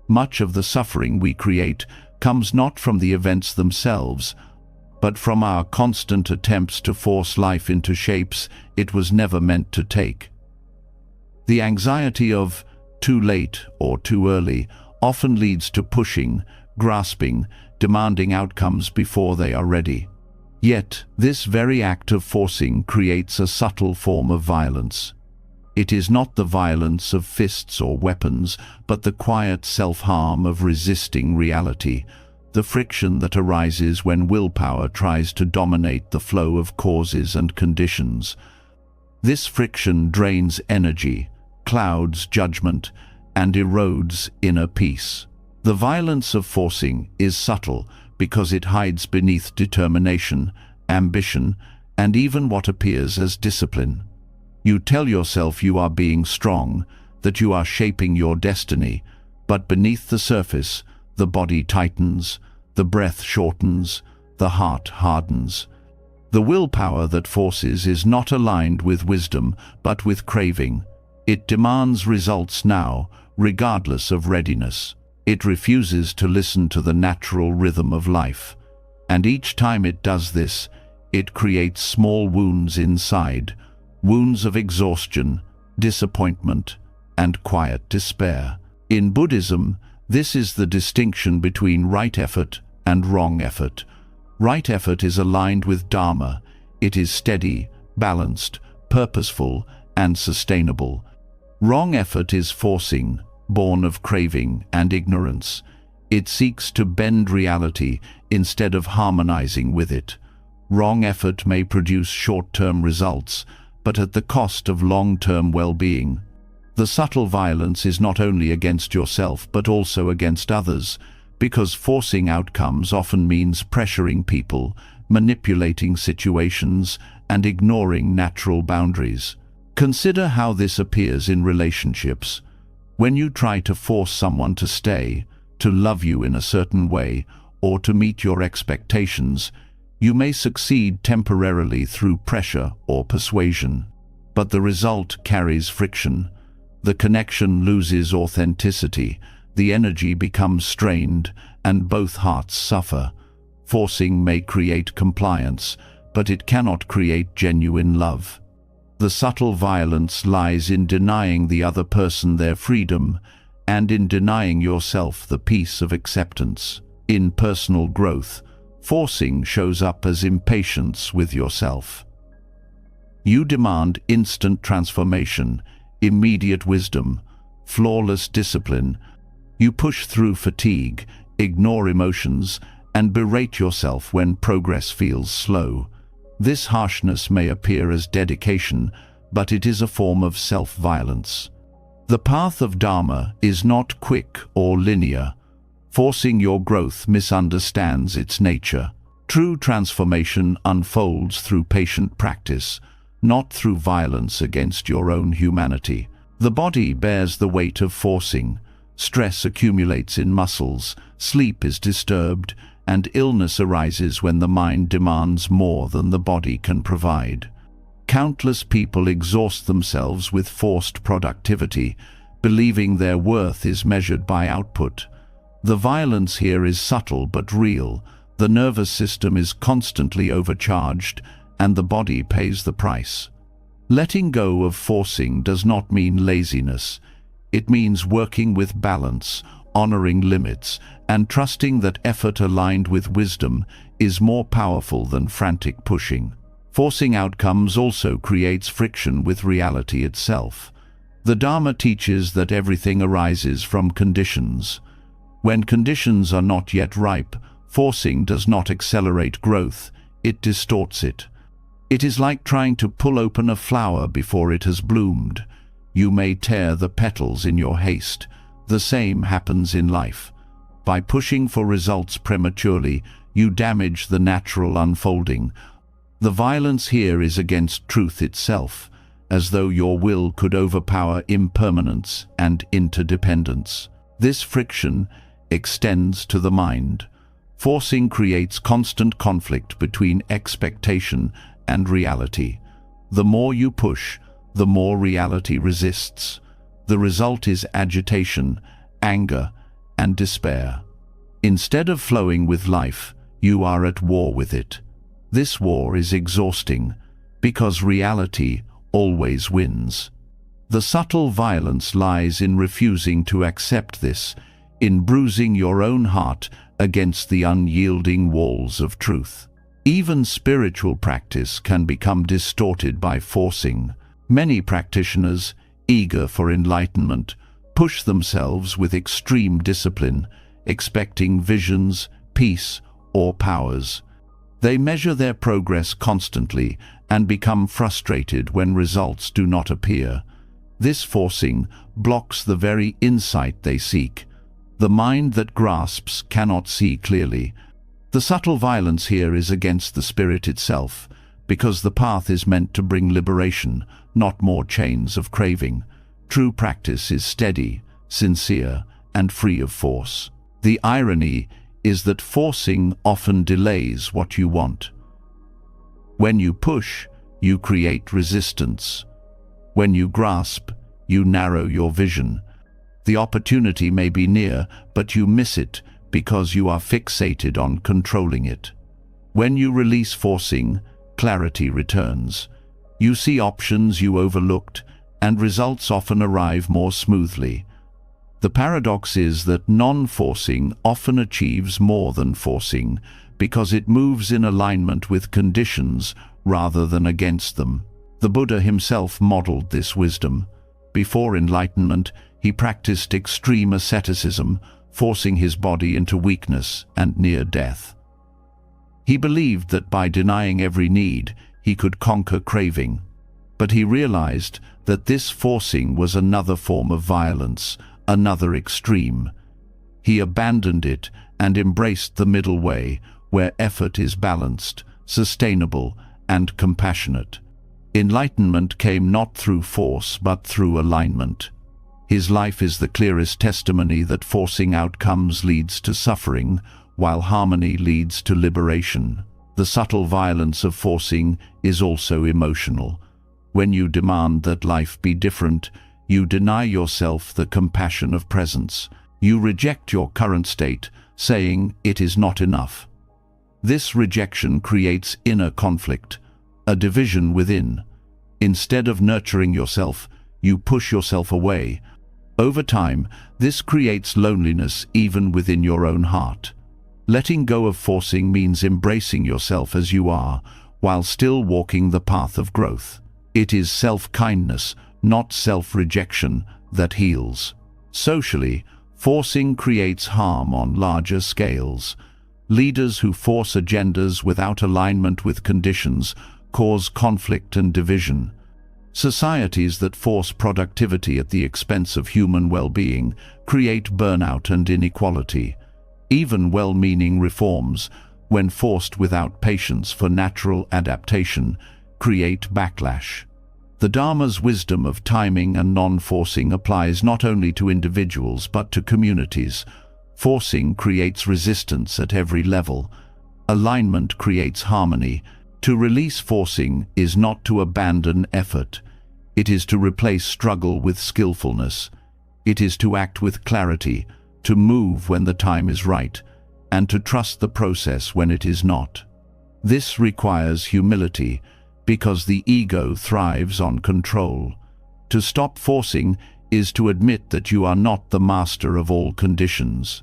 [SPEAKER 1] Much of the suffering we create comes not from the events themselves, but from our constant attempts to force life into shapes it was never meant to take. The anxiety of too late or too early, often leads to pushing, grasping, demanding outcomes before they are ready. Yet, this very act of forcing creates a subtle form of violence. It is not the violence of fists or weapons, but the quiet self-harm of resisting reality, the friction that arises when willpower tries to dominate the flow of causes and conditions. This friction drains energy, clouds judgment, and erodes inner peace. The violence of forcing is subtle because it hides beneath determination, ambition, and even what appears as discipline. You tell yourself you are being strong, that you are shaping your destiny, but beneath the surface, the body tightens, the breath shortens, the heart hardens. The willpower that forces is not aligned with wisdom, but with craving. It demands results now, regardless of readiness. It refuses to listen to the natural rhythm of life. And each time it does this, it creates small wounds inside, wounds of exhaustion, disappointment, and quiet despair. In Buddhism, this is the distinction between right effort and wrong effort. Right effort is aligned with Dharma. It is steady, balanced, purposeful, and sustainable. Wrong effort is forcing, born of craving and ignorance. It seeks to bend reality instead of harmonizing with it. Wrong effort may produce short-term results, but at the cost of long-term well-being. The subtle violence is not only against yourself but also against others, because forcing outcomes often means pressuring people, manipulating situations, and ignoring natural boundaries. Consider how this appears in relationships. When you try to force someone to stay, to love you in a certain way, or to meet your expectations, you may succeed temporarily through pressure or persuasion. But the result carries friction. The connection loses authenticity, the energy becomes strained, and both hearts suffer. Forcing may create compliance, but it cannot create genuine love. The subtle violence lies in denying the other person their freedom, and in denying yourself the peace of acceptance. In personal growth, forcing shows up as impatience with yourself. You demand instant transformation, immediate wisdom, flawless discipline. You push through fatigue, ignore emotions, and berate yourself when progress feels slow. This harshness may appear as dedication, but it is a form of self-violence. The path of Dharma is not quick or linear. Forcing your growth misunderstands its nature. True transformation unfolds through patient practice, not through violence against your own humanity. The body bears the weight of forcing. Stress accumulates in muscles, sleep is disturbed, and illness arises when the mind demands more than the body can provide. Countless people exhaust themselves with forced productivity, believing their worth is measured by output. The violence here is subtle but real. The nervous system is constantly overcharged, and the body pays the price. Letting go of forcing does not mean laziness. It means working with balance, honoring limits, and trusting that effort aligned with wisdom is more powerful than frantic pushing. Forcing outcomes also creates friction with reality itself. The Dharma teaches that everything arises from conditions. When conditions are not yet ripe, forcing does not accelerate growth, it distorts it. It is like trying to pull open a flower before it has bloomed. You may tear the petals in your haste. The same happens in life. By pushing for results prematurely, you damage the natural unfolding. The violence here is against truth itself, as though your will could overpower impermanence and interdependence. This friction extends to the mind. Forcing creates constant conflict between expectation and reality. The more you push, the more reality resists. The result is agitation, anger, and despair. Instead of flowing with life, you are at war with it. This war is exhausting, because reality always wins. The subtle violence lies in refusing to accept this, in bruising your own heart against the unyielding walls of truth. Even spiritual practice can become distorted by forcing. Many practitioners, eager for enlightenment, push themselves with extreme discipline, expecting visions, peace, or powers. They measure their progress constantly and become frustrated when results do not appear. This forcing blocks the very insight they seek. The mind that grasps cannot see clearly. The subtle violence here is against the spirit itself, because the path is meant to bring liberation, not more chains of craving. True practice is steady, sincere, and free of force. The irony is that forcing often delays what you want. When you push, you create resistance. When you grasp, you narrow your vision. The opportunity may be near, but you miss it because you are fixated on controlling it. When you release forcing, clarity returns. You see options you overlooked, and results often arrive more smoothly. The paradox is that non-forcing often achieves more than forcing because it moves in alignment with conditions rather than against them. The Buddha himself modeled this wisdom. Before enlightenment, he practiced extreme asceticism, forcing his body into weakness and near death. He believed that by denying every need, he could conquer craving. But he realized that this forcing was another form of violence, another extreme. He abandoned it and embraced the middle way, where effort is balanced, sustainable, and compassionate. Enlightenment came not through force, but through alignment. His life is the clearest testimony that forcing outcomes leads to suffering, while harmony leads to liberation. The subtle violence of forcing is also emotional. When you demand that life be different, you deny yourself the compassion of presence. You reject your current state, saying it is not enough. This rejection creates inner conflict, a division within. Instead of nurturing yourself, you push yourself away. Over time, this creates loneliness even within your own heart. Letting go of forcing means embracing yourself as you are, while still walking the path of growth. It is self-kindness, not self-rejection, that heals. Socially, forcing creates harm on larger scales. Leaders who force agendas without alignment with conditions cause conflict and division. Societies that force productivity at the expense of human well-being create burnout and inequality. Even well-meaning reforms, when forced without patience for natural adaptation, create backlash. The Dharma's wisdom of timing and non-forcing applies not only to individuals but to communities. Forcing creates resistance at every level. Alignment creates harmony. To release forcing is not to abandon effort. It is to replace struggle with skillfulness. It is to act with clarity, to move when the time is right, and to trust the process when it is not. This requires humility, because the ego thrives on control. To stop forcing is to admit that you are not the master of all conditions.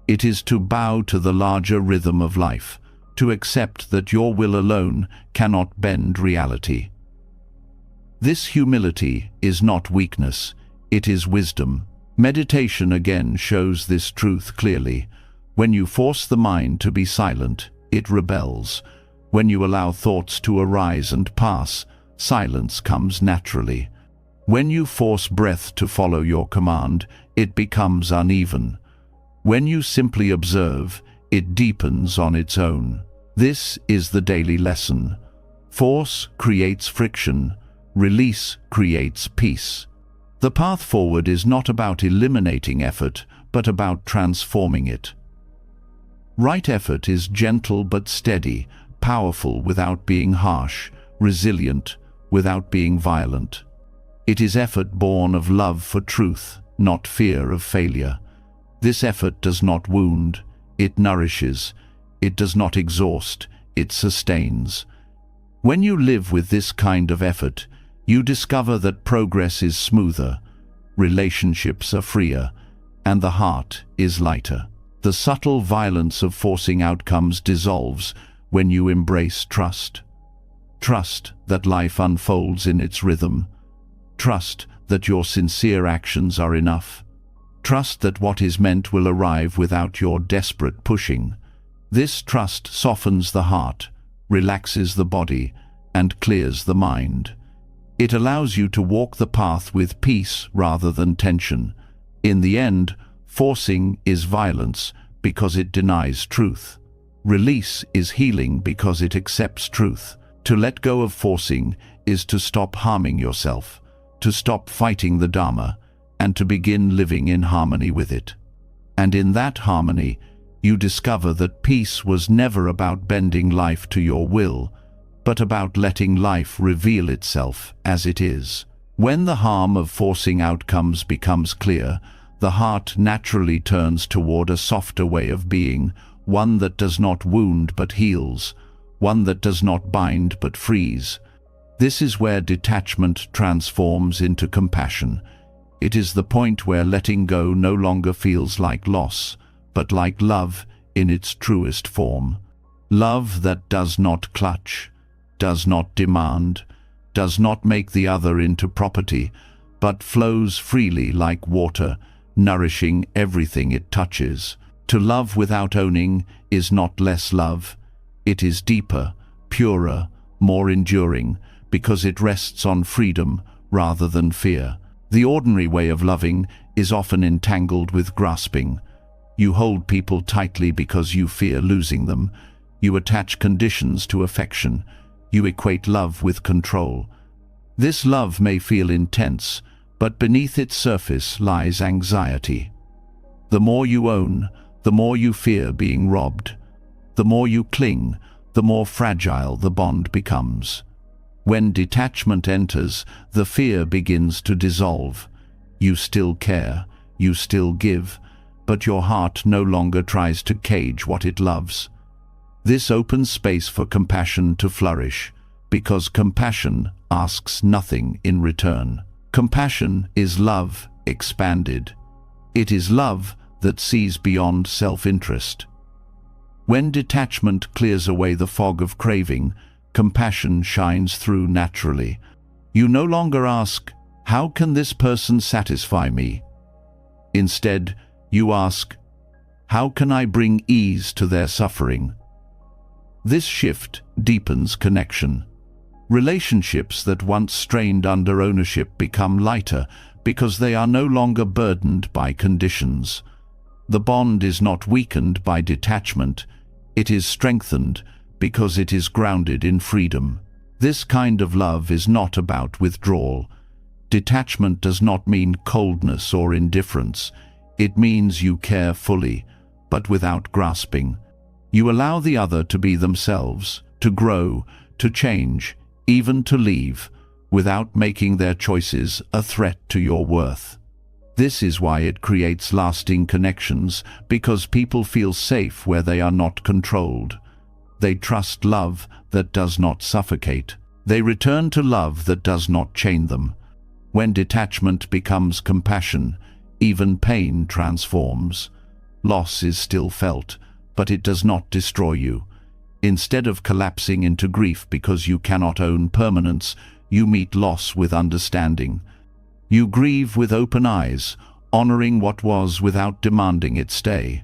[SPEAKER 1] It is to bow to the larger rhythm of life, to accept that your will alone cannot bend reality. This humility is not weakness, it is wisdom. Meditation again shows this truth clearly. When you force the mind to be silent, it rebels. When you allow thoughts to arise and pass, silence comes naturally. When you force breath to follow your command, it becomes uneven. When you simply observe, it deepens on its own. This is the daily lesson. Force creates friction, release creates peace. The path forward is not about eliminating effort, but about transforming it. Right effort is gentle but steady, powerful without being harsh, resilient without being violent. It is effort born of love for truth, not fear of failure. This effort does not wound, it nourishes. It does not exhaust, it sustains. When you live with this kind of effort, You discover that progress is smoother, relationships are freer, and the heart is lighter. The subtle violence of forcing outcomes dissolves when you embrace trust. Trust that life unfolds in its rhythm. Trust that your sincere actions are enough. Trust that what is meant will arrive without your desperate pushing. This trust softens the heart, relaxes the body, and clears the mind. It allows you to walk the path with peace rather than tension. In the end, forcing is violence because it denies truth. Release is healing because it accepts truth. To let go of forcing is to stop harming yourself, to stop fighting the Dharma, and to begin living in harmony with it. And in that harmony, you discover that peace was never about bending life to your will, but about letting life reveal itself as it is. When the harm of forcing outcomes becomes clear, the heart naturally turns toward a softer way of being, one that does not wound but heals, one that does not bind but frees. This is where detachment transforms into compassion. It is the point where letting go no longer feels like loss, but like love in its truest form. Love that does not clutch, does not demand, does not make the other into property, but flows freely like water, nourishing everything it touches. To love without owning is not less love. It is deeper, purer, more enduring, because it rests on freedom rather than fear. The ordinary way of loving is often entangled with grasping. You hold people tightly because you fear losing them. You attach conditions to affection. You equate love with control. This love may feel intense, but beneath its surface lies anxiety. The more you own, the more you fear being robbed. The more you cling, the more fragile the bond becomes. When detachment enters, the fear begins to dissolve. You still care, you still give, but your heart no longer tries to cage what it loves. This opens space for compassion to flourish, because compassion asks nothing in return. Compassion is love expanded. It is love that sees beyond self-interest. When detachment clears away the fog of craving, compassion shines through naturally. You no longer ask, "How can this person satisfy me?" Instead, you ask, "How can I bring ease to their suffering?" This shift deepens connection. Relationships that once strained under ownership become lighter because they are no longer burdened by conditions. The bond is not weakened by detachment, it is strengthened because it is grounded in freedom. This kind of love is not about withdrawal. Detachment does not mean coldness or indifference. It means you care fully, but without grasping. You allow the other to be themselves, to grow, to change, even to leave, without making their choices a threat to your worth. This is why it creates lasting connections, because people feel safe where they are not controlled. They trust love that does not suffocate. They return to love that does not chain them. When detachment becomes compassion, even pain transforms. Loss is still felt, but it does not destroy you. Instead of collapsing into grief because you cannot own permanence, you meet loss with understanding. You grieve with open eyes, honoring what was without demanding it stay.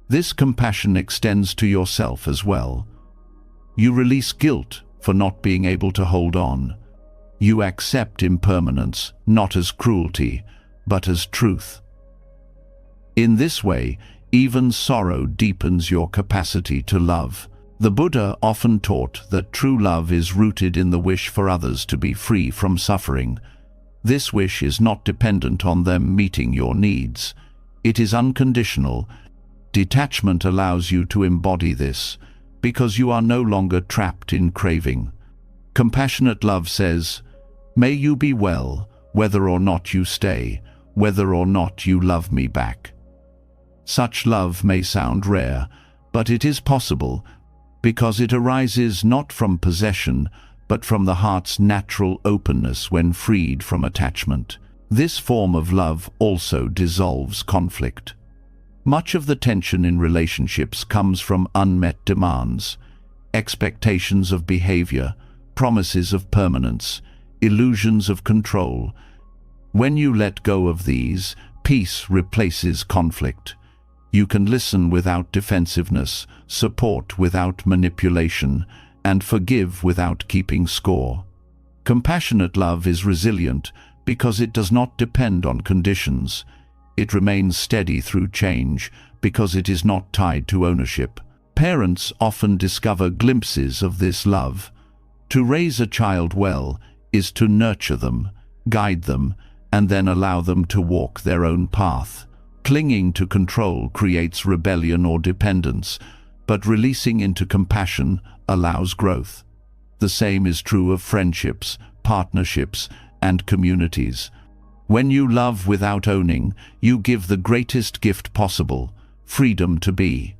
[SPEAKER 1] This compassion extends to yourself as well. You release guilt for not being able to hold on. You accept impermanence, not as cruelty, but as truth. In this way, even sorrow deepens your capacity to love. The Buddha often taught that true love is rooted in the wish for others to be free from suffering. This wish is not dependent on them meeting your needs. It is unconditional. Detachment allows you to embody this, because you are no longer trapped in craving. Compassionate love says, "May you be well, whether or not you stay, whether or not you love me back." Such love may sound rare, but it is possible, because it arises not from possession, but from the heart's natural openness when freed from attachment. This form of love also dissolves conflict. Much of the tension in relationships comes from unmet demands, expectations of behavior, promises of permanence, illusions of control. When you let go of these, peace replaces conflict. You can listen without defensiveness, support without manipulation, and forgive without keeping score. Compassionate love is resilient because it does not depend on conditions. It remains steady through change because it is not tied to ownership. Parents often discover glimpses of this love. To raise a child well is to nurture them, guide them, and then allow them to walk their own path. Clinging to control creates rebellion or dependence, but releasing into compassion allows growth. The same is true of friendships, partnerships, and communities. When you love without owning, you give the greatest gift possible, freedom to be.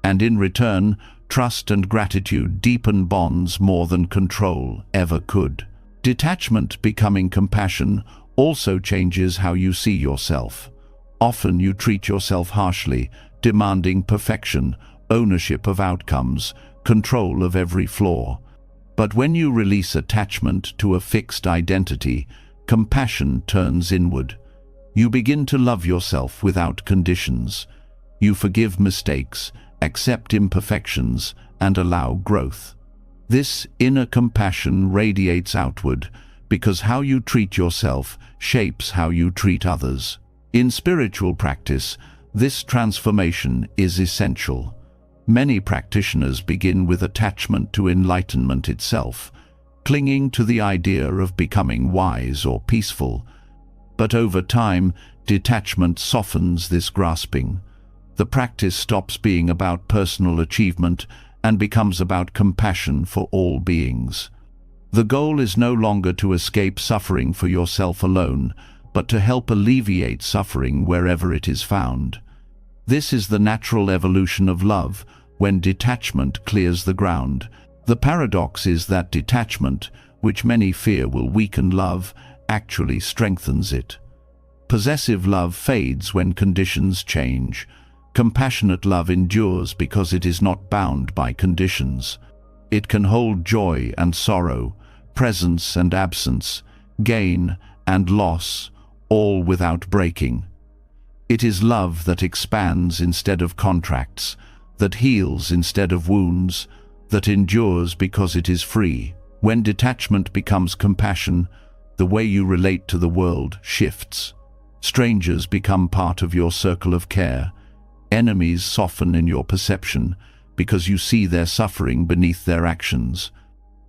[SPEAKER 1] And in return, trust and gratitude deepen bonds more than control ever could. Detachment becoming compassion also changes how you see yourself. Often you treat yourself harshly, demanding perfection, ownership of outcomes, control of every flaw. But when you release attachment to a fixed identity, compassion turns inward. You begin to love yourself without conditions. You forgive mistakes, accept imperfections, and allow growth. This inner compassion radiates outward, because how you treat yourself shapes how you treat others. In spiritual practice, this transformation is essential. Many practitioners begin with attachment to enlightenment itself, clinging to the idea of becoming wise or peaceful. But over time, detachment softens this grasping. The practice stops being about personal achievement and becomes about compassion for all beings. The goal is no longer to escape suffering for yourself alone, but to help alleviate suffering wherever it is found. This is the natural evolution of love, when detachment clears the ground. The paradox is that detachment, which many fear will weaken love, actually strengthens it. Possessive love fades when conditions change. Compassionate love endures because it is not bound by conditions. It can hold joy and sorrow, presence and absence, gain and loss, all without breaking. It is love that expands instead of contracts, that heals instead of wounds, that endures because it is free. When detachment becomes compassion, the way you relate to the world shifts. Strangers become part of your circle of care. Enemies soften in your perception because you see their suffering beneath their actions.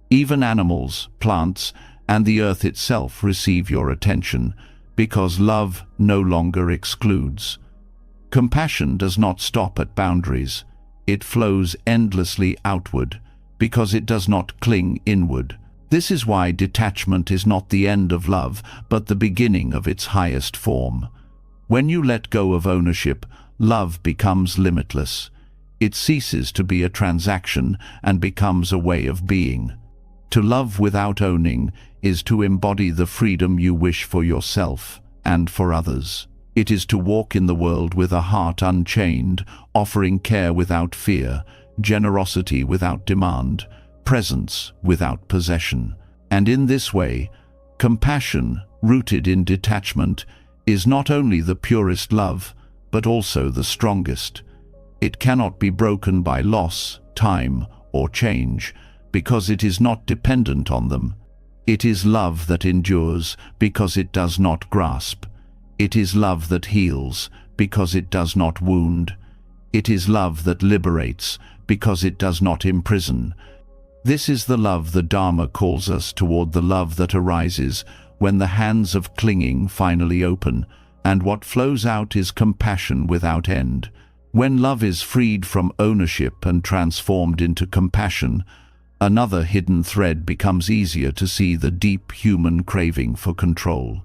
[SPEAKER 1] Even animals, plants, and the earth itself receive your attention because love no longer excludes. Compassion does not stop at boundaries. It flows endlessly outward because it does not cling inward. This is why detachment is not the end of love, but the beginning of its highest form. When you let go of ownership, love becomes limitless. It ceases to be a transaction and becomes a way of being. To love without owning is to embody the freedom you wish for yourself and for others. It is to walk in the world with a heart unchained, offering care without fear, generosity without demand, presence without possession. And in this way, compassion, rooted in detachment, is not only the purest love, but also the strongest. It cannot be broken by loss, time, or change, because it is not dependent on them. It is love that endures because it does not grasp. It is love that heals because it does not wound. It is love that liberates because it does not imprison. This is the love the Dharma calls us toward, the love that arises when the hands of clinging finally open, and what flows out is compassion without end. When love is freed from ownership and transformed into compassion, another hidden thread becomes easier to see: the deep human craving for control.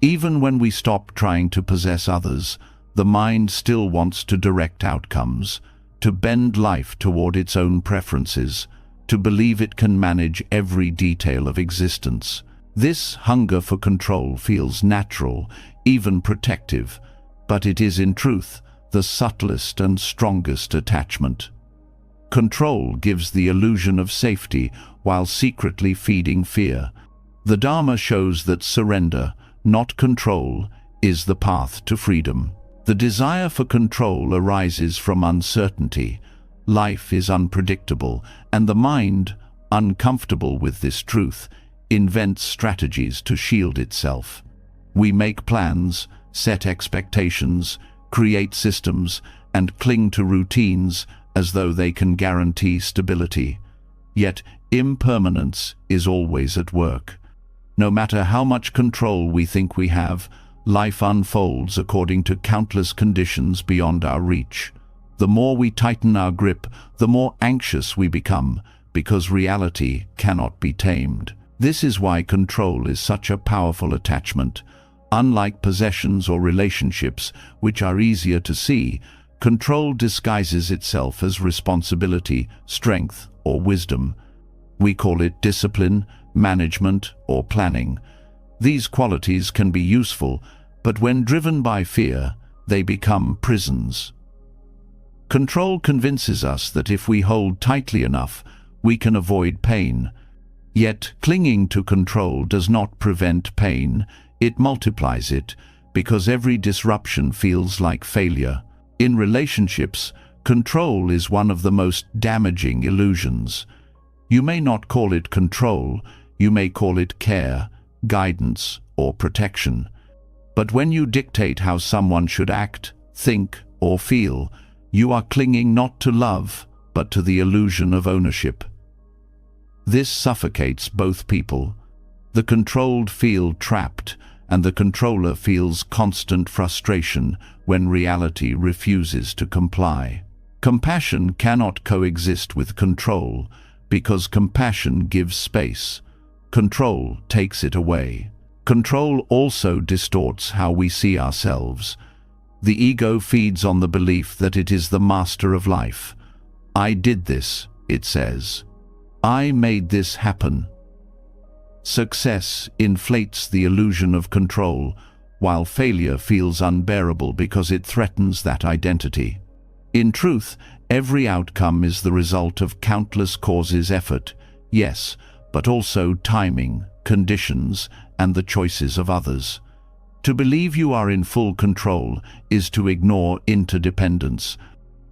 [SPEAKER 1] Even when we stop trying to possess others, the mind still wants to direct outcomes, to bend life toward its own preferences. to believe it can manage every detail of existence. This hunger for control feels natural, even protective, but it is in truth the subtlest and strongest attachment. Control gives the illusion of safety while secretly feeding fear. The Dharma shows that surrender, not control, is the path to freedom. The desire for control arises from uncertainty. Life is unpredictable, and the mind, uncomfortable with this truth, invents strategies to shield itself. We make plans, set expectations, create systems, and cling to routines as though they can guarantee stability. Yet impermanence is always at work. No matter how much control we think we have, life unfolds according to countless conditions beyond our reach. The more we tighten our grip, the more anxious we become, because reality cannot be tamed. This is why control is such a powerful attachment. Unlike possessions or relationships, which are easier to see, control disguises itself as responsibility, strength, or wisdom. We call it discipline, management, or planning. These qualities can be useful, but when driven by fear, they become prisons. Control convinces us that if we hold tightly enough, we can avoid pain. Yet clinging to control does not prevent pain, it multiplies it, because every disruption feels like failure. In relationships, control is one of the most damaging illusions. You may not call it control, you may call it care, guidance, or protection. But when you dictate how someone should act, think, or feel, you are clinging not to love, but to the illusion of ownership. This suffocates both people. The controlled feel trapped, and the controller feels constant frustration when reality refuses to comply. Compassion cannot coexist with control, because compassion gives space. Control takes it away. Control also distorts how we see ourselves. The ego feeds on the belief that it is the master of life. I did this, it says. I made this happen. Success inflates the illusion of control, while failure feels unbearable because it threatens that identity. In truth, every outcome is the result of countless causes' effort, yes, but also timing, conditions, and the choices of others. To believe you are in full control is to ignore interdependence.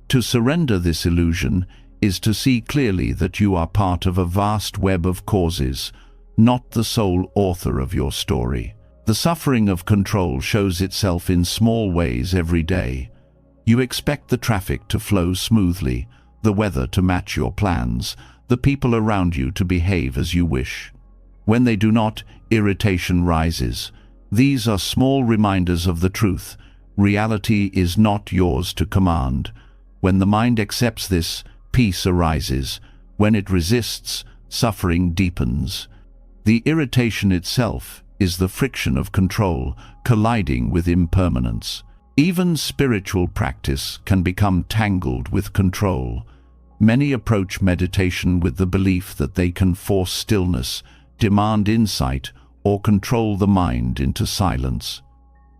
[SPEAKER 1] To surrender this illusion is to see clearly that you are part of a vast web of causes, not the sole author of your story. The suffering of control shows itself in small ways every day. You expect the traffic to flow smoothly, the weather to match your plans, the people around you to behave as you wish. When they do not, irritation rises. These are small reminders of the truth. Reality is not yours to command. When the mind accepts this, peace arises. When it resists, suffering deepens. The irritation itself is the friction of control colliding with impermanence. Even spiritual practice can become tangled with control. Many approach meditation with the belief that they can force stillness, demand insight, or control the mind into silence.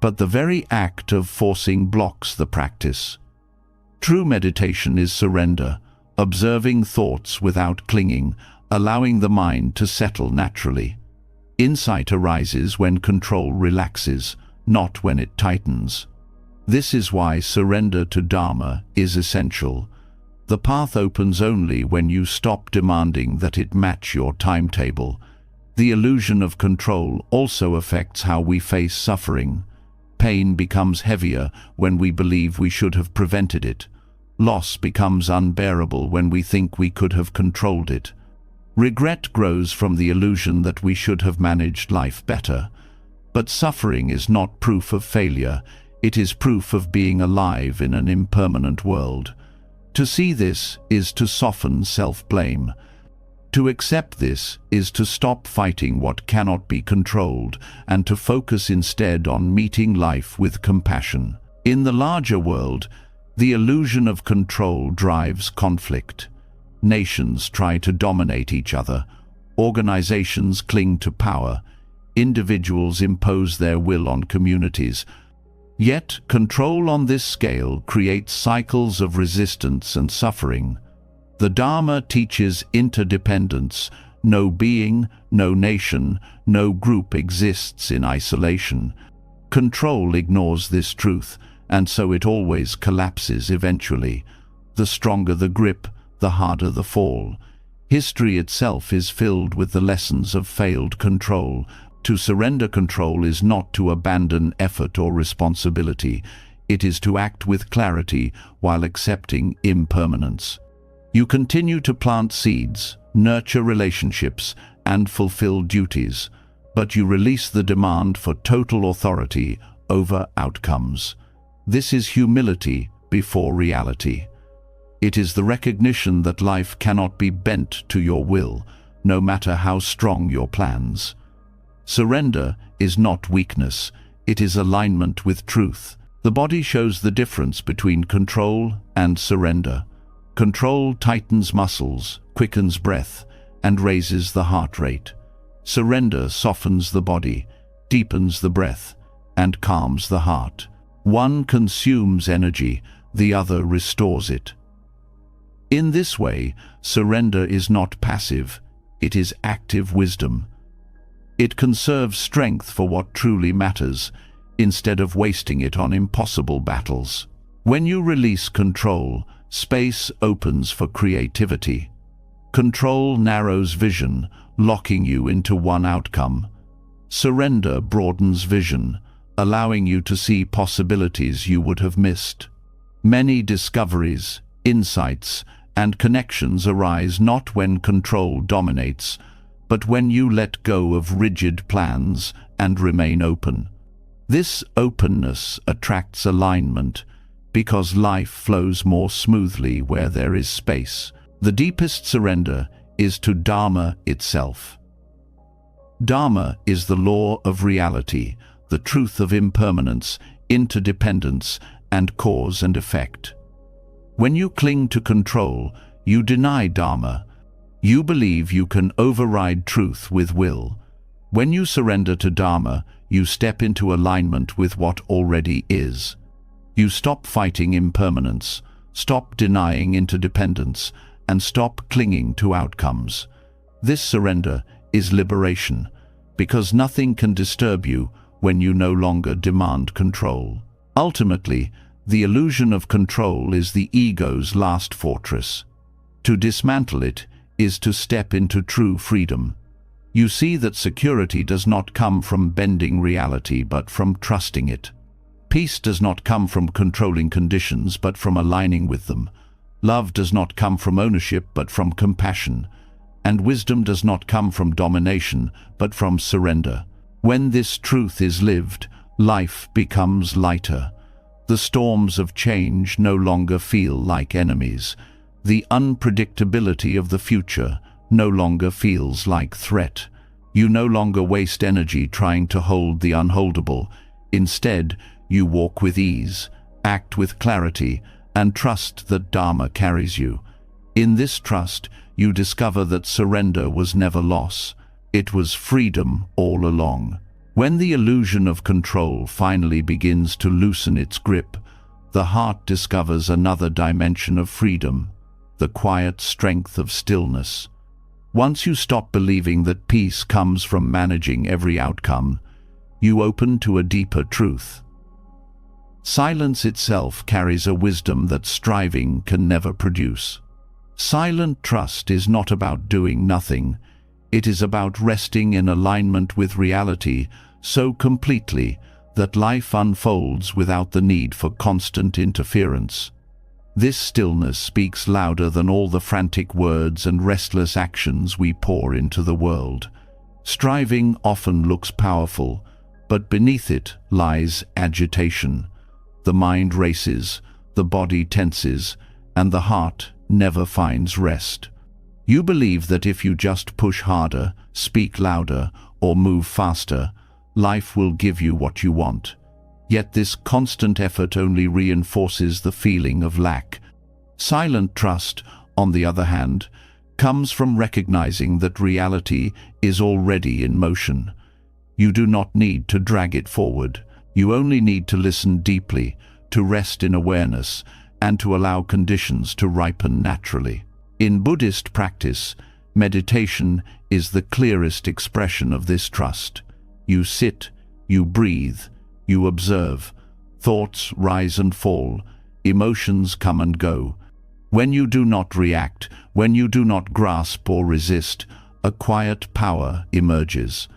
[SPEAKER 1] But the very act of forcing blocks the practice. True meditation is surrender, observing thoughts without clinging, allowing the mind to settle naturally. Insight arises when control relaxes, not when it tightens. This is why surrender to Dharma is essential. The path opens only when you stop demanding that it match your timetable. The illusion of control also affects how we face suffering. Pain becomes heavier when we believe we should have prevented it. Loss becomes unbearable when we think we could have controlled it. Regret grows from the illusion that we should have managed life better. But suffering is not proof of failure. It is proof of being alive in an impermanent world. To see this is to soften self-blame. To accept this is to stop fighting what cannot be controlled and to focus instead on meeting life with compassion. In the larger world, the illusion of control drives conflict. Nations try to dominate each other. Organizations cling to power. Individuals impose their will on communities. Yet, control on this scale creates cycles of resistance and suffering. The Dharma teaches interdependence. No being, no nation, no group exists in isolation. Control ignores this truth, and so it always collapses eventually. The stronger the grip, the harder the fall. History itself is filled with the lessons of failed control. To surrender control is not to abandon effort or responsibility. It is to act with clarity while accepting impermanence. You continue to plant seeds, nurture relationships, and fulfill duties, but you release the demand for total authority over outcomes. This is humility before reality. It is the recognition that life cannot be bent to your will, no matter how strong your plans. Surrender is not weakness, it is alignment with truth. The body shows the difference between control and surrender. Control tightens muscles, quickens breath, and raises the heart rate. Surrender softens the body, deepens the breath, and calms the heart. One consumes energy, the other restores it. In this way, surrender is not passive, it is active wisdom. It conserves strength for what truly matters, instead of wasting it on impossible battles. When you release control, space opens for creativity. Control narrows vision, locking you into one outcome. Surrender broadens vision, allowing you to see possibilities you would have missed. Many discoveries, insights, and connections arise not when control dominates, but when you let go of rigid plans and remain open. This openness attracts alignment, because life flows more smoothly where there is space. The deepest surrender is to Dharma itself. Dharma is the law of reality, the truth of impermanence, interdependence, and cause and effect. When you cling to control, you deny Dharma. You believe you can override truth with will. When you surrender to Dharma, you step into alignment with what already is. You stop fighting impermanence, stop denying interdependence, and stop clinging to outcomes. This surrender is liberation, because nothing can disturb you when you no longer demand control. Ultimately, the illusion of control is the ego's last fortress. To dismantle it is to step into true freedom. You see that security does not come from bending reality, but from trusting it. Peace does not come from controlling conditions, but from aligning with them. Love does not come from ownership, but from compassion. And wisdom does not come from domination, but from surrender. When this truth is lived, life becomes lighter. The storms of change no longer feel like enemies. The unpredictability of the future no longer feels like threat. You no longer waste energy trying to hold the unholdable. Instead, you walk with ease, act with clarity, and trust that Dharma carries you. In this trust, you discover that surrender was never loss. It was freedom all along. When the illusion of control finally begins to loosen its grip, the heart discovers another dimension of freedom, the quiet strength of stillness. Once you stop believing that peace comes from managing every outcome, you open to a deeper truth. Silence itself carries a wisdom that striving can never produce. Silent trust is not about doing nothing. It is about resting in alignment with reality so completely that life unfolds without the need for constant interference. This stillness speaks louder than all the frantic words and restless actions we pour into the world. Striving often looks powerful, but beneath it lies agitation. The mind races, the body tenses, and the heart never finds rest. You believe that if you just push harder, speak louder, or move faster, life will give you what you want. Yet this constant effort only reinforces the feeling of lack. Silent trust on the other hand, comes from recognizing that reality is already in motion. You do not need to drag it forward. You only need to listen deeply, to rest in awareness, and to allow conditions to ripen naturally. In Buddhist practice, meditation is the clearest expression of this trust. You sit, you breathe, you observe. Thoughts rise and fall, emotions come and go. When you do not react, when you do not grasp or resist, a quiet power emerges.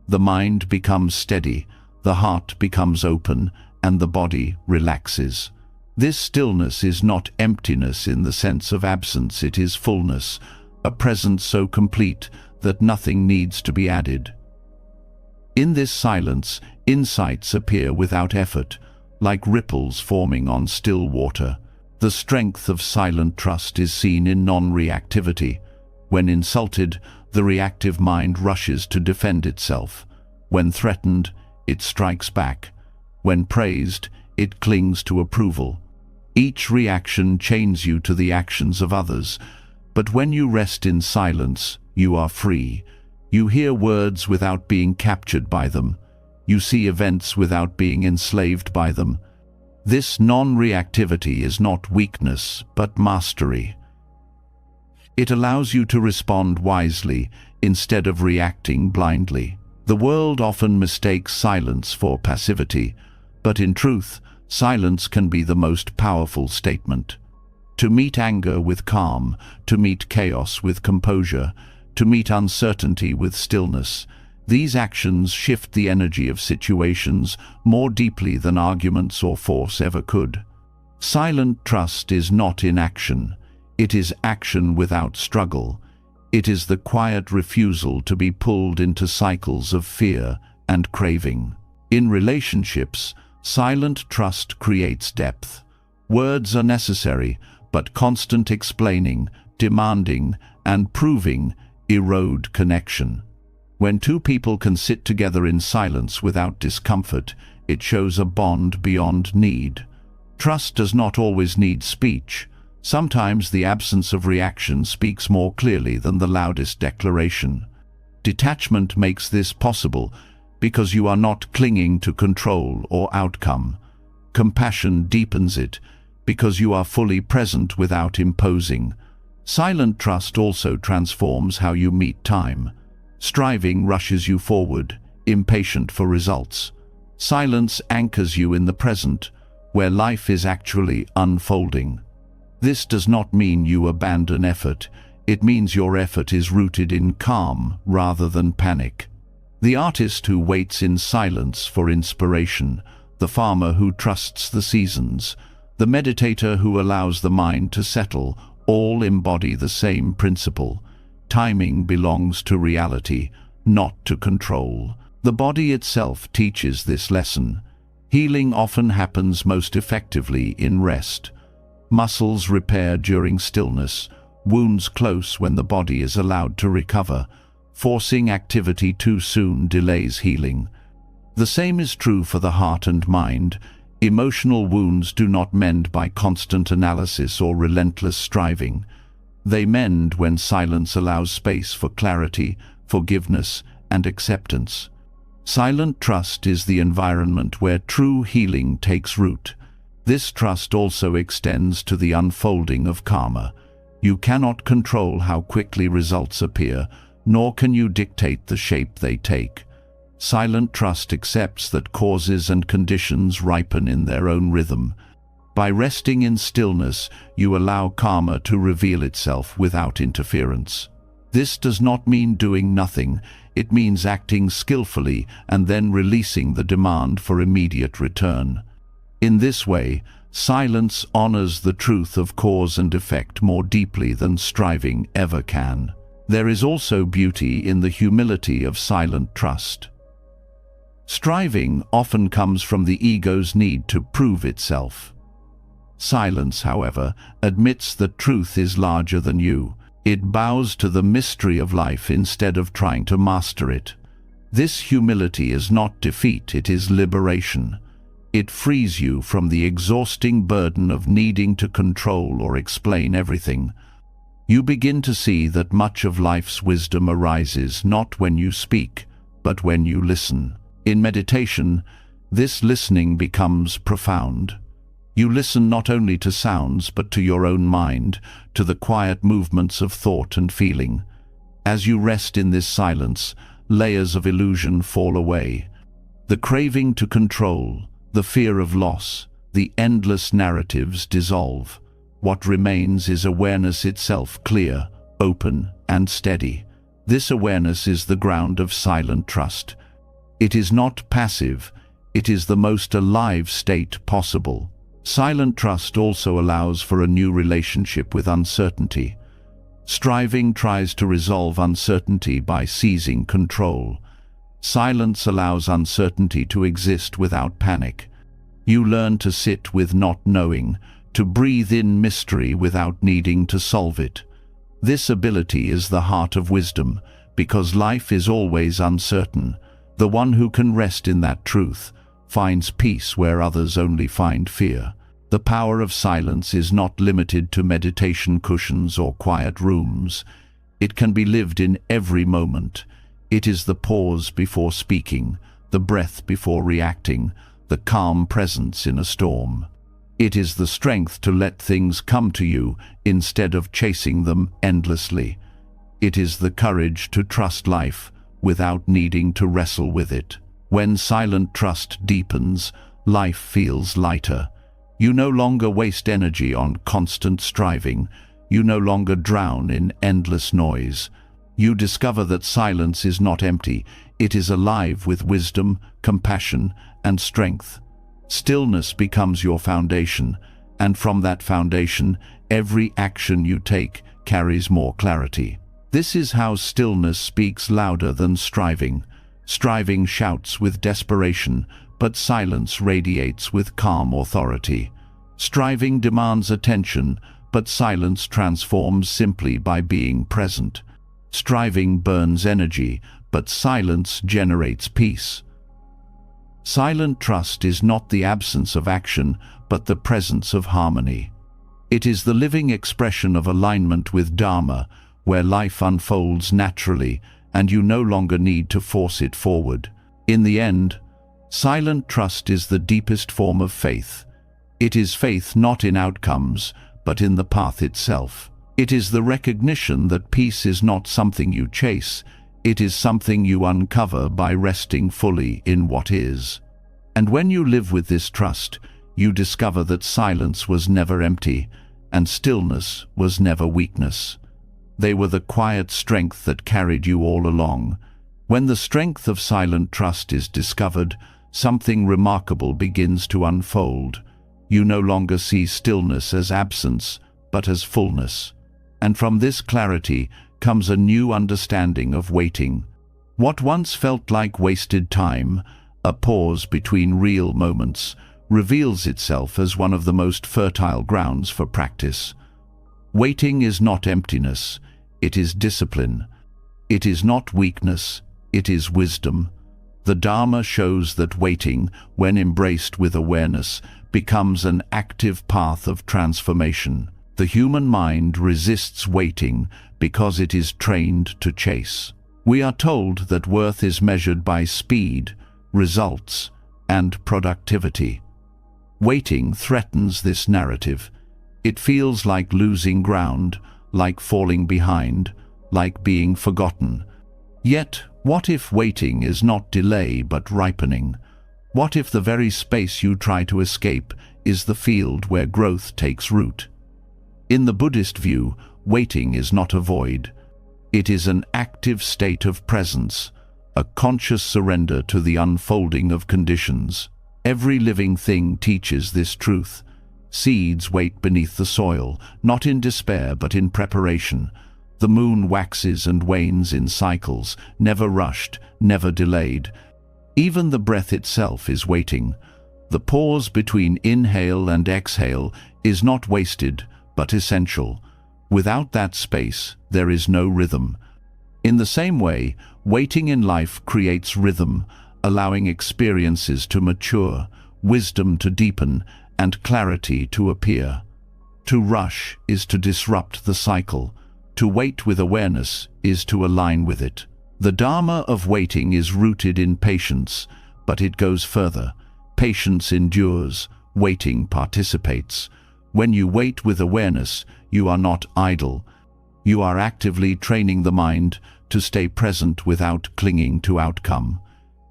[SPEAKER 1] The mind becomes steady, the heart becomes open, and the body relaxes. This stillness is not emptiness in the sense of absence, it is fullness, a presence so complete that nothing needs to be added. In this silence, insights appear without effort, like ripples forming on still water. The strength of silent trust is seen in non-reactivity. When insulted, the reactive mind rushes to defend itself. When threatened, it strikes back. When praised, it clings to approval. Each reaction chains you to the actions of others, but when you rest in silence, you are free. You hear words without being captured by them. You see events without being enslaved by them. This non-reactivity is not weakness, but mastery. It allows you to respond wisely instead of reacting blindly. The world often mistakes silence for passivity, but in truth, silence can be the most powerful statement. To meet anger with calm, to meet chaos with composure, to meet uncertainty with stillness, these actions shift the energy of situations more deeply than arguments or force ever could. Silent trust is not inaction. It is action without struggle. It is the quiet refusal to be pulled into cycles of fear and craving. In relationships, silent trust creates depth. Words are necessary, but constant explaining, demanding, and proving erode connection. When two people can sit together in silence without discomfort, it shows a bond beyond need. Trust does not always need speech. Sometimes the absence of reaction speaks more clearly than the loudest declaration. Detachment makes this possible because you are not clinging to control or outcome. Compassion deepens it because you are fully present without imposing. Silent trust also transforms how you meet time. Striving rushes you forward, impatient for results. Silence anchors you in the present, where life is actually unfolding. This does not mean you abandon effort. It means your effort is rooted in calm rather than panic. The artist who waits in silence for inspiration, the farmer who trusts the seasons, the meditator who allows the mind to settle, all embody the same principle. Timing belongs to reality, not to control. The body itself teaches this lesson. Healing often happens most effectively in rest. Muscles repair during stillness, wounds close when the body is allowed to recover. Forcing activity too soon delays healing. The same is true for the heart and mind. Emotional wounds do not mend by constant analysis or relentless striving. They mend when silence allows space for clarity, forgiveness, and acceptance. Silent trust is the environment where true healing takes root. This trust also extends to the unfolding of karma. You cannot control how quickly results appear, nor can you dictate the shape they take. Silent trust accepts that causes and conditions ripen in their own rhythm. By resting in stillness, you allow karma to reveal itself without interference. This does not mean doing nothing. It means acting skillfully and then releasing the demand for immediate return. In this way, silence honors the truth of cause and effect more deeply than striving ever can. There is also beauty in the humility of silent trust. Striving often comes from the ego's need to prove itself. Silence, however, admits that truth is larger than you. It bows to the mystery of life instead of trying to master it. This humility is not defeat, it is liberation. It frees you from the exhausting burden of needing to control or explain everything. You begin to see that much of life's wisdom arises not when you speak, but when you listen. In meditation, this listening becomes profound. You listen not only to sounds, but to your own mind, to the quiet movements of thought and feeling. As you rest in this silence, layers of illusion fall away. The craving to control, the fear of loss, the endless narratives dissolve. What remains is awareness itself, clear, open, and steady. This awareness is the ground of silent trust. It is not passive, it is the most alive state possible. Silent trust also allows for a new relationship with uncertainty. Striving tries to resolve uncertainty by seizing control. Silence allows uncertainty to exist without panic. You learn to sit with not knowing, to breathe in mystery without needing to solve it. This ability is the heart of wisdom, because life is always uncertain. The one who can rest in that truth finds peace where others only find fear. The power of silence is not limited to meditation cushions or quiet rooms. It can be lived in every moment. It is the pause before speaking, the breath before reacting, the calm presence in a storm. It is the strength to let things come to you instead of chasing them endlessly. It is the courage to trust life without needing to wrestle with it. When silent trust deepens, life feels lighter. You no longer waste energy on constant striving. You no longer drown in endless noise. You discover that silence is not empty. It is alive with wisdom, compassion, and strength. Stillness becomes your foundation, and from that foundation, every action you take carries more clarity. This is how stillness speaks louder than striving. Striving shouts with desperation, but silence radiates with calm authority. Striving demands attention, but silence transforms simply by being present. Striving burns energy, but silence generates peace. Silent trust is not the absence of action, but the presence of harmony. It is the living expression of alignment with Dharma, where life unfolds naturally, and you no longer need to force it forward. In the end, silent trust is the deepest form of faith. It is faith not in outcomes, but in the path itself. It is the recognition that peace is not something you chase, it is something you uncover by resting fully in what is. And when you live with this trust, you discover that silence was never empty, and stillness was never weakness. They were the quiet strength that carried you all along. When the strength of silent trust is discovered, something remarkable begins to unfold. You no longer see stillness as absence, but as fullness. And from this clarity comes a new understanding of waiting. What once felt like wasted time, a pause between real moments, reveals itself as one of the most fertile grounds for practice. Waiting is not emptiness, it is discipline. It is not weakness, it is wisdom. The Dharma shows that waiting, when embraced with awareness, becomes an active path of transformation. The human mind resists waiting because it is trained to chase. We are told that worth is measured by speed, results, and productivity. Waiting threatens this narrative. It feels like losing ground, like falling behind, like being forgotten. Yet, what if waiting is not delay but ripening? What if the very space you try to escape is the field where growth takes root? In the Buddhist view, waiting is not a void. It is an active state of presence, a conscious surrender to the unfolding of conditions. Every living thing teaches this truth. Seeds wait beneath the soil, not in despair but in preparation. The moon waxes and wanes in cycles, never rushed, never delayed. Even the breath itself is waiting. The pause between inhale and exhale is not wasted, but essential. Without that space, there is no rhythm. In the same way, waiting in life creates rhythm, allowing experiences to mature, wisdom to deepen, and clarity to appear. To rush is to disrupt the cycle. To wait with awareness is to align with it. The Dharma of waiting is rooted in patience, but it goes further. Patience endures, waiting participates. When you wait with awareness, you are not idle. You are actively training the mind to stay present without clinging to outcome.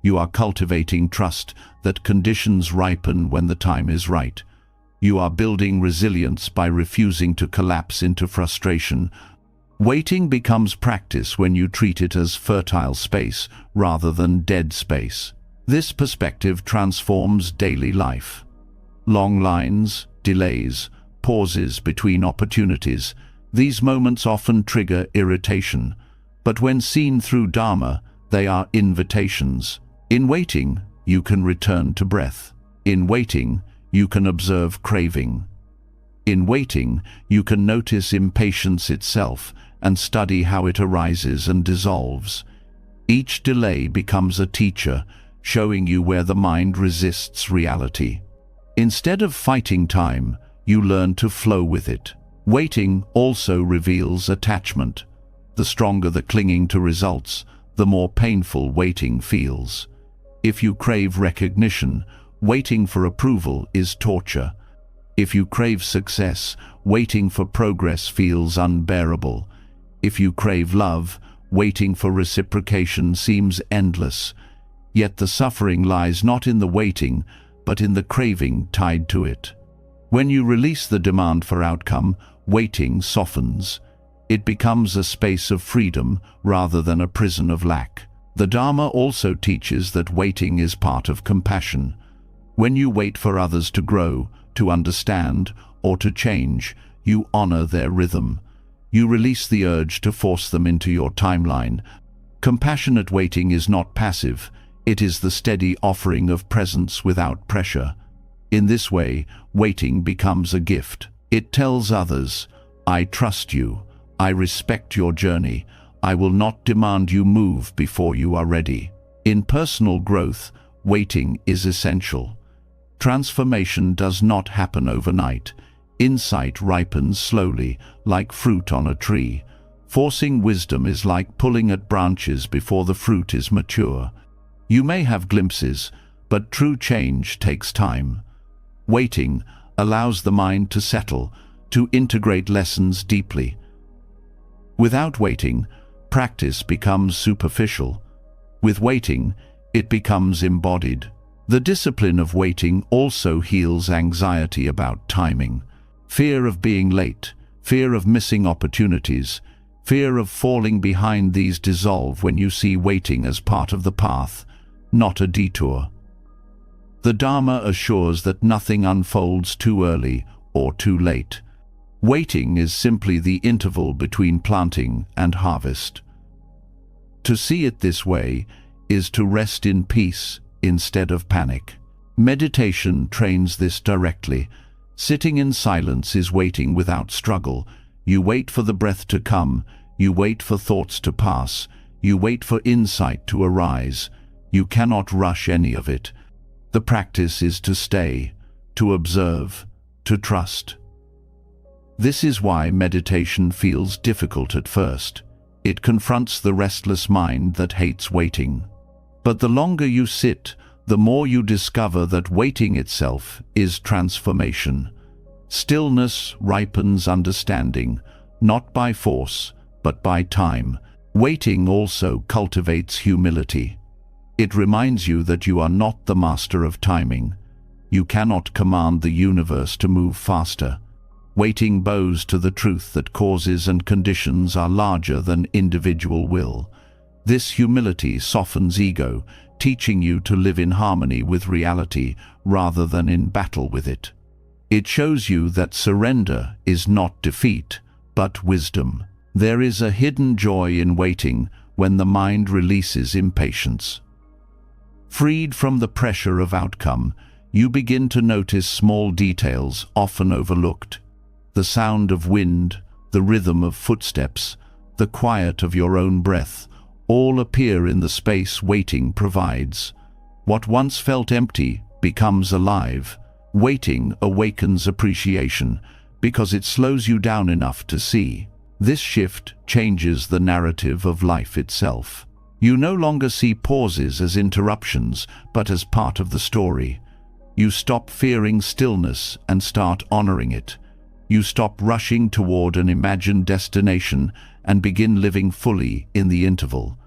[SPEAKER 1] You are cultivating trust that conditions ripen when the time is right. You are building resilience by refusing to collapse into frustration. Waiting becomes practice when you treat it as fertile space rather than dead space. This perspective transforms daily life. Long lines, delays, pauses between opportunities, these moments often trigger irritation, but when seen through Dharma, they are invitations. In waiting, you can return to breath. In waiting, you can observe craving. In waiting, you can notice impatience itself and study how it arises and dissolves. Each delay becomes a teacher, showing you where the mind resists reality. Instead of fighting time, you learn to flow with it. Waiting also reveals attachment. The stronger the clinging to results, the more painful waiting feels. If you crave recognition, waiting for approval is torture. If you crave success, waiting for progress feels unbearable. If you crave love, waiting for reciprocation seems endless. Yet the suffering lies not in the waiting, but in the craving tied to it. When you release the demand for outcome, waiting softens. It becomes a space of freedom rather than a prison of lack. The Dharma also teaches that waiting is part of compassion. When you wait for others to grow, to understand, or to change, you honor their rhythm. You release the urge to force them into your timeline. Compassionate waiting is not passive. It is the steady offering of presence without pressure. In this way, waiting becomes a gift. It tells others, I trust you, I respect your journey, I will not demand you move before you are ready. In personal growth, waiting is essential. Transformation does not happen overnight. Insight ripens slowly, like fruit on a tree. Forcing wisdom is like pulling at branches before the fruit is mature. You may have glimpses, but true change takes time. Waiting allows the mind to settle, to integrate lessons deeply. Without waiting, practice becomes superficial. With waiting, it becomes embodied. The discipline of waiting also heals anxiety about timing. Fear of being late, fear of missing opportunities, fear of falling behind, these dissolve when you see waiting as part of the path, not a detour. The Dharma assures that nothing unfolds too early or too late. Waiting is simply the interval between planting and harvest. To see it this way is to rest in peace instead of panic. Meditation trains this directly. Sitting in silence is waiting without struggle. You wait for the breath to come, you wait for thoughts to pass, you wait for insight to arise. You cannot rush any of it. The practice is to stay, to observe, to trust. This is why meditation feels difficult at first. It confronts the restless mind that hates waiting. But the longer you sit, the more you discover that waiting itself is transformation. Stillness ripens understanding, not by force, but by time. Waiting also cultivates humility. It reminds you that you are not the master of timing. You cannot command the universe to move faster. Waiting bows to the truth that causes and conditions are larger than individual will. This humility softens ego, teaching you to live in harmony with reality rather than in battle with it. It shows you that surrender is not defeat, but wisdom. There is a hidden joy in waiting when the mind releases impatience. Freed from the pressure of outcome, you begin to notice small details often overlooked. The sound of wind, the rhythm of footsteps, the quiet of your own breath, all appear in the space waiting provides. What once felt empty becomes alive. Waiting awakens appreciation because it slows you down enough to see. This shift changes the narrative of life itself. You no longer see pauses as interruptions, but as part of the story. You stop fearing stillness and start honoring it. You stop rushing toward an imagined destination and begin living fully in the interval.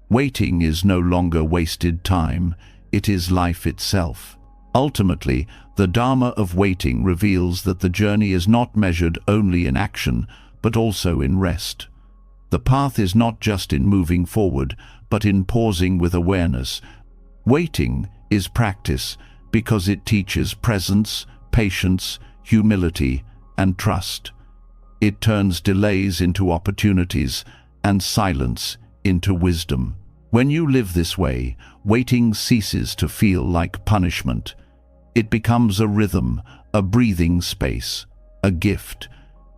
[SPEAKER 1] Waiting is no longer wasted time, it is life itself. Ultimately, the Dharma of waiting reveals that the journey is not measured only in action, but also in rest. The path is not just in moving forward, but in pausing with awareness. Waiting is practice because it teaches presence, patience, humility, and trust. It turns delays into opportunities and silence into wisdom. When you live this way, waiting ceases to feel like punishment. It becomes a rhythm, a breathing space, a gift.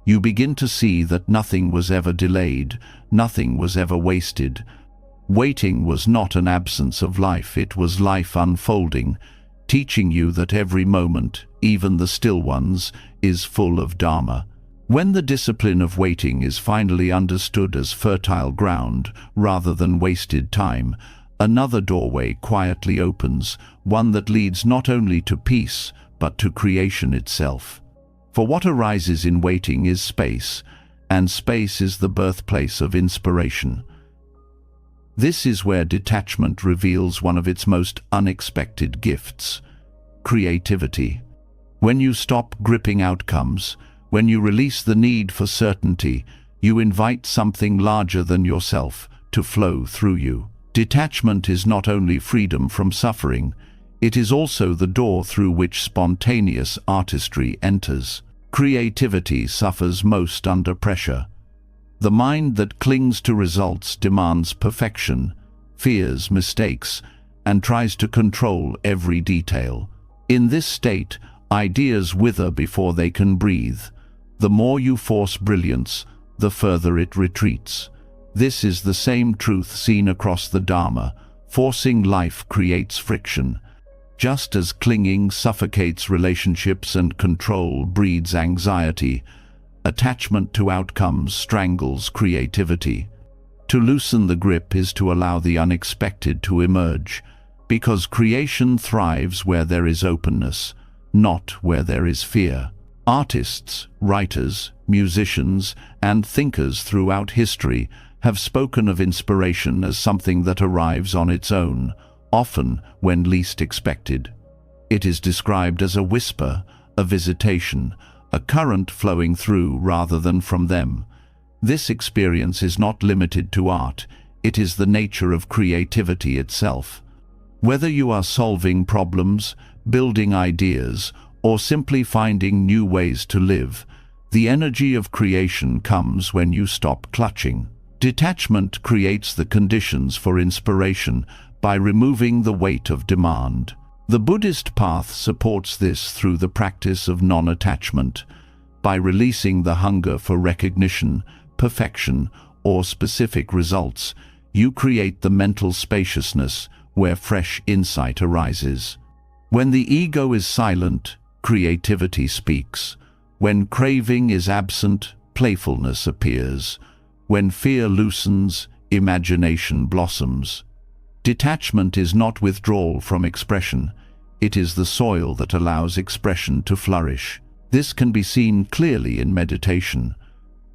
[SPEAKER 1] You begin to see that nothing was ever delayed, nothing was ever wasted. Waiting was not an absence of life, it was life unfolding, teaching you that every moment, even the still ones, is full of Dharma. When the discipline of waiting is finally understood as fertile ground rather than wasted time, another doorway quietly opens, one that leads not only to peace, but to creation itself. For what arises in waiting is space, and space is the birthplace of inspiration. This is where detachment reveals one of its most unexpected gifts: creativity. When you stop gripping outcomes, when you release the need for certainty, you invite something larger than yourself to flow through you. Detachment is not only freedom from suffering, it is also the door through which spontaneous artistry enters. Creativity suffers most under pressure. The mind that clings to results demands perfection, fears mistakes, and tries to control every detail. In this state, ideas wither before they can breathe. The more you force brilliance, the further it retreats. This is the same truth seen across the Dharma. Forcing life creates friction. Just as clinging suffocates relationships and control breeds anxiety, attachment to outcomes strangles creativity. To loosen the grip is to allow the unexpected to emerge, because creation thrives where there is openness, not where there is fear. Artists, writers, musicians, and thinkers throughout history have spoken of inspiration as something that arrives on its own, often when least expected. It is described as a whisper, a visitation, a current flowing through rather than from them. This experience is not limited to art, it is the nature of creativity itself. Whether you are solving problems, building ideas, or simply finding new ways to live, the energy of creation comes when you stop clutching. Detachment creates the conditions for inspiration by removing the weight of demand. The Buddhist path supports this through the practice of non-attachment. By releasing the hunger for recognition, perfection, or specific results, you create the mental spaciousness where fresh insight arises. When the ego is silent, creativity speaks. When craving is absent, playfulness appears. When fear loosens, imagination blossoms. Detachment is not withdrawal from expression. It is the soil that allows expression to flourish. This can be seen clearly in meditation.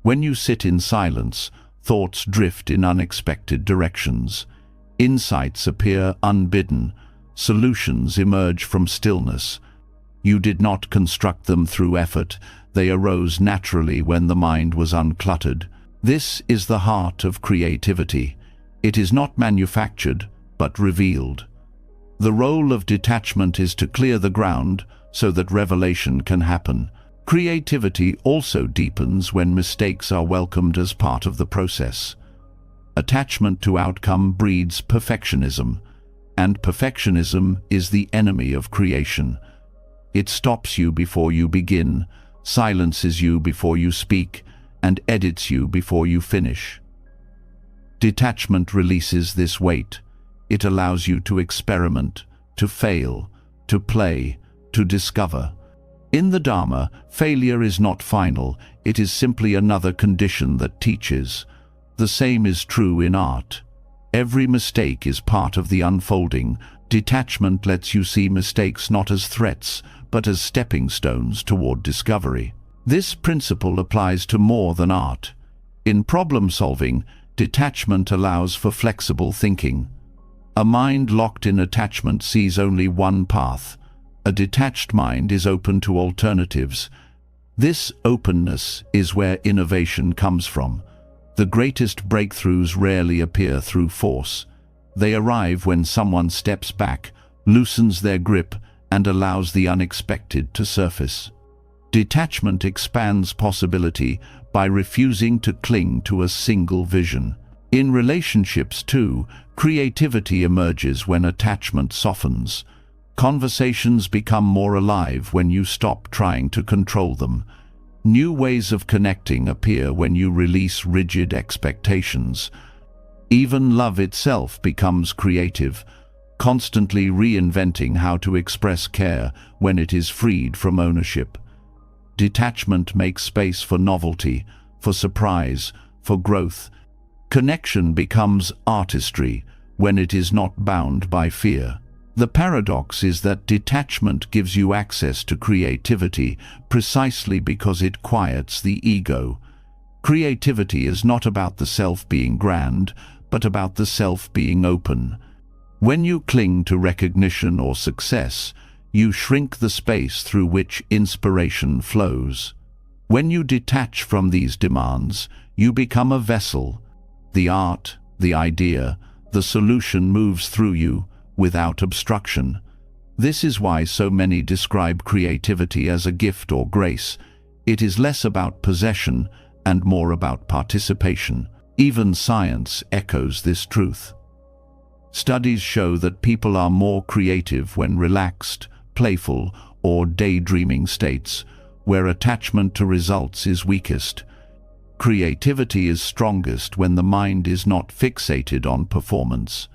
[SPEAKER 1] When you sit in silence, thoughts drift in unexpected directions. Insights appear unbidden. Solutions emerge from stillness. You did not construct them through effort. They arose naturally when the mind was uncluttered. This is the heart of creativity. It is not manufactured, but revealed. The role of detachment is to clear the ground so that revelation can happen. Creativity also deepens when mistakes are welcomed as part of the process. Attachment to outcome breeds perfectionism, and perfectionism is the enemy of creation. It stops you before you begin, silences you before you speak, and edits you before you finish. Detachment releases this weight. It allows you to experiment, to fail, to play, to discover. In the Dharma, failure is not final, it is simply another condition that teaches. The same is true in art. Every mistake is part of the unfolding. Detachment lets you see mistakes not as threats, but as stepping stones toward discovery. This principle applies to more than art. In problem solving, detachment allows for flexible thinking. A mind locked in attachment sees only one path. A detached mind is open to alternatives. This openness is where innovation comes from. The greatest breakthroughs rarely appear through force. They arrive when someone steps back, loosens their grip, and allows the unexpected to surface. Detachment expands possibility by refusing to cling to a single vision. In relationships too, creativity emerges when attachment softens. Conversations become more alive when you stop trying to control them. New ways of connecting appear when you release rigid expectations. Even love itself becomes creative, constantly reinventing how to express care when it is freed from ownership. Detachment makes space for novelty, for surprise, for growth. Connection becomes artistry when it is not bound by fear. The paradox is that detachment gives you access to creativity precisely because it quiets the ego. Creativity is not about the self being grand, but about the self being open. When you cling to recognition or success, you shrink the space through which inspiration flows. When you detach from these demands, you become a vessel. The art, the idea, the solution moves through you without obstruction. This is why so many describe creativity as a gift or grace. It is less about possession and more about participation. Even science echoes this truth. Studies show that people are more creative when relaxed, playful, or daydreaming states, where attachment to results is weakest. Creativity is strongest when the mind is not fixated on performance.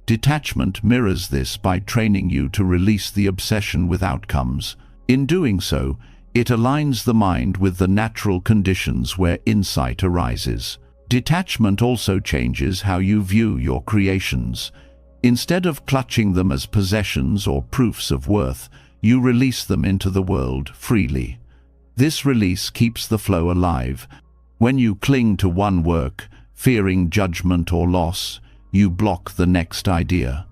[SPEAKER 1] Detachment mirrors this by training you to release the obsession with outcomes. In doing so, it aligns the mind with the natural conditions where insight arises. Detachment also changes how you view your creations. Instead of clutching them as possessions or proofs of worth, you release them into the world freely. This release keeps the flow alive. When you cling to one work, fearing judgment or loss, you block the next idea.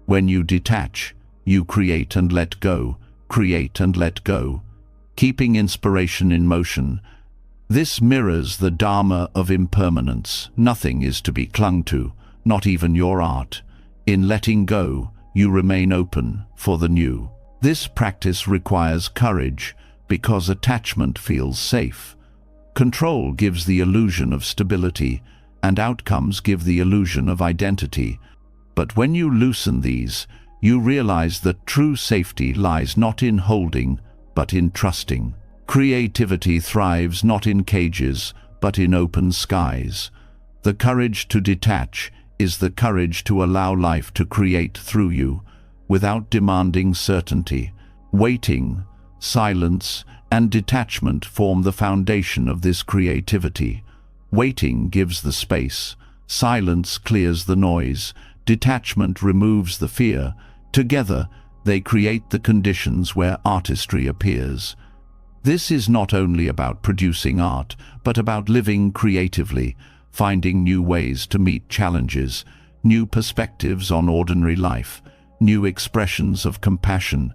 [SPEAKER 1] When you detach, you create and let go, keeping inspiration in motion. This mirrors the Dharma of impermanence. Nothing is to be clung to, not even your art. In letting go, you remain open for the new. This practice requires courage because attachment feels safe. Control gives the illusion of stability, and outcomes give the illusion of identity. But when you loosen these, you realize that true safety lies not in holding, but in trusting. Creativity thrives not in cages, but in open skies. The courage to detach is the courage to allow life to create through you, without demanding certainty. Waiting, silence, and detachment form the foundation of this creativity. Waiting gives the space, silence clears the noise, detachment removes the fear. Together, they create the conditions where artistry appears. This is not only about producing art, but about living creatively, finding new ways to meet challenges, new perspectives on ordinary life, new expressions of compassion.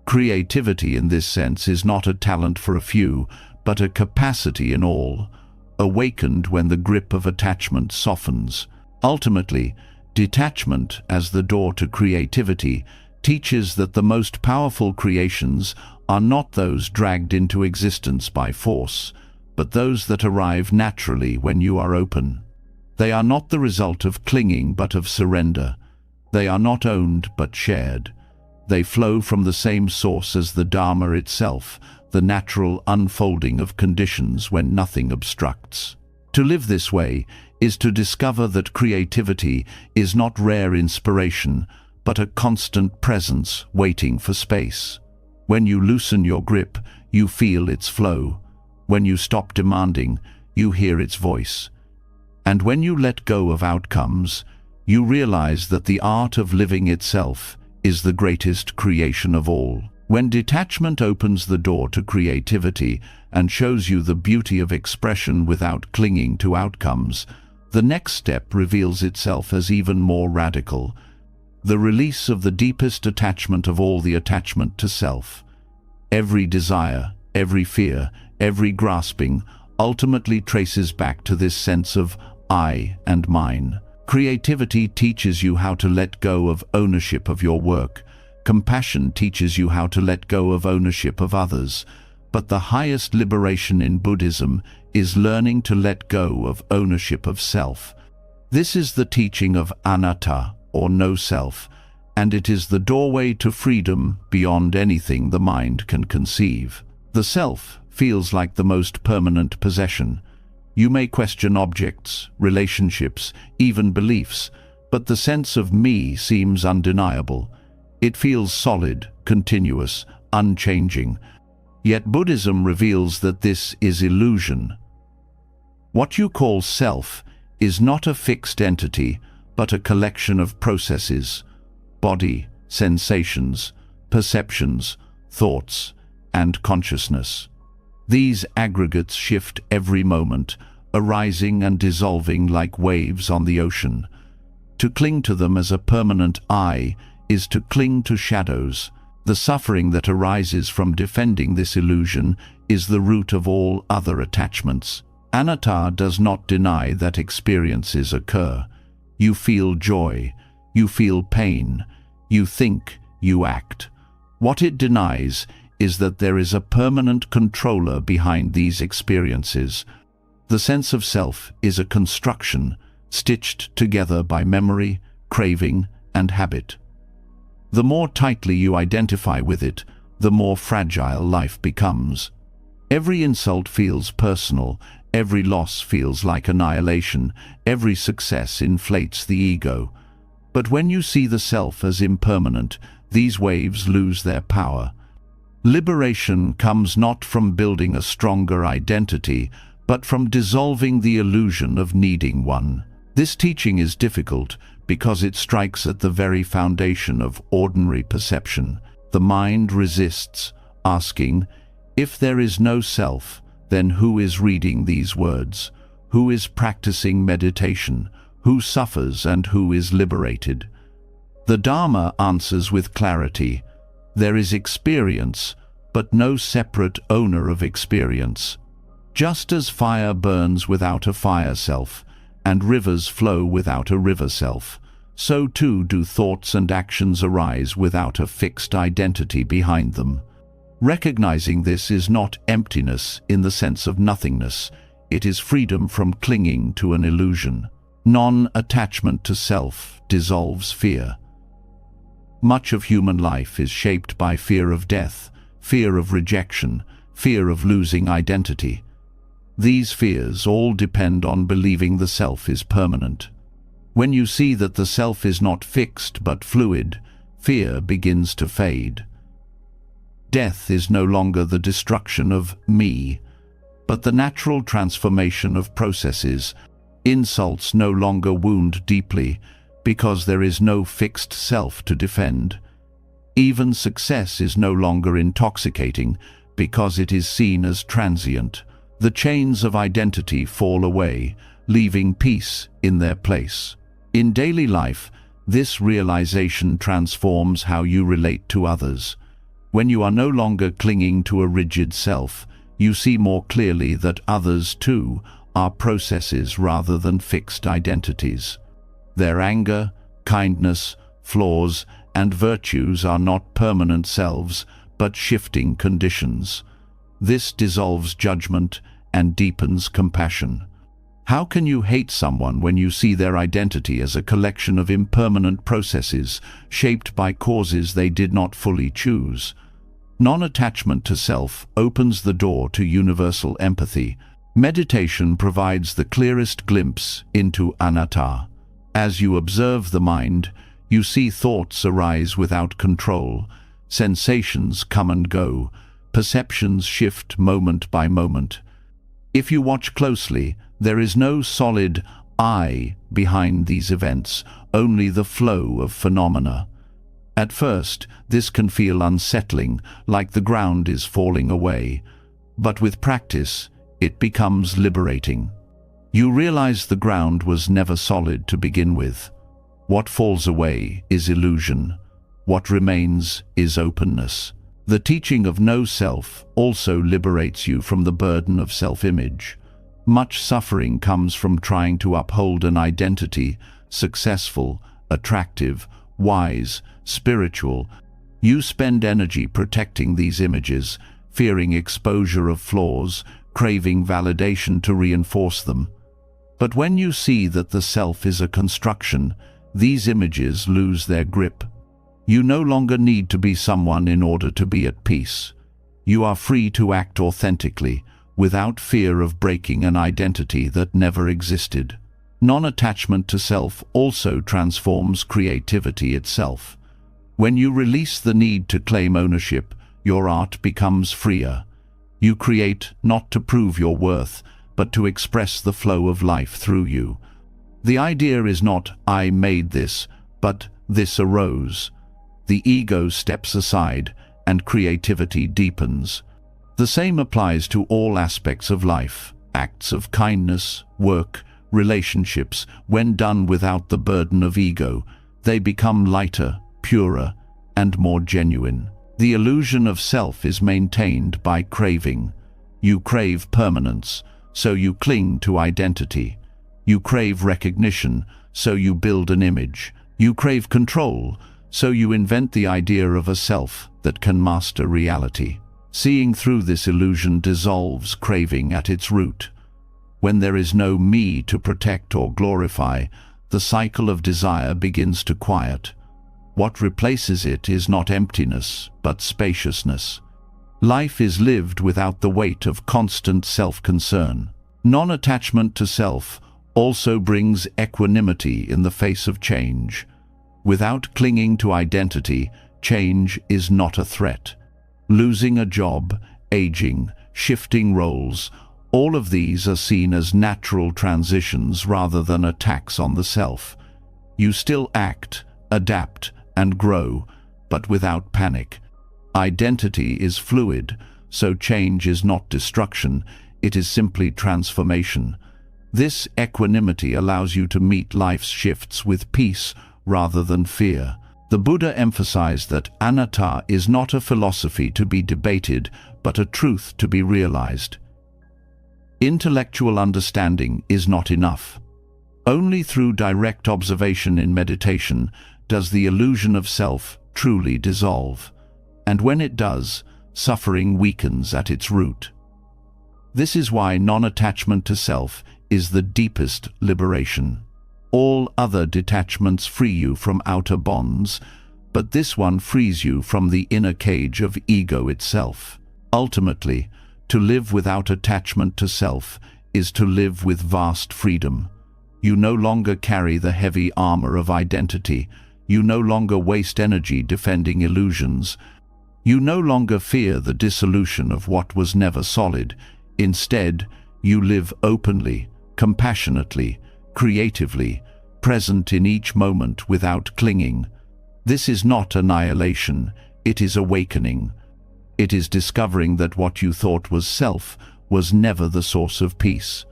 [SPEAKER 1] Creativity in this sense is not a talent for a few, but a capacity in all, awakened when the grip of attachment softens. Ultimately, detachment, as the door to creativity, teaches that the most powerful creations are not those dragged into existence by force, but those that arrive naturally when you are open. They are not the result of clinging but of surrender. They are not owned but shared. They flow from the same source as the Dharma itself, the natural unfolding of conditions when nothing obstructs. To live this way is to discover that creativity is not rare inspiration, but a constant presence waiting for space. When you loosen your grip, you feel its flow. When you stop demanding, you hear its voice. And when you let go of outcomes, you realize that the art of living itself is the greatest creation of all. When detachment opens the door to creativity and shows you the beauty of expression without clinging to outcomes, the next step reveals itself as even more radical: the release of the deepest attachment of all, the attachment to self. Every desire, every fear, every grasping ultimately traces back to this sense of I and mine. Creativity teaches you how to let go of ownership of your work. Compassion teaches you how to let go of ownership of others. But the highest liberation in Buddhism is learning to let go of ownership of self. This is the teaching of anatta, or no self, and it is the doorway to freedom beyond anything the mind can conceive. The self feels like the most permanent possession. You may question objects, relationships, even beliefs, but the sense of me seems undeniable. It feels solid, continuous, unchanging. Yet Buddhism reveals that this is illusion. What you call self is not a fixed entity, but a collection of processes: body, sensations, perceptions, thoughts, and consciousness. These aggregates shift every moment, arising and dissolving like waves on the ocean. To cling to them as a permanent I is to cling to shadows. The suffering that arises from defending this illusion is the root of all other attachments. Anatta does not deny that experiences occur. You feel joy, you feel pain, you think, you act. What it denies is that there is a permanent controller behind these experiences. The sense of self is a construction stitched together by memory, craving, and habit. The more tightly you identify with it, the more fragile life becomes. Every insult feels personal, every loss feels like annihilation, every success inflates the ego. But when you see the self as impermanent, these waves lose their power. Liberation comes not from building a stronger identity, but from dissolving the illusion of needing one. This teaching is difficult because it strikes at the very foundation of ordinary perception. The mind resists, asking, if there is no self, then who is reading these words? Who is practicing meditation? Who suffers and who is liberated? The Dharma answers with clarity: there is experience, but no separate owner of experience. Just as fire burns without a fire self, and rivers flow without a river self, so too do thoughts and actions arise without a fixed identity behind them. Recognizing this is not emptiness in the sense of nothingness, it is freedom from clinging to an illusion. Non-attachment to self dissolves fear. Much of human life is shaped by fear of death, fear of rejection, fear of losing identity. These fears all depend on believing the self is permanent. When you see that the self is not fixed but fluid, fear begins to fade. Death is no longer the destruction of me, but the natural transformation of processes. Insults no longer wound deeply because there is no fixed self to defend. Even success is no longer intoxicating because it is seen as transient. The chains of identity fall away, leaving peace in their place. In daily life, this realization transforms how you relate to others. When you are no longer clinging to a rigid self, you see more clearly that others, too, are processes rather than fixed identities. Their anger, kindness, flaws, and virtues are not permanent selves, but shifting conditions. This dissolves judgment and deepens compassion. How can you hate someone when you see their identity as a collection of impermanent processes shaped by causes they did not fully choose? Non-attachment to self opens the door to universal empathy. Meditation provides the clearest glimpse into anatta. As you observe the mind, you see thoughts arise without control, Sensations come and go. Perceptions shift moment by moment. If you watch closely, there is no solid I behind these events, only the flow of phenomena. At first, this can feel unsettling, like the ground is falling away. But with practice, it becomes liberating. You realize the ground was never solid to begin with. What falls away is illusion. What remains is openness. The teaching of no self also liberates you from the burden of self-image. Much suffering comes from trying to uphold an identity, successful, attractive, wise, spiritual. You spend energy protecting these images, fearing exposure of flaws, craving validation to reinforce them. But when you see that the self is a construction, these images lose their grip. You no longer need to be someone in order to be at peace. You are free to act authentically, without fear of breaking an identity that never existed. Non-attachment to self also transforms creativity itself. When you release the need to claim ownership, your art becomes freer. You create not to prove your worth, but to express the flow of life through you. The idea is not, I made this, but this arose. The ego steps aside, and creativity deepens. The same applies to all aspects of life. Acts of kindness, work, relationships, when done without the burden of ego, they become lighter, purer, and more genuine. The illusion of self is maintained by craving. You crave permanence, so you cling to identity. You crave recognition, so you build an image. You crave control, so you invent the idea of a self that can master reality. Seeing through this illusion dissolves craving at its root. When there is no me to protect or glorify, the cycle of desire begins to quiet. What replaces it is not emptiness, but spaciousness. Life is lived without the weight of constant self-concern. Non-attachment to self also brings equanimity in the face of change. Without clinging to identity, change is not a threat. Losing a job, aging, shifting roles, all of these are seen as natural transitions rather than attacks on the self. You still act, adapt, and grow, but without panic. Identity is fluid, so change is not destruction, it is simply transformation. This equanimity allows you to meet life's shifts with peace rather than fear. The Buddha emphasized that anatta is not a philosophy to be debated, but a truth to be realized. Intellectual understanding is not enough. Only through direct observation in meditation does the illusion of self truly dissolve. And when it does, suffering weakens at its root. This is why non-attachment to self is the deepest liberation. All other detachments free you from outer bonds, but this one frees you from the inner cage of ego itself. Ultimately, to live without attachment to self is to live with vast freedom. You no longer carry the heavy armor of identity. You no longer waste energy defending illusions. You no longer fear the dissolution of what was never solid. Instead, you live openly, compassionately, creatively, present in each moment without clinging. This is not annihilation, it is awakening. It is discovering that what you thought was self was never the source of peace.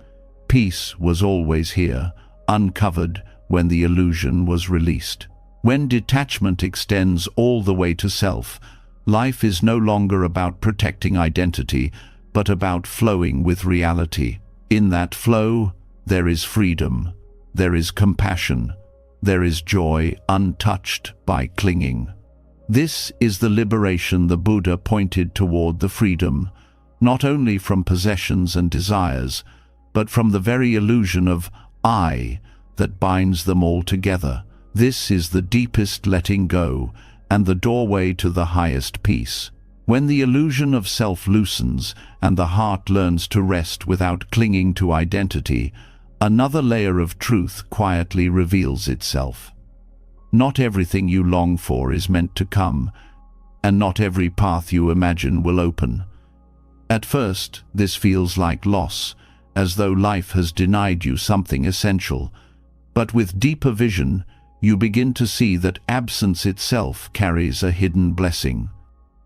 [SPEAKER 1] Peace was always here, uncovered when the illusion was released. When detachment extends all the way to self, life is no longer about protecting identity, but about flowing with reality. In that flow, there is freedom, there is compassion, there is joy untouched by clinging. This is the liberation the Buddha pointed toward, the freedom, not only from possessions and desires, but from the very illusion of I that binds them all together. This is the deepest letting go and the doorway to the highest peace. When the illusion of self loosens and the heart learns to rest without clinging to identity, another layer of truth quietly reveals itself. Not everything you long for is meant to come. and not every path you imagine will open. At first, this feels like loss, as though life has denied you something essential. But with deeper vision, you begin to see that absence itself carries a hidden blessing.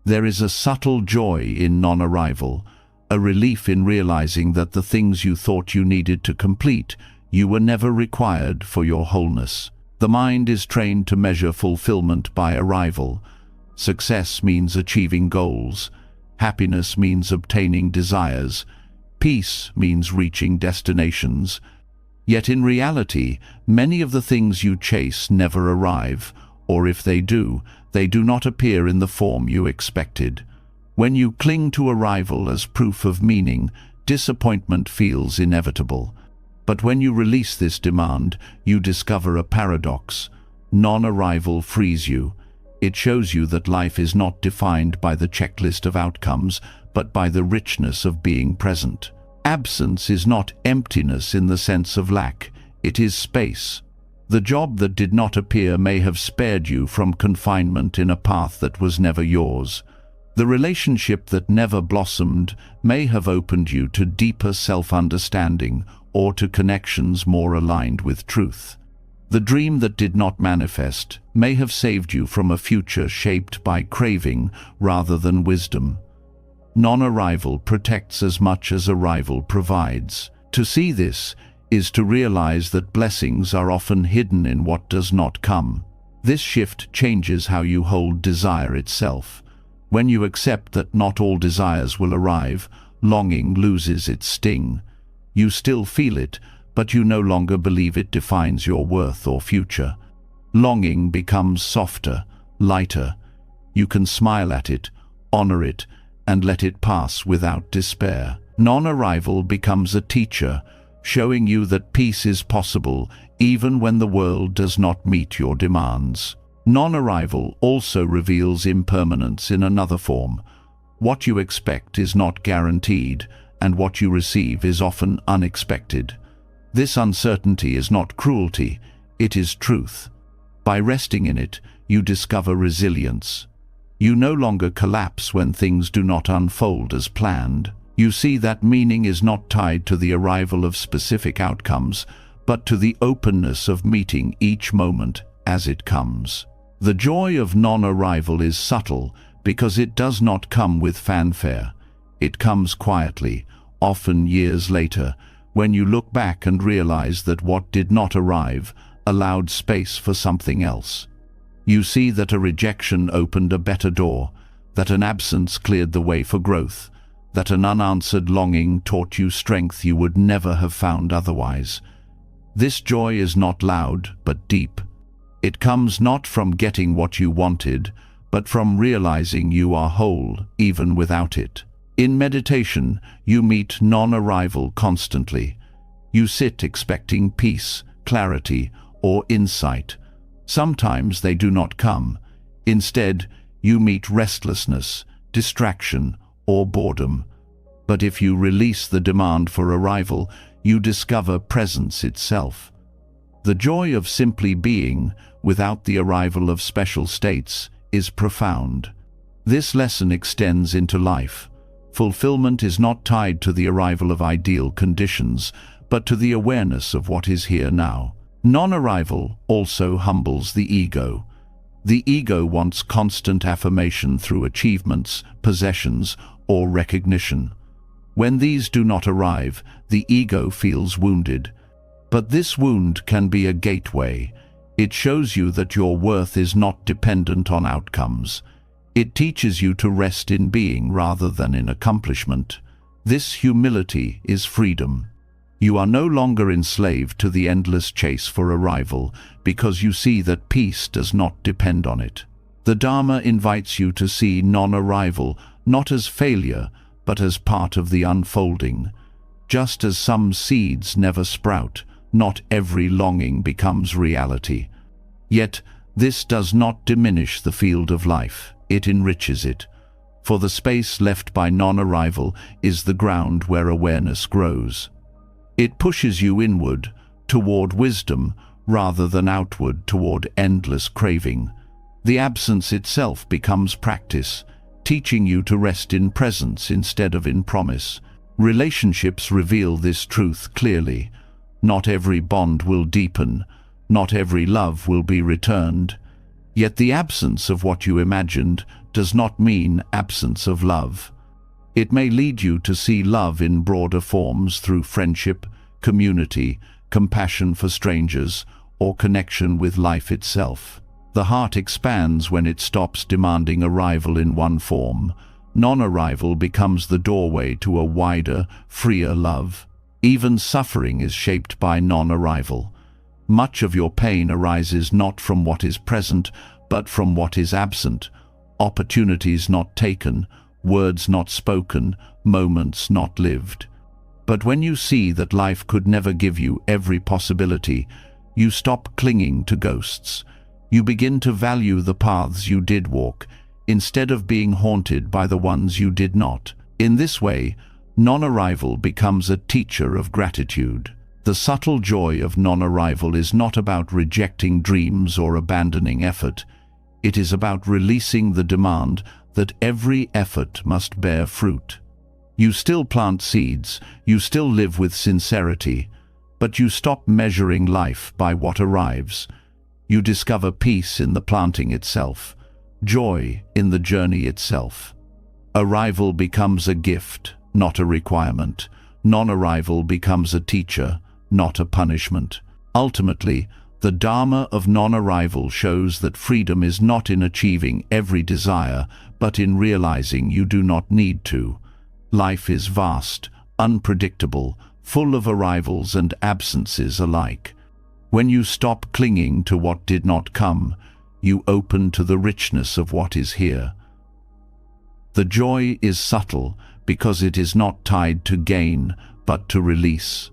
[SPEAKER 1] There is a subtle joy in non-arrival, a relief in realizing that the things you thought you needed to complete, you were never required for your wholeness. The mind is trained to measure fulfillment by arrival. Success means achieving goals. Happiness means obtaining desires. Peace means reaching destinations. Yet in reality, many of the things you chase never arrive, or if they do not appear in the form you expected. When you cling to arrival as proof of meaning, disappointment feels inevitable. But when you release this demand, you discover a paradox. Non-arrival frees you. It shows you that life is not defined by the checklist of outcomes, but by the richness of being present. Absence is not emptiness in the sense of lack, it is space. The job that did not appear may have spared you from confinement in a path that was never yours. The relationship that never blossomed may have opened you to deeper self-understanding or to connections more aligned with truth. The dream that did not manifest may have saved you from a future shaped by craving rather than wisdom. Non-arrival protects as much as arrival provides. To see this is to realize that blessings are often hidden in what does not come. This shift changes how you hold desire itself. When you accept that not all desires will arrive, longing loses its sting. You still feel it, but you no longer believe it defines your worth or future. Longing becomes softer, lighter. You can smile at it, honor it, and let it pass without despair. Non-arrival becomes a teacher, showing you that peace is possible even when the world does not meet your demands. Non-arrival also reveals impermanence in another form. What you expect is not guaranteed, and what you receive is often unexpected. This uncertainty is not cruelty, it is truth. By resting in it, you discover resilience. You no longer collapse when things do not unfold as planned. You see that meaning is not tied to the arrival of specific outcomes, but to the openness of meeting each moment as it comes. The joy of non-arrival is subtle because it does not come with fanfare. It comes quietly, often years later, when you look back and realize that what did not arrive allowed space for something else. You see that a rejection opened a better door, that an absence cleared the way for growth, that an unanswered longing taught you strength you would never have found otherwise. This joy is not loud, but deep. It comes not from getting what you wanted, but from realizing you are whole, even without it. In meditation, you meet non-arrival constantly. You sit expecting peace, clarity, or insight. Sometimes they do not come. Instead, you meet restlessness, distraction, or boredom. But if you release the demand for arrival, you discover presence itself. The joy of simply being, without the arrival of special states, is profound. This lesson extends into life. Fulfillment is not tied to the arrival of ideal conditions, but to the awareness of what is here now. Non-arrival also humbles the ego. The ego wants constant affirmation through achievements, possessions, or recognition. When these do not arrive, the ego feels wounded. But this wound can be a gateway. It shows you that your worth is not dependent on outcomes. It teaches you to rest in being rather than in accomplishment. This humility is freedom. You are no longer enslaved to the endless chase for arrival because you see that peace does not depend on it. The Dharma invites you to see non-arrival not as failure, but as part of the unfolding. Just as some seeds never sprout, not every longing becomes reality. Yet, this does not diminish the field of life, it enriches it. For the space left by non-arrival is the ground where awareness grows. It pushes you inward, toward wisdom, rather than outward toward endless craving. The absence itself becomes practice, teaching you to rest in presence instead of in promise. Relationships reveal this truth clearly. Not every bond will deepen, not every love will be returned. Yet the absence of what you imagined does not mean absence of love. It may lead you to see love in broader forms through friendship, community, compassion for strangers, or connection with life itself. The heart expands when it stops demanding arrival in one form. Non-arrival becomes the doorway to a wider, freer love. Even suffering is shaped by non-arrival. Much of your pain arises not from what is present, but from what is absent. Opportunities not taken, words not spoken, moments not lived. But when you see that life could never give you every possibility, you stop clinging to ghosts. You begin to value the paths you did walk, instead of being haunted by the ones you did not. In this way, non-arrival becomes a teacher of gratitude. The subtle joy of non-arrival is not about rejecting dreams or abandoning effort. It is about releasing the demand that every effort must bear fruit. You still plant seeds, you still live with sincerity, but you stop measuring life by what arrives. You discover peace in the planting itself, joy in the journey itself. Arrival becomes a gift, not a requirement. Non-arrival becomes a teacher, not a punishment. Ultimately, the Dharma of non-arrival shows that freedom is not in achieving every desire, but in realizing you do not need to. Life is vast, unpredictable, full of arrivals and absences alike. When you stop clinging to what did not come, you open to the richness of what is here. The joy is subtle because it is not tied to gain, but to release.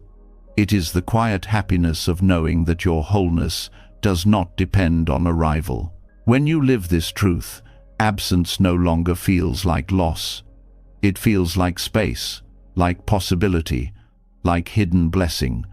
[SPEAKER 1] It is the quiet happiness of knowing that your wholeness does not depend on arrival. When you live this truth, absence no longer feels like loss. It feels like space, like possibility, like hidden blessing.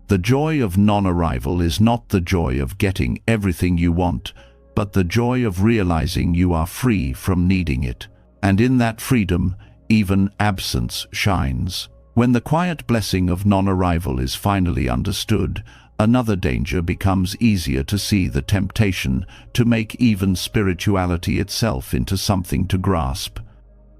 [SPEAKER 1] The joy of non-arrival is not the joy of getting everything you want, but the joy of realizing you are free from needing it. And in that freedom, even absence shines. When the quiet blessing of non-arrival is finally understood, another danger becomes easier to see: the temptation to make even spirituality itself into something to grasp.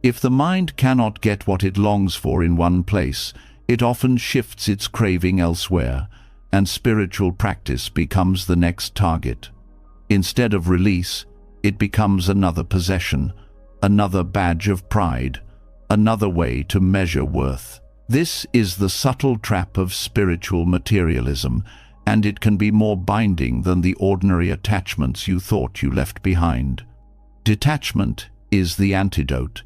[SPEAKER 1] If the mind cannot get what it longs for in one place, it often shifts its craving elsewhere, and spiritual practice becomes the next target. Instead of release, it becomes another possession, another badge of pride, another way to measure worth. This is the subtle trap of spiritual materialism, and it can be more binding than the ordinary attachments you thought you left behind. Detachment is the antidote,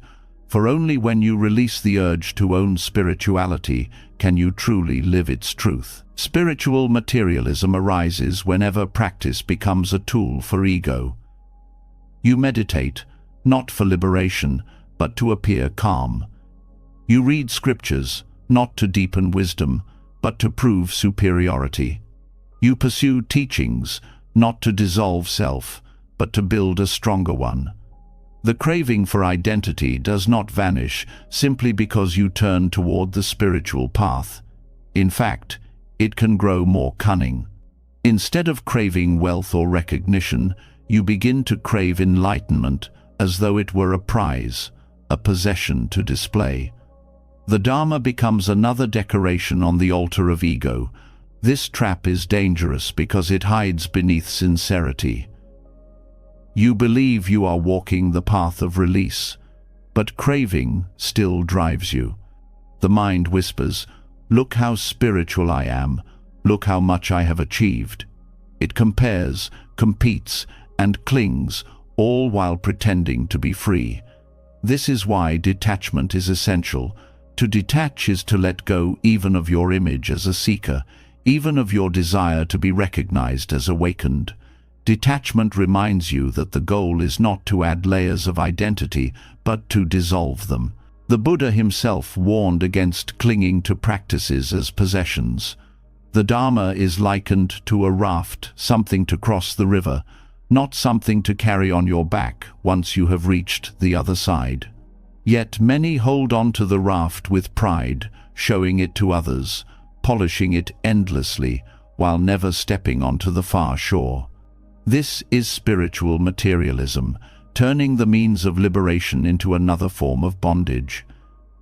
[SPEAKER 1] for only when you release the urge to own spirituality can you truly live its truth. Spiritual materialism arises whenever practice becomes a tool for ego. You meditate, not for liberation, but to appear calm. You read scriptures, not to deepen wisdom, but to prove superiority. You pursue teachings, not to dissolve self, but to build a stronger one. The craving for identity does not vanish simply because you turn toward the spiritual path. In fact, it can grow more cunning. Instead of craving wealth or recognition, you begin to crave enlightenment as though it were a prize, a possession to display. The Dharma becomes another decoration on the altar of ego. This trap is dangerous because it hides beneath sincerity. You believe you are walking the path of release, but craving still drives you. The mind whispers, "Look how spiritual I am, look how much I have achieved." It compares, competes, and clings, all while pretending to be free. This is why detachment is essential. To detach is to let go even of your image as a seeker, even of your desire to be recognized as awakened. Detachment reminds you that the goal is not to add layers of identity, but to dissolve them. The Buddha himself warned against clinging to practices as possessions. The Dharma is likened to a raft, something to cross the river, not something to carry on your back once you have reached the other side. Yet many hold on to the raft with pride, showing it to others, polishing it endlessly, while never stepping onto the far shore. This is spiritual materialism, turning the means of liberation into another form of bondage.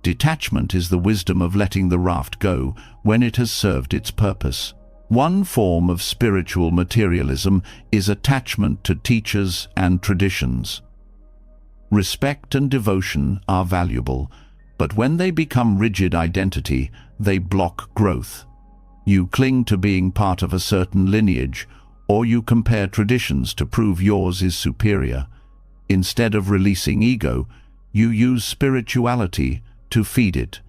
[SPEAKER 1] Detachment is the wisdom of letting the raft go when it has served its purpose. One form of spiritual materialism is attachment to teachers and traditions. Respect and devotion are valuable, but when they become rigid identity, they block growth. You cling to being part of a certain lineage, or you compare traditions to prove yours is superior. Instead of releasing ego, you use spirituality to feed it.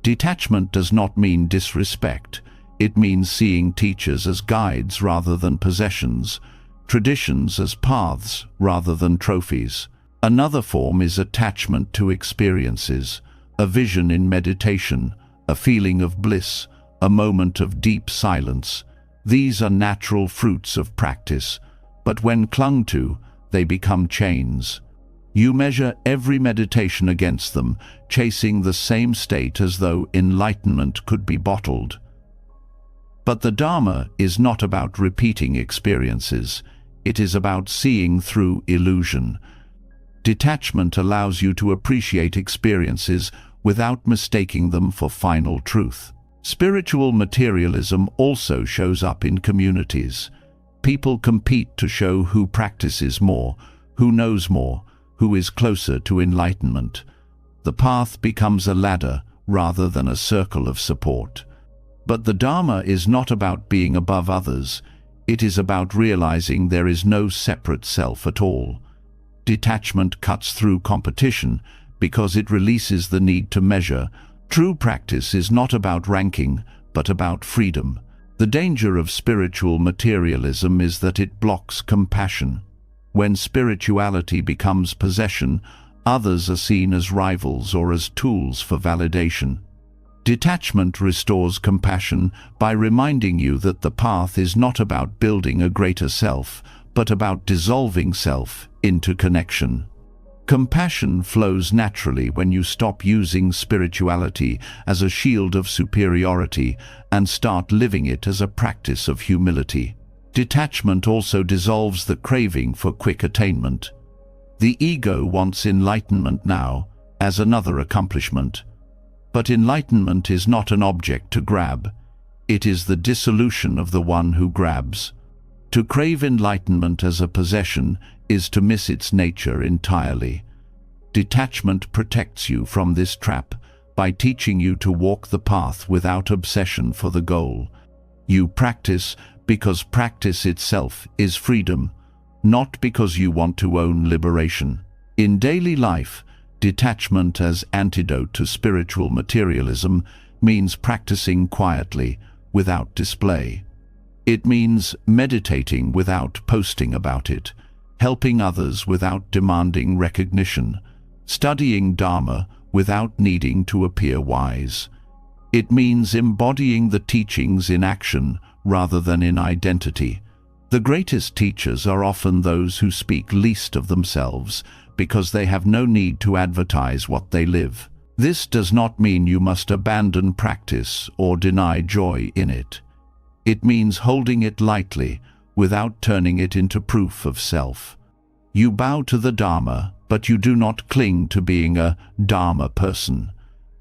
[SPEAKER 1] Detachment does not mean disrespect. It means seeing teachers as guides rather than possessions, traditions as paths rather than trophies. Another form is attachment to experiences, a vision in meditation, a feeling of bliss, a moment of deep silence. These are natural fruits of practice, but when clung to, they become chains. You measure every meditation against them, chasing the same state as though enlightenment could be bottled. But the Dharma is not about repeating experiences. It is about seeing through illusion. Detachment allows you to appreciate experiences without mistaking them for final truth. Spiritual materialism also shows up in communities. People compete to show who practices more, who knows more, who is closer to enlightenment. The path becomes a ladder rather than a circle of support. But the Dharma is not about being above others. It is about realizing there is no separate self at all. Detachment cuts through competition because it releases the need to measure. True practice is not about ranking, but about freedom. The danger of spiritual materialism is that it blocks compassion. When spirituality becomes possession, others are seen as rivals or as tools for validation. Detachment restores compassion by reminding you that the path is not about building a greater self, but about dissolving self into connection. Compassion flows naturally when you stop using spirituality as a shield of superiority and start living it as a practice of humility. Detachment also dissolves the craving for quick attainment. The ego wants enlightenment now, as another accomplishment. But enlightenment is not an object to grab. It is the dissolution of the one who grabs. To crave enlightenment as a possession is to miss its nature entirely. Detachment protects you from this trap by teaching you to walk the path without obsession for the goal. You practice because practice itself is freedom, not because you want to own liberation. In daily life, detachment as antidote to spiritual materialism means practicing quietly, without display. It means meditating without posting about it, helping others without demanding recognition, studying Dharma without needing to appear wise. It means embodying the teachings in action rather than in identity. The greatest teachers are often those who speak least of themselves because they have no need to advertise what they live. This does not mean you must abandon practice or deny joy in it. It means holding it lightly without turning it into proof of self. You bow to the Dharma, but you do not cling to being a Dharma person.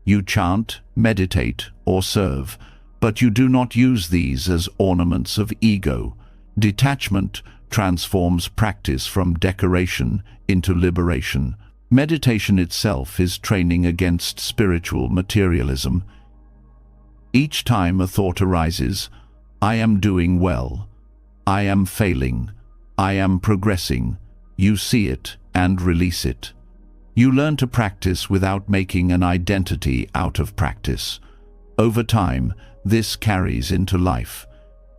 [SPEAKER 1] You chant, meditate, or serve, but you do not use these as ornaments of ego. Detachment transforms practice from decoration into liberation. Meditation itself is training against spiritual materialism. Each time a thought arises, I am doing well, I am failing, I am progressing, you see it and release it. You learn to practice without making an identity out of practice. Over time, this carries into life.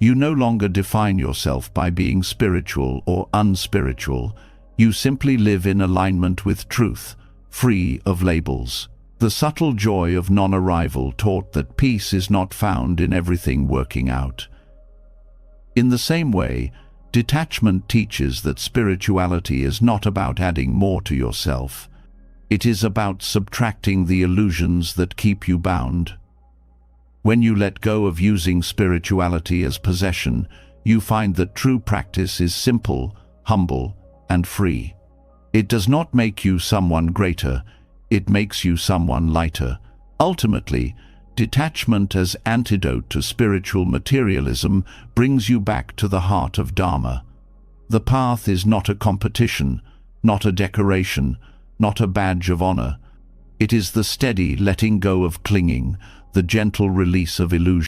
[SPEAKER 1] You no longer define yourself by being spiritual or unspiritual. You simply live in alignment with truth, free of labels. The subtle joy of non-arrival taught that peace is not found in everything working out. In the same way, Detachment teaches that spirituality is not about adding more to yourself. It is about subtracting the illusions that keep you bound. When you let go of using spirituality as possession, you find that true practice is simple, humble, and free. It does not make you someone greater, it makes you someone lighter. Ultimately, detachment as antidote to spiritual materialism brings you back to the heart of Dharma. The path is not a competition, not a decoration, not a badge of honor. It is the steady letting go of clinging, the gentle release of illusion.